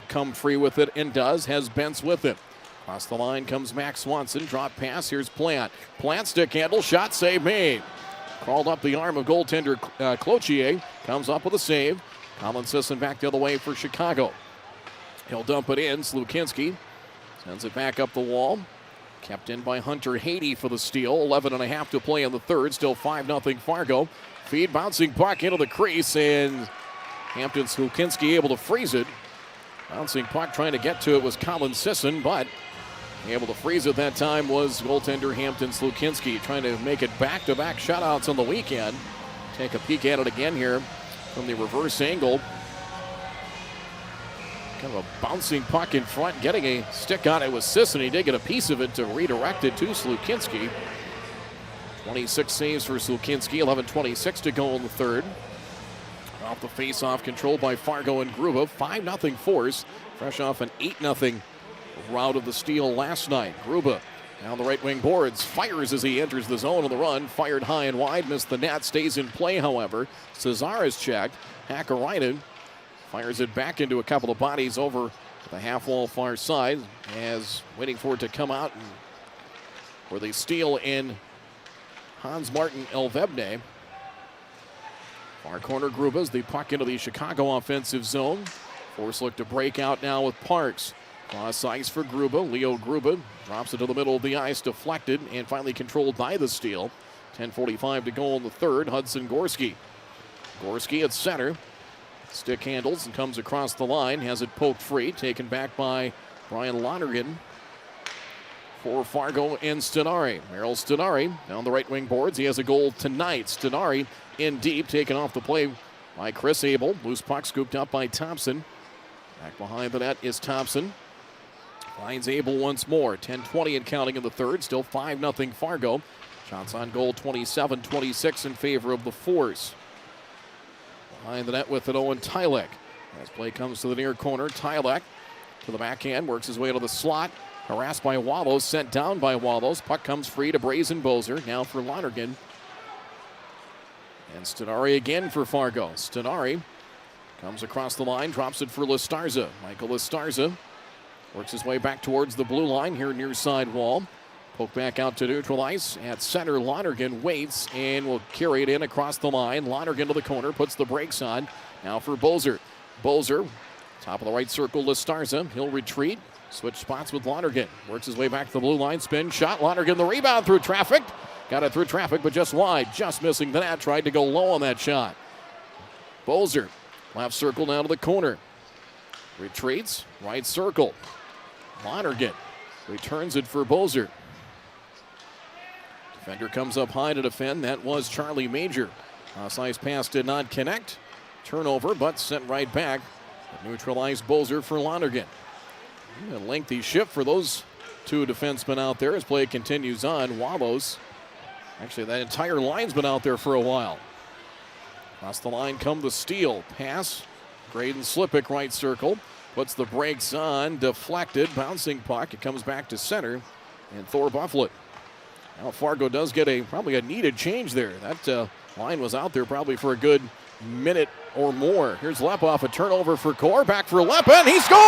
come free with it and does. Has Bentz with it. Across the line comes Max Swanson. Drop pass. Here's Plant. Plant stick handle. Shot save made. Crawled up the arm of goaltender Cloutier. Comes up with a save. Colin Sisson back the other way for Chicago. He'll dump it in. Slukinski sends it back up the wall. Kept in by Hunter Hades for the steal. 11.5 to play in the third. Still 5-0 Fargo. Feed bouncing puck into the crease, and Hampton Slukinski able to freeze it. Bouncing puck trying to get to it was Colin Sisson, but able to freeze it that time was goaltender Hampton Slukinski, trying to make it back-to-back shutouts on the weekend. Take a peek at it again here from the reverse angle. Kind of a bouncing puck in front, getting a stick on it was Sisson. He did get a piece of it to redirect it to Slukinski. 26 saves for Slukinski, 11:26 to go in the third. Off the face-off, controlled by Fargo and Gruba. 5-0 Force, fresh off an 8-0 rout of the steal last night. Gruba down the right wing boards, fires as he enters the zone on the run. Fired high and wide, missed the net, stays in play, however. Cesar is checked. Hakkarainen fires it back into a couple of bodies over the half wall far side, as waiting for it to come out. And where they steal in Hans Martin Elvebne. Far corner Gruba's the puck into the Chicago offensive zone. Force look to break out now with Parks. Cross ice for Gruba. Leo Gruba drops it to the middle of the ice, deflected and finally controlled by the steal. 10:45 to go in the third. Hudson Gorski. Gorski at center. Stick handles and comes across the line. Has it poked free. Taken back by Brian Lonergan for Fargo and Stenari. Merrill Stenari down the right wing boards. He has a goal tonight. Stenari in deep. Taken off the play by Chris Abel. Loose puck scooped up by Thompson. Back behind the net is Thompson. Finds Abel once more. 10-20 and counting in the third. Still 5-0 Fargo. Shots on goal 27-26 in favor of the Force. Behind the net with it, Owen Tylek. As play comes to the near corner, Tylek to the backhand, works his way to the slot. Harassed by Wallows, sent down by Wallows. Puck comes free to Brazen Bozer. Now for Lonergan. And Stenari again for Fargo. Stenari comes across the line, drops it for Lestarza. Michael Lestarza works his way back towards the blue line here near side wall. Poke back out to neutral ice. At center, Lonergan waits and will carry it in across the line. Lonergan to the corner, puts the brakes on. Now for Bozer. Bozer, top of the right circle, Lestarza. He'll retreat. Switch spots with Lonergan. Works his way back to the blue line. Spin shot. Lonergan the rebound through traffic. Got it through traffic, but just wide. Just missing the net. Tried to go low on that shot. Bozer, left circle down to the corner. Retreats. Right circle. Lonergan returns it for Bozer. Defender comes up high to defend. That was Charlie Major. Slice pass did not connect. Turnover, but sent right back. Neutralized Bozer for Lonergan. A lengthy shift for those two defensemen out there as play continues on. Wallows. Actually, that entire line's been out there for a while. Across the line come the steal. Pass. Graydon Slipik, right circle. Puts the brakes on. Deflected. Bouncing puck. It comes back to center. And Thor Bufflet. Now Fargo does get probably a needed change there. That line was out there probably for a good minute or more. Here's Lepoff, a turnover for Core. Back for Lepin. He scores!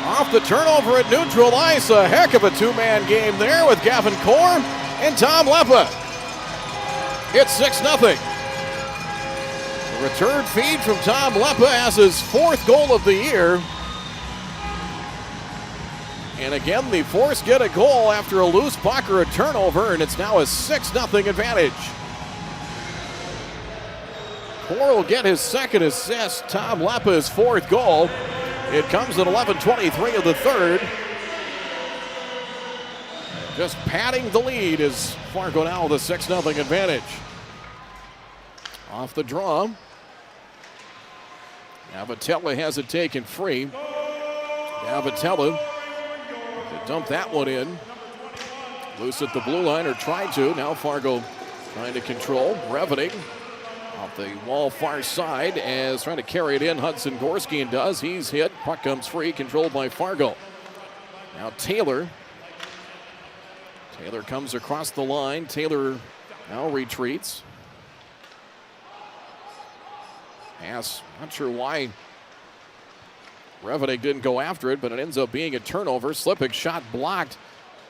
Off the turnover at neutral ice. A heck of a two-man game there with Gavin Core and Tom Lepa. It's 6-0. A return feed from Tom Lepa as his fourth goal of the year. And again, the Force get a goal after a loose puck or a turnover, and it's now a 6-0 advantage. Core will get his second assist. Tom Lepa's fourth goal. It comes at 11:23 of the third. Just padding the lead as Fargo now with a 6-0 advantage. Off the draw. Avatella has it taken free. Avatella to dump that one in. Loose at the blue line, or tried to. Now Fargo trying to control. Revening off the wall far side as trying to carry it in. Hudson Gorskian does. He's hit. Puck comes free, controlled by Fargo. Now Taylor. Taylor comes across the line. Taylor now retreats. Pass, not sure why Revening didn't go after it, but it ends up being a turnover. Slipik shot blocked.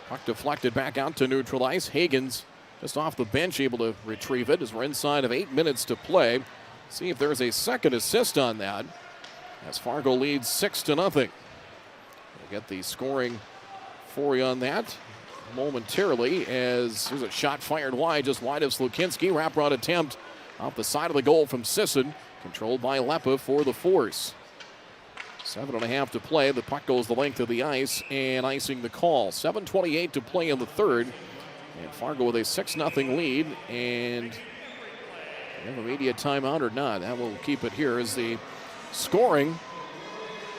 Puck deflected back out to neutral ice. Hagens just off the bench able to retrieve it as we're inside of 8 minutes to play. See if there's a second assist on that as Fargo leads 6-0. We'll get the scoring for you on that momentarily as there's a shot fired wide, just wide of Slukinski. Wraparound attempt off the side of the goal from Sisson, controlled by Lepa for the Force. 7.5 to play. The puck goes the length of the ice and icing the call. 7:28 to play in the third. And Fargo with a 6-0 lead. And we have a media timeout or not. That will keep it here as the scoring.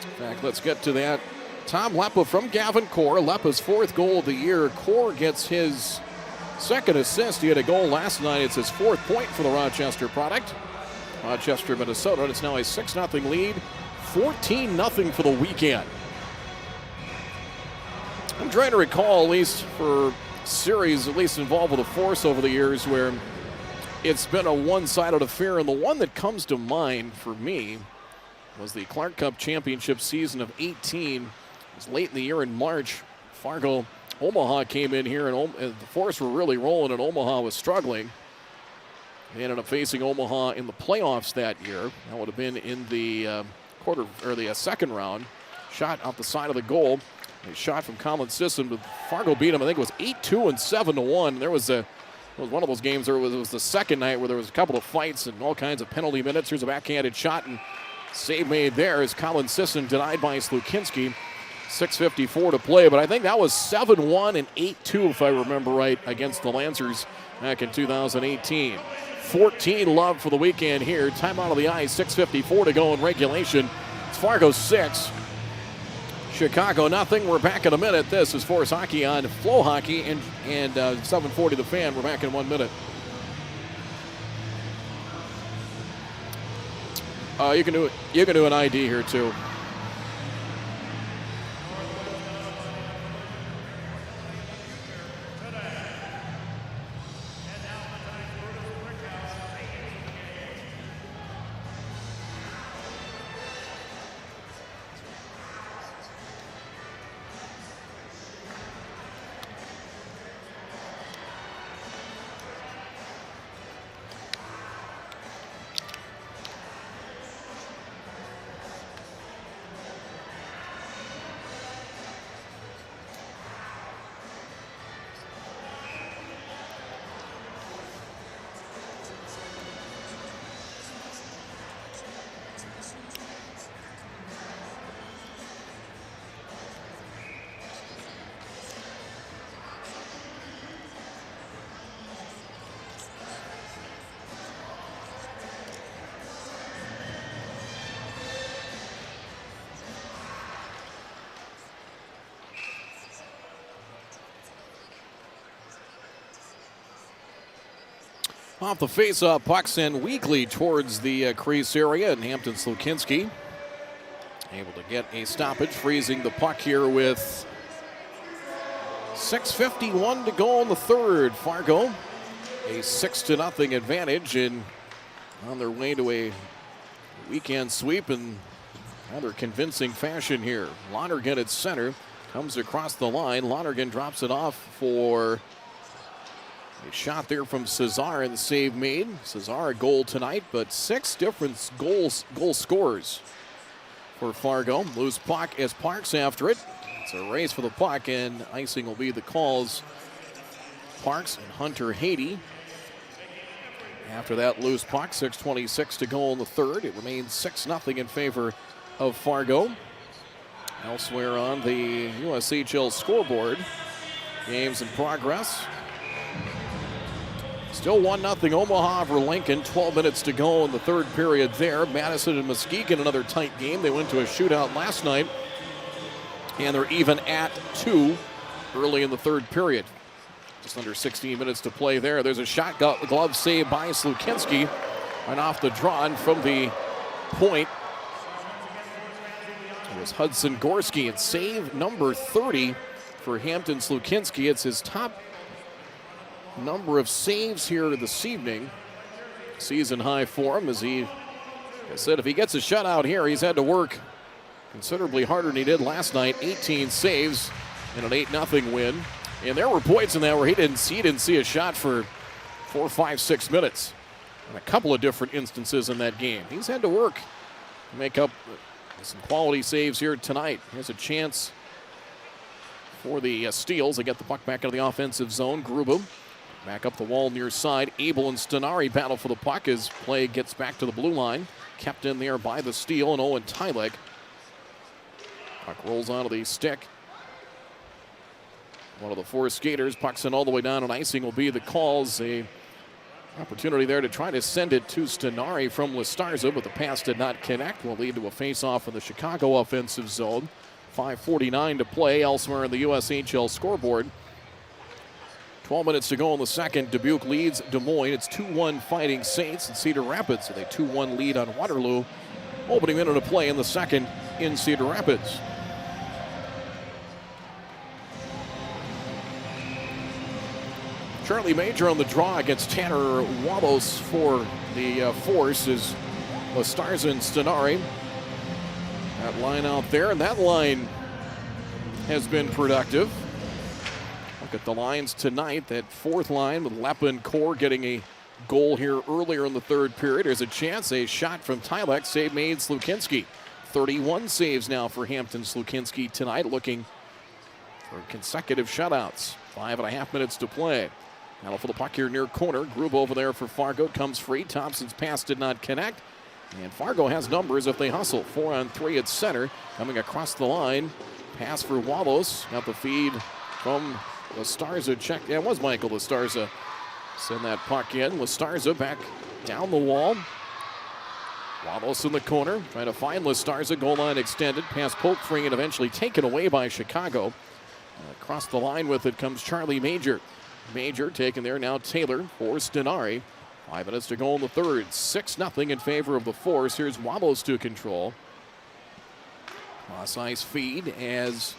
In fact, let's get to that. Tom Lepa from Gavin Core. Lepa's fourth goal of the year. Core gets his second assist. He had a goal last night. It's his fourth point for the Rochester product. Rochester, Minnesota. It's now a 6-0 lead. 14-0 for the weekend. I'm trying to recall, at least for series, at least involved with the Force over the years, where it's been a one-sided affair. And the one that comes to mind for me was the Clark Cup Championship season of 18. It was late in the year in March. Fargo, Omaha came in here, and the Force were really rolling, and Omaha was struggling. They ended up facing Omaha in the playoffs that year. That would have been in the quarter or the second round. Shot out the side of the goal. A shot from Colin Sisson, but Fargo beat him. I think it was 8-2 and 7-1. There was a It was one of those games where it was the second night where there was a couple of fights and all kinds of penalty minutes. Here's a backhanded shot, and save made there as Colin Sisson denied by Slukinski. 6:54 to play, but I think that was 7-1 and 8-2, if I remember right, against the Lancers back in 2018. 14 love for the weekend here. Time out of the ice, 6:54 to go in regulation. It's Fargo 6, Chicago nothing. We're back in a minute. This is Force Hockey on FloHockey and 740 The Fan. We're back in 1 minute. You can do an ID here too. Off the face-off, puck sent weakly towards the crease area, and Hampton Slukinski able to get a stoppage, freezing the puck here with 6:51 to go in the third. Fargo, a 6-0 advantage, and on their way to a weekend sweep in rather convincing fashion here. Lonergan at center, comes across the line. Lonergan drops it off for a shot there from Cesar, and the save made. Cesar a goal tonight, but 6 different goal scorers for Fargo. Loose puck as Parks after it. It's a race for the puck, and icing will be the calls. Parks and Hunter Haiti. After that loose puck, 6:26 to go in the third. It remains 6-0 in favor of Fargo. Elsewhere on the USHL scoreboard, games in progress. Still 1-0 Omaha over Lincoln. 12 minutes to go in the third period there. Madison and Muskegon, another tight game. They went to a shootout last night, and they're even at 2 early in the third period. Just under 16 minutes to play there. There's a shot glove save by Slukinski. Right off the draw and from the point. It was Hudson Gorski, and save number 30 for Hampton Slukinski. It's his top number of saves here this evening. Season high for him, as I said, if he gets a shutout here, he's had to work considerably harder than he did last night. 18 saves in an 8-0 win. And there were points in that where he didn't see a shot for 4, 5, 6 minutes. In a couple of different instances in that game. He's had to work to make up some quality saves here tonight. Here's a chance for the Steels. They get the puck back into the offensive zone. Gruba back up the wall near side. Abel and Stenari battle for the puck as play gets back to the blue line. Kept in there by the Steel and Owen Tylek. Puck rolls onto the stick. One of the 4 skaters, puck sent all the way down, and icing will be the calls. A opportunity there to try to send it to Stenari from Listarza, but the pass did not connect. Will lead to a face-off in the Chicago offensive zone. 5:49 to play elsewhere in the USHL scoreboard. 12 minutes to go in the second. Dubuque leads Des Moines. It's 2-1 Fighting Saints and Cedar Rapids with a 2-1 lead on Waterloo. Opening minute of play in the second in Cedar Rapids. Charlie Major on the draw against Tanner Walos for the Force is Listarza and Stenari. That line out there, and that line has been productive. Look at the lines tonight. That fourth line with Leppin Core getting a goal here earlier in the third period. There's a chance, a shot from Tylek, save made Slukinski. 31 saves now for Hampton Slukinski tonight, looking for consecutive shutouts. 5.5 minutes to play. Battle for the puck here near corner. Grube over there for Fargo. Comes free. Thompson's pass did not connect. And Fargo has numbers if they hustle. 4-on-3 at center. Coming across the line. Pass for Wallace. Got the feed from Lestarza. Check. Yeah, it was Michael Lestarza. Send that puck in. Lestarza back down the wall. Wallace in the corner. Trying to find Lestarza. Goal line extended. Pass poke free and eventually taken away by Chicago. Across the line with it comes Charlie Major. Major taken there now. Taylor for Stenari. 5 minutes to go in the third. 6-0 in favor of the Force. Here's Wallace to control. Cross ice feed as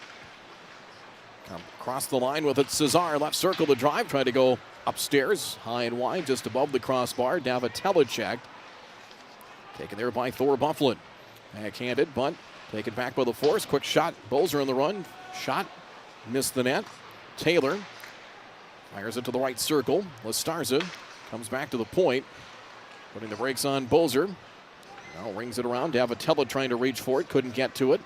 come across the line with it. Cesar left circle to drive. Tried to go upstairs. High and wide just above the crossbar. Davitella checked. Taken there by Thor Bufflin. Backhanded, but taken back by the Force. Quick shot. Bolzer on the run. Shot. Missed the net. Taylor fires it to the right circle. Lestarza comes back to the point. Putting the brakes on Bolzer. Now rings it around. Davitella trying to reach for it. Couldn't get to it.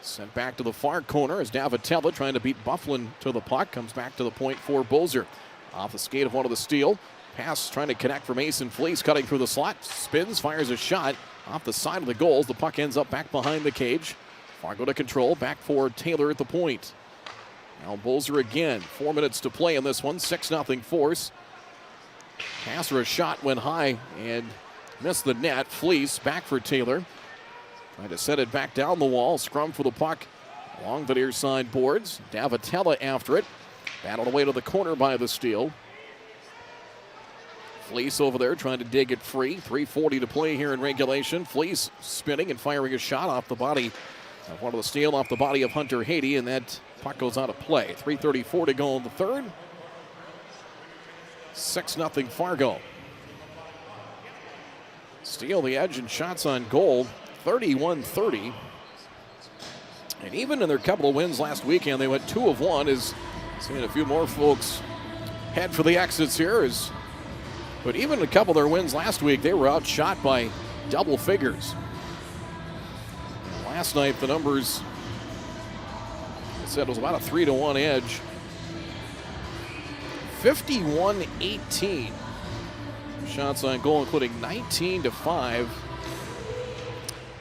Sent back to the far corner as Davitella trying to beat Bufflin to the puck. Comes back to the point for Bolzer. Off the skate of one of the Steel. Pass trying to connect for Mason Fleece. Cutting through the slot. Spins. Fires a shot off the side of the goals. The puck ends up back behind the cage. Fargo to control. Back for Taylor at the point. Now Bolzer again. 4 minutes to play in this one. 6-0 Force. Pass or a shot went high and missed the net. Fleece back for Taylor. Trying to set it back down the wall. Scrum for the puck along the near side boards. Davitella after it. Battled away to the corner by the Steel. Fleece over there trying to dig it free. 3:40 to play here in regulation. Fleece spinning and firing a shot off the body of one of the Steel, off the body of Hunter Haiti, and that puck goes out of play. 3:34 to go in the third. 6-0 Fargo. Steel the edge in shots on goal. 31-30. And even in their couple of wins last weekend, they went 2 of 1. Is seeing a few more folks head for the exits here. But even a couple of their wins last week, they were outshot by double figures. And last night, the numbers, I said it was about a 3-1 edge. 51-18 shots on goal, including 19-5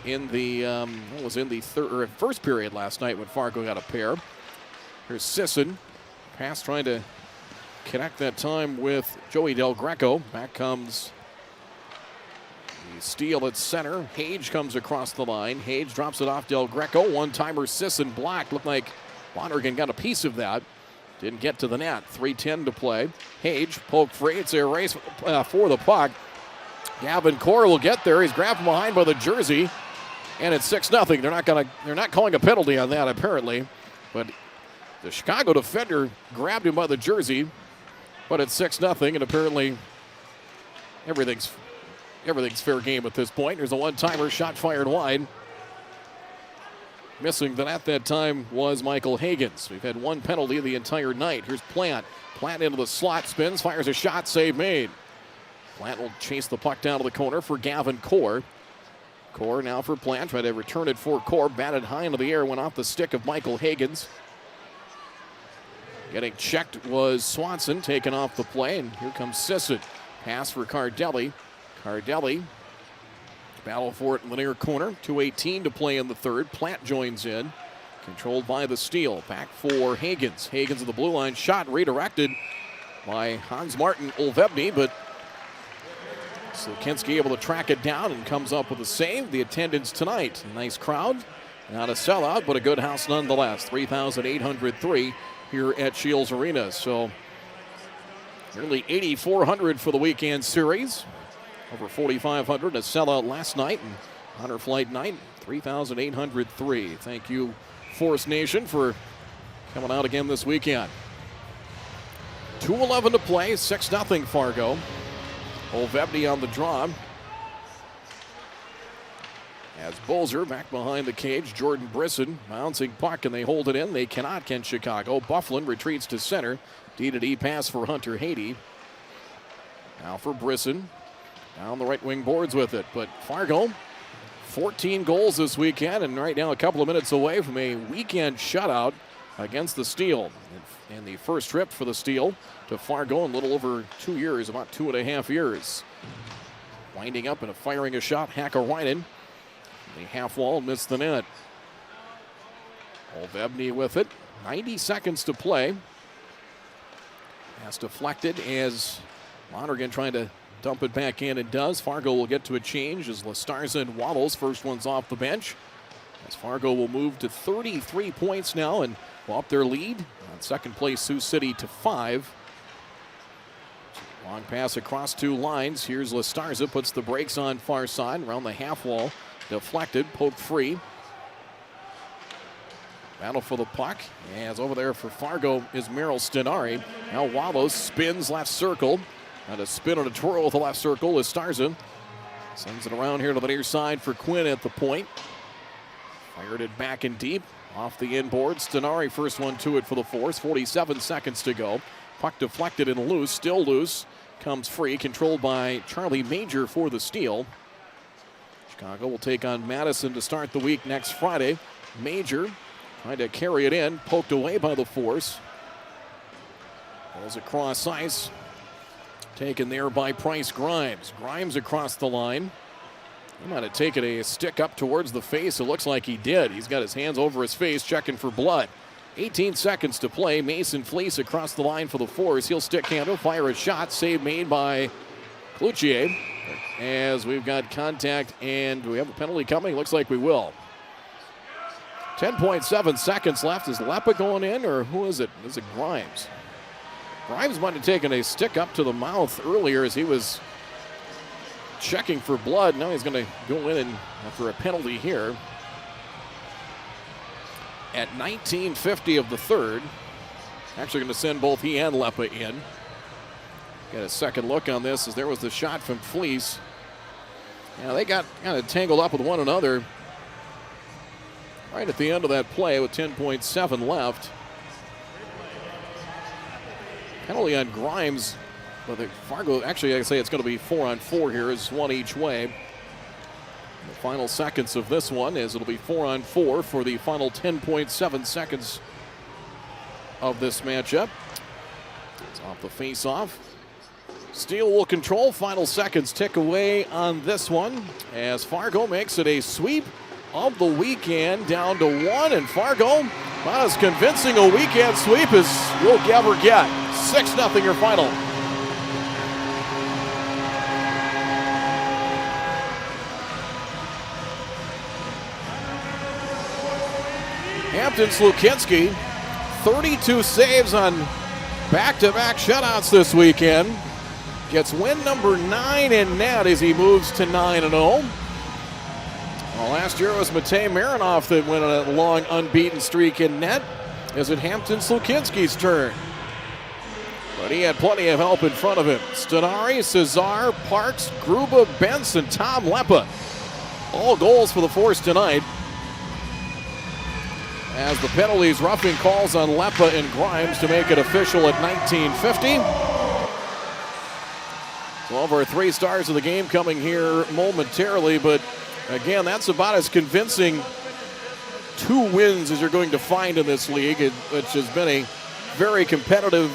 in the first period last night when Fargo got a pair. Here's Sisson. Pass trying to connect that time with Joey Del Greco. Back comes the Steel at center. Hage comes across the line. Hage drops it off Del Greco. One-timer Sisson blocked. Looked like Lonergan got a piece of that. Didn't get to the net. 3:10 to play. Hage poke free. It's a race for the puck. Gavin Core will get there. He's grabbed from behind by the jersey, and it's 6-0. They're not calling a penalty on that apparently, but the Chicago defender grabbed him by the jersey. But it's 6-0, and apparently everything's fair game at this point. There's a one-timer shot fired wide. Missing that at that time was Michael Higgins. We've had one penalty the entire night. Here's Plant. Plant into the slot, spins, fires a shot, save made. Plant will chase the puck down to the corner for Gavin Core. Core now for Plant, try to return it for Core. Batted high into the air, went off the stick of Michael Higgins. Getting checked was Swanson, taken off the play, and here comes Sisson. Pass for Cardelli. Cardelli, battle for it in the near corner. 2:18 to play in the third. Plant joins in, controlled by the Steel. Back for Higgins. Higgins of the blue line, shot redirected by Hans-Martin Olvebny, but Slokinski able to track it down and comes up with a save. The attendance tonight, nice crowd. Not a sellout, but a good house nonetheless. 3,803 here at Shields Arena. So nearly 8,400 for the weekend series. Over 4,500, a sellout last night, and Honor Flight night, 3,803. Thank you, Force Nation, for coming out again this weekend. 2:11 to play, 6-0 Fargo. Olvebny on the draw. As Bolzer back behind the cage, Jordan Brisson bouncing puck, and they hold it in. They cannot, can Chicago. Bufflin retreats to center. D-to-D pass for Hunter Haiti. Now for Brisson. Down the right wing boards with it. But Fargo, 14 goals this weekend, and right now a couple of minutes away from a weekend shutout against the Steel. And the first trip for the Steel to Fargo in a little over 2 years, about 2.5 years. Winding up and firing a shot, Hakkarainen. The half wall missed the net. Olvebny with it. 90 seconds to play. Has deflected as Lonergan trying to dump it back in. It does. Fargo will get to a change as Lestarza and Waddles. First one's off the bench. As Fargo will move to 33 points now and will up their lead. On second place, Sioux City to 5. Long pass across 2 lines. Here's Lestarza, puts the brakes on far side around the half wall. Deflected, poked free. Battle for the puck. As over there for Fargo is Merrill Stenari. Now Waddles spins left circle. And a spin on a twirl with the left circle is Lestarza. Sends it around here to the near side for Quinn at the point. Fired it back and deep. Off the inboard. Stenari first one to it for the Force. 47 seconds to go. Puck deflected and loose. Still loose. Comes free. Controlled by Charlie Major for the Steel. Chicago will take on Madison to start the week next Friday. Major trying to carry it in. Poked away by the Force. Balls across ice. Taken there by Price Grimes. Grimes across the line. He might have taken a stick up towards the face. It looks like he did. He's got his hands over his face, checking for blood. 18 seconds to play. Mason Fleece across the line for the Force. He'll stick handle, fire a shot. Save made by Cloutier. As we've got contact, and do we have a penalty coming? Looks like we will. 10.7 seconds left. Is Lepa going in, or who is it? Is it Grimes? Grimes might have taken a stick up to the mouth earlier as he was checking for blood. Now he's going to go in and after a penalty here. At 19:50 of the third. Actually going to send both he and Lepa in. Get a second look on this as there was the shot from Fleece. Yeah, they got kind of tangled up with one another right at the end of that play with 10.7 left. Penalty on Grimes. But Fargo, actually, I say it's going to be 4-on-4 here. It's one each way. The final seconds of this one is it'll be 4-on-4 for the final 10.7 seconds of this matchup. It's off the face-off. Steel will control. Final seconds tick away on this one as Fargo makes it a sweep of the weekend down to 1. And Fargo, about as convincing a weekend sweep as we'll ever get. 6-0 your final. Hampton Slukinski, 32 saves on back-to-back shutouts this weekend. Gets win number 9 in net as he moves to 9-0. Well, last year it was Matej Marinoff that went on a long unbeaten streak in net. Is it Hampton Slukinski's turn? But he had plenty of help in front of him. Stenari, Cesar, Parks, Gruba, Benson, Tom Lepa. All goals for the Force tonight. As the penalties, roughing calls on Lepa and Grimes to make it official at 19:50. So all of our 3 stars of the game coming here momentarily, but again, that's about as convincing 2 wins as you're going to find in this league, which has been a very competitive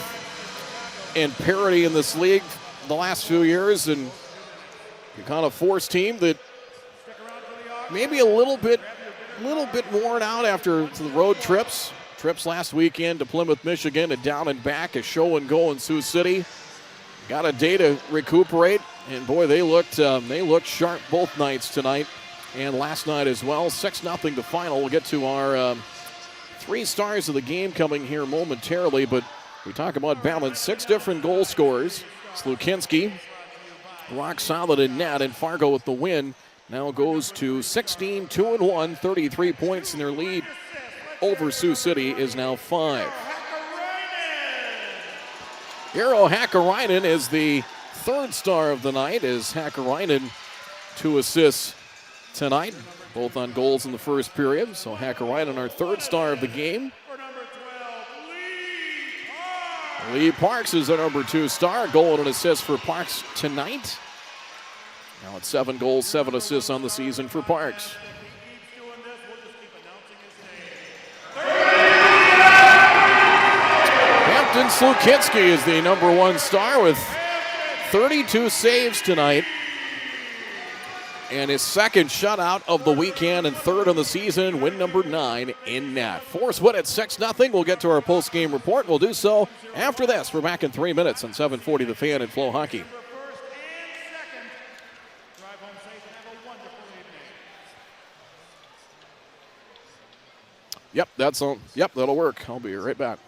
and parity in this league the last few years, and you kind of Force team that maybe a little bit worn out after the road trips. Trips last weekend to Plymouth, Michigan, and down and back, a show and go in Sioux City. Got a day to recuperate, and boy, they looked sharp both nights tonight and last night as well. 6-0 the final. We'll get to our 3 stars of the game coming here momentarily, but we talk about balance. 6 different goal scorers. Slukinski, rock solid in net, and Fargo with the win. Now goes to 16-2-1, 33 points in their lead over Sioux City is now 5. Eero Hakkarainen is the 3rd star of the night as Hakkarainen 2 assists tonight, both on goals in the first period. So Hakkarainen, our 3rd star of the game. Lee Parks is our number 2 star, goal and an assist for Parks tonight. Now it's 7 goals, 7 assists on the season for Parks. Hampton Slukinski is the number one star with 32 saves tonight. And his second shutout of the weekend and third on the season, win number 9 in net. Force win at 6-0. We'll get to our post-game report. We'll do so after this. We're back in 3 minutes on 740 The Fan and FloHockey. Yep, that's all. Yep, that'll work. I'll be right back.